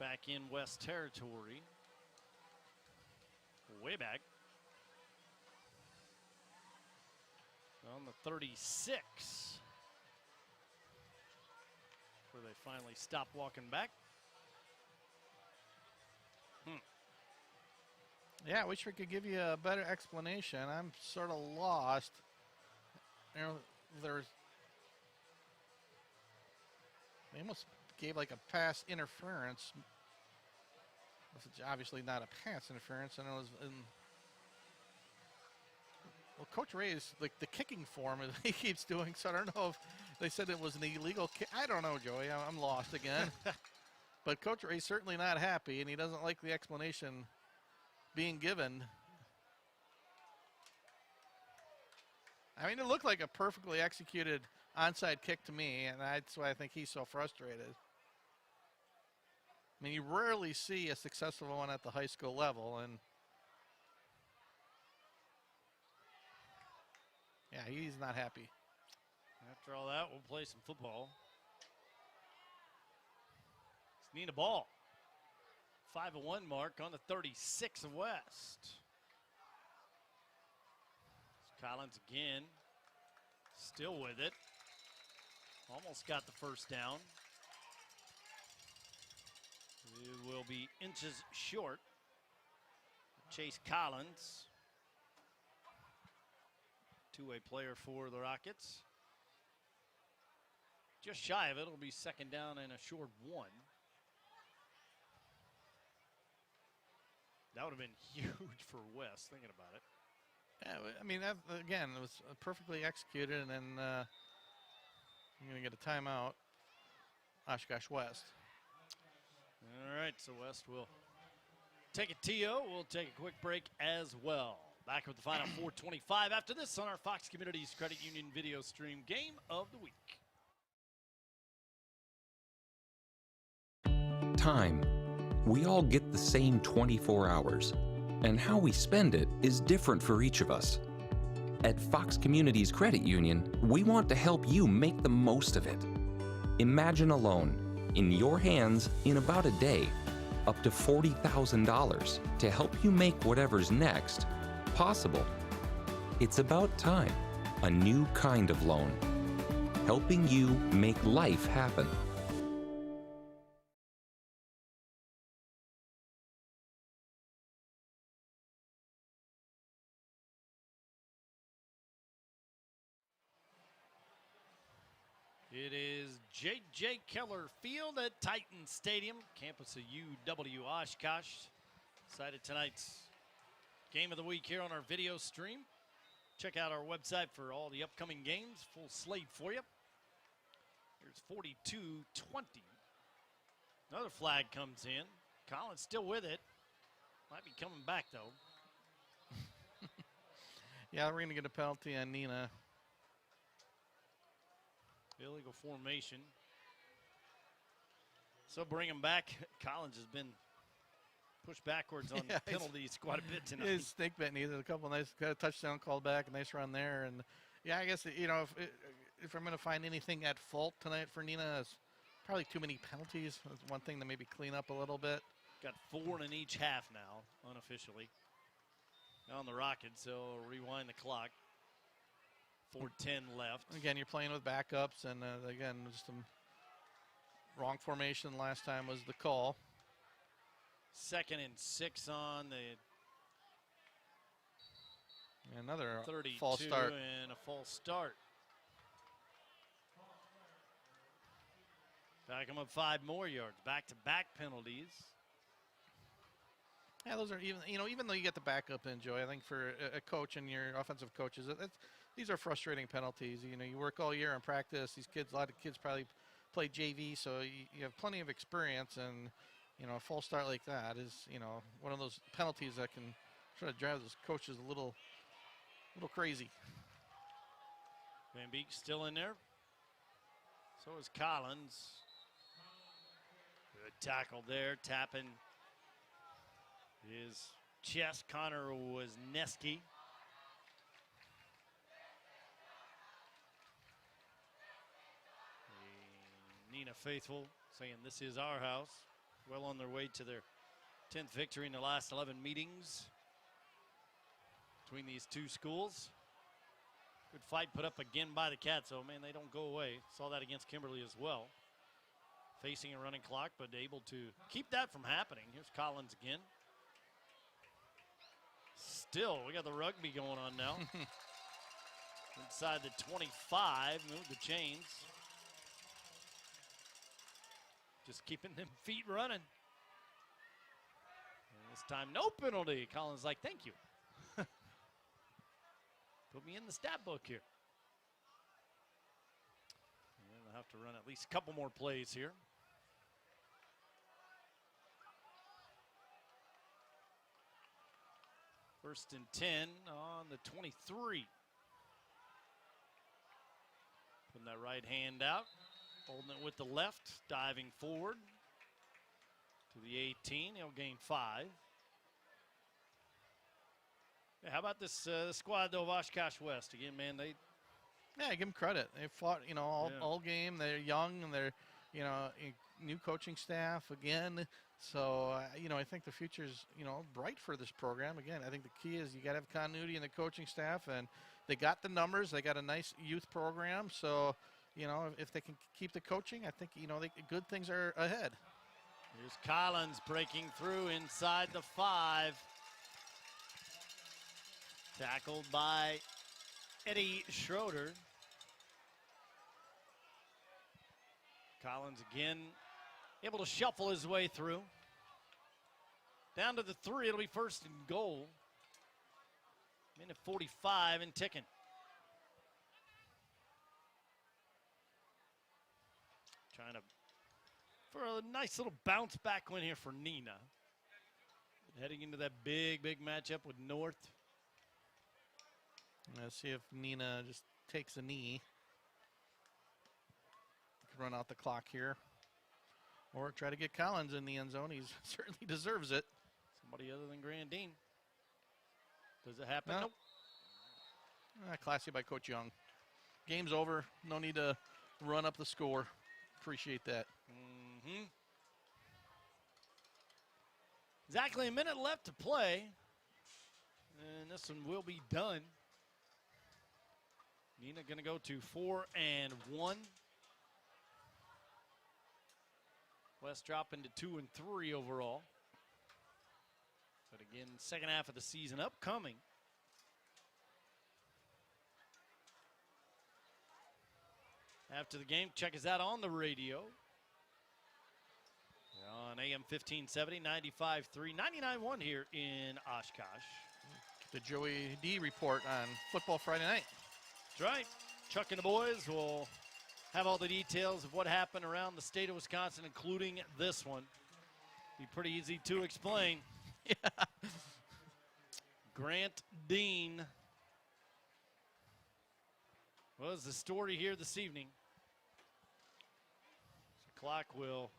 back in West territory. Way back. On the 36. Where they finally stop walking back. Yeah, I wish we could give you a better explanation. I'm sort of lost. You know, they almost gave like a pass interference. It's obviously not a pass interference, and it was in. Well, Coach Ray is like the kicking form that he keeps doing, so I don't know if they said it was an illegal kick. I don't know, Joey. I'm lost again. But Coach Ray's certainly not happy, and he doesn't like the explanation being given. I mean, it looked like a perfectly executed onside kick to me, and that's why I think he's so frustrated. I mean, you rarely see a successful one at the high school level, and yeah, he's not happy. After all that, we'll play some football. It's Neenah ball. 5-1 mark on the 36 of West. Collins again, still with it. Almost got the first down. It will be inches short. Chase Collins, two-way player for the Rockets. Just shy of it, it'll be second down and a short one. That would have been huge for West, thinking about it. Yeah, I mean, that, again, it was perfectly executed, and then you're going to get a timeout, Oshkosh West. All right, so West will take a TO. We'll take a quick break as well. Back with the final 4:25 after this on our Fox Communities Credit Union video stream Game of the Week. Time. We all get the same 24 hours, and how we spend it is different for each of us. At Fox Communities Credit Union, we want to help you make the most of it. Imagine a loan in your hands in about a day, up to $40,000 to help you make whatever's next possible. It's about time, a new kind of loan, helping you make life happen. It is J.J. Keller Field at Titan Stadium, campus of UW Oshkosh. Excited tonight's Game of the Week here on our video stream. Check out our website for all the upcoming games, full slate for you. Here's 42-20. Another flag comes in. Collins still with it. Might be coming back, though. Yeah, we're going to get a penalty on Neenah. Illegal formation. So bring him back. Collins has been Pushed backwards on the penalties quite a bit tonight. His snake bit needed a couple nice, got a touchdown called back, a nice run there. And yeah, I guess, you know, if I'm going to find anything at fault tonight for Neenah, it's probably too many penalties. That's one thing to maybe clean up a little bit. Got 4 in each half now, unofficially. On the Rockets, so rewind the clock. 4:10 left. Again, you're playing with backups, and again, just some wrong formation last time was the call. 2nd and 6 on the another 32 false start. And a false start. Back them up 5 more yards. Back-to-back penalties. Yeah, those are even though you get the backup to enjoy, I think for a coach and your offensive coaches, these are frustrating penalties. You know, you work all year in practice. These kids, a lot of kids probably play JV, so you have plenty of experience, and you know, a false start like that is, you know, one of those penalties that can try to drive those coaches a little crazy. Van Beek still in there. So is Collins. Good tackle there, tapping his chest. Connor Wisneski. The Neenah faithful saying this is our house. Well on their way to their 10th victory in the last 11 meetings between these two schools. Good fight put up again by the Cats, so man, they don't go away. Saw that against Kimberly as well. Facing a running clock, but able to keep that from happening. Here's Collins again. Still, we got the rugby going on now. Inside the 25, move the chains. Just keeping them feet running. And this time, no penalty. Collins like, thank you. Put me in the stat book here. And they'll have to run at least a couple more plays here. First and 10 on the 23. Putting that right hand out. Holding it with the left. Diving forward to the 18. He'll gain 5. Yeah, how about this squad, though, of Oshkosh West? Again, man, give them credit. They fought, you know, all game. They're young, and they're, you know, new coaching staff again. So, you know, I think the future's, you know, bright for this program. Again, I think the key is you got to have continuity in the coaching staff, and they got the numbers. They got a nice youth program. So, you know, if they can keep the coaching, I think, you know, good things are ahead. Here's Collins breaking through inside the 5. Tackled by Eddie Schroeder. Collins again able to shuffle his way through. Down to the 3, it'll be first and goal. Minute 45 and ticking. Trying to, for a nice little bounce back win here for Neenah. Heading into that big matchup with North. Let's see if Neenah just takes a knee. Can run out the clock here. Or try to get Collins in the end zone. He certainly deserves it. Somebody other than Grandine. Does it happen? No. Nope. Classy by Coach Young. Game's over. No need to run up the score. Appreciate that. Mm-hmm. Exactly a minute left to play. And this one will be done. Neenah going to go to 4-1. West dropping to 2-3 overall. But again, second half of the season upcoming. After the game, check us out on the radio. On AM 1570, 95.3, 99.1 here in Oshkosh. The Joey D report on Football Friday night. That's right. Chuck and the boys will have all the details of what happened around the state of Wisconsin, including this one. Be pretty easy to explain. Yeah. Grant Dean was the story here this evening. The clock will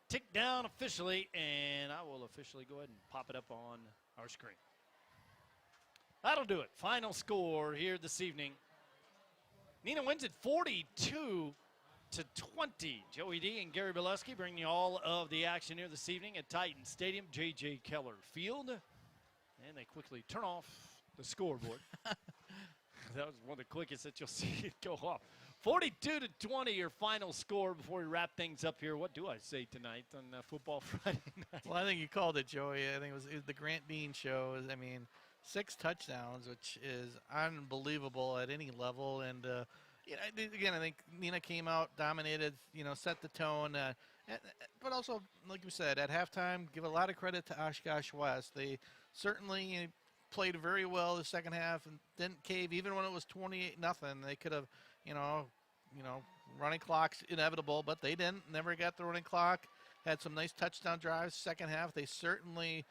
tick down officially, and I will officially go ahead and pop it up on our screen. That'll do it. Final score here this evening. Neenah wins it 42-20. Joey D and Gary Bileski bringing you all of the action here this evening at Titan Stadium, J.J. Keller Field. And they quickly turn off the scoreboard. That was one of the quickest that you'll see it go off. 42-20, your final score before we wrap things up here. What do I say tonight on Football Friday night? Well, I think you called it, Joey. I think it was the Grant Dean show. I mean, 6 touchdowns, which is unbelievable at any level. And, again, I think Neenah came out, dominated, set the tone. But also, like you said, at halftime, give a lot of credit to Oshkosh West. They certainly played very well the second half and didn't cave, even when it was 28-0. They could have, running clock's inevitable, but they didn't. Never got the running clock. Had some nice touchdown drives. Second half, they certainly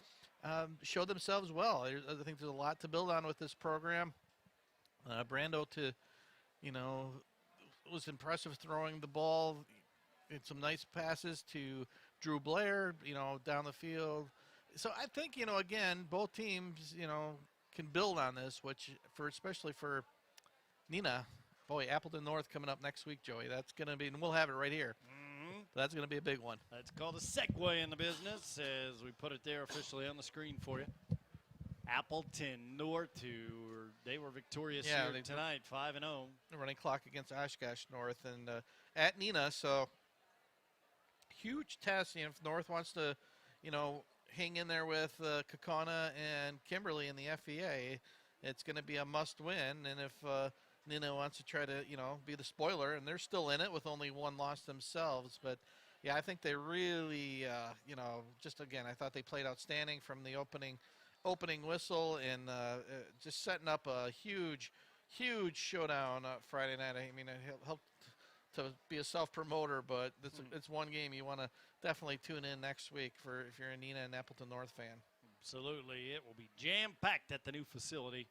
showed themselves well. I think there's a lot to build on with this program. Brando was impressive throwing the ball. Had some nice passes to Drew Blair, down the field. So I think, again, both teams, can build on this, which especially for Neenah. Boy, Appleton North coming up next week, Joey. That's going to be, and we'll have it right here. Mm-hmm. That's going to be a big one. That's called a segue in the business as we put it there officially on the screen for you. Appleton North, they were victorious here tonight, 5-0. The running clock against Oshkosh North and at Neenah. So huge test. If North wants to, hang in there with Kaukauna and Kimberly in the FEA, it's going to be a must win. And if Neenah wants to try to, be the spoiler, and they're still in it with only 1 loss themselves. But, yeah, I think they really, just again, I thought they played outstanding from the opening whistle and just setting up a huge showdown Friday night. I mean, it helped to be a self-promoter, but it's one game you want to definitely tune in next week if you're a Neenah and Appleton North fan. Absolutely. It will be jam-packed at the new facility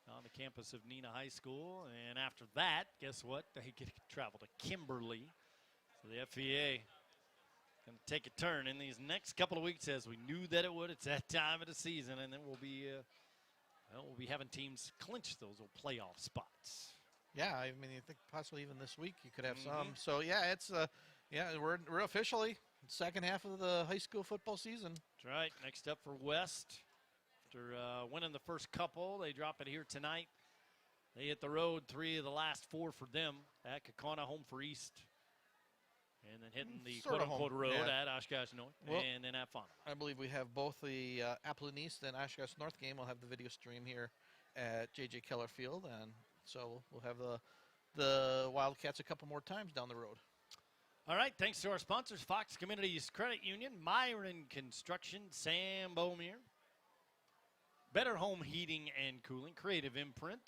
on the campus of Neenah High School. And after that, guess what? They get to travel to Kimberly. So the FEA going to take a turn in these next couple of weeks, as we knew that it would. It's that time of the season, and then we'll be having teams clinch those little playoff spots. Yeah, I mean, I think possibly even this week you could have some. So yeah, it's we're officially second half of the high school football season. That's right. Next up for West, after winning the first couple, they drop it here tonight. They hit the road 3 of the last 4 for them at Kaukauna, home for East. And then hitting the quote-unquote road at Oshkosh North, and then at Fauna. I believe we have both the Appleton East and Oshkosh North game. We'll have the video stream here at J.J. Keller Field, and so we'll have the Wildcats a couple more times down the road. All right, thanks to our sponsors, Fox Communities Credit Union, Myron Construction, Sam Beaumier, Better Home Heating and Cooling, Creative Imprint,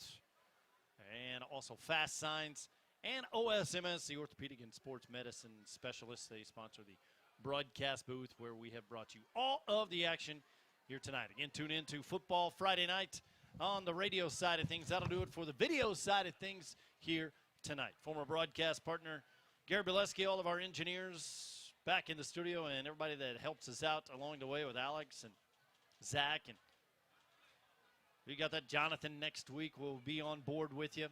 and also Fast Signs. And OSMS, the Orthopedic and Sports Medicine Specialists, they sponsor the broadcast booth where we have brought you all of the action here tonight. Again, tune in to Football Friday night on the radio side of things. That'll do it for the video side of things here tonight. Former broadcast partner Gary Bileski, all of our engineers back in the studio, and everybody that helps us out along the way with Alex and Zach. And we got that Jonathan next week will be on board with you.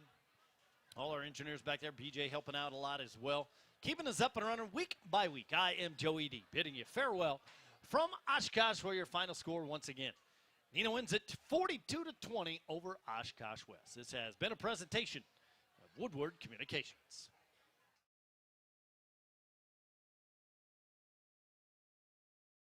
All our engineers back there, BJ helping out a lot as well. Keeping us up and running week by week. I am Joey D, bidding you farewell from Oshkosh for your final score once again. Neenah wins it 42-20 over Oshkosh West. This has been a presentation of Woodward Communications.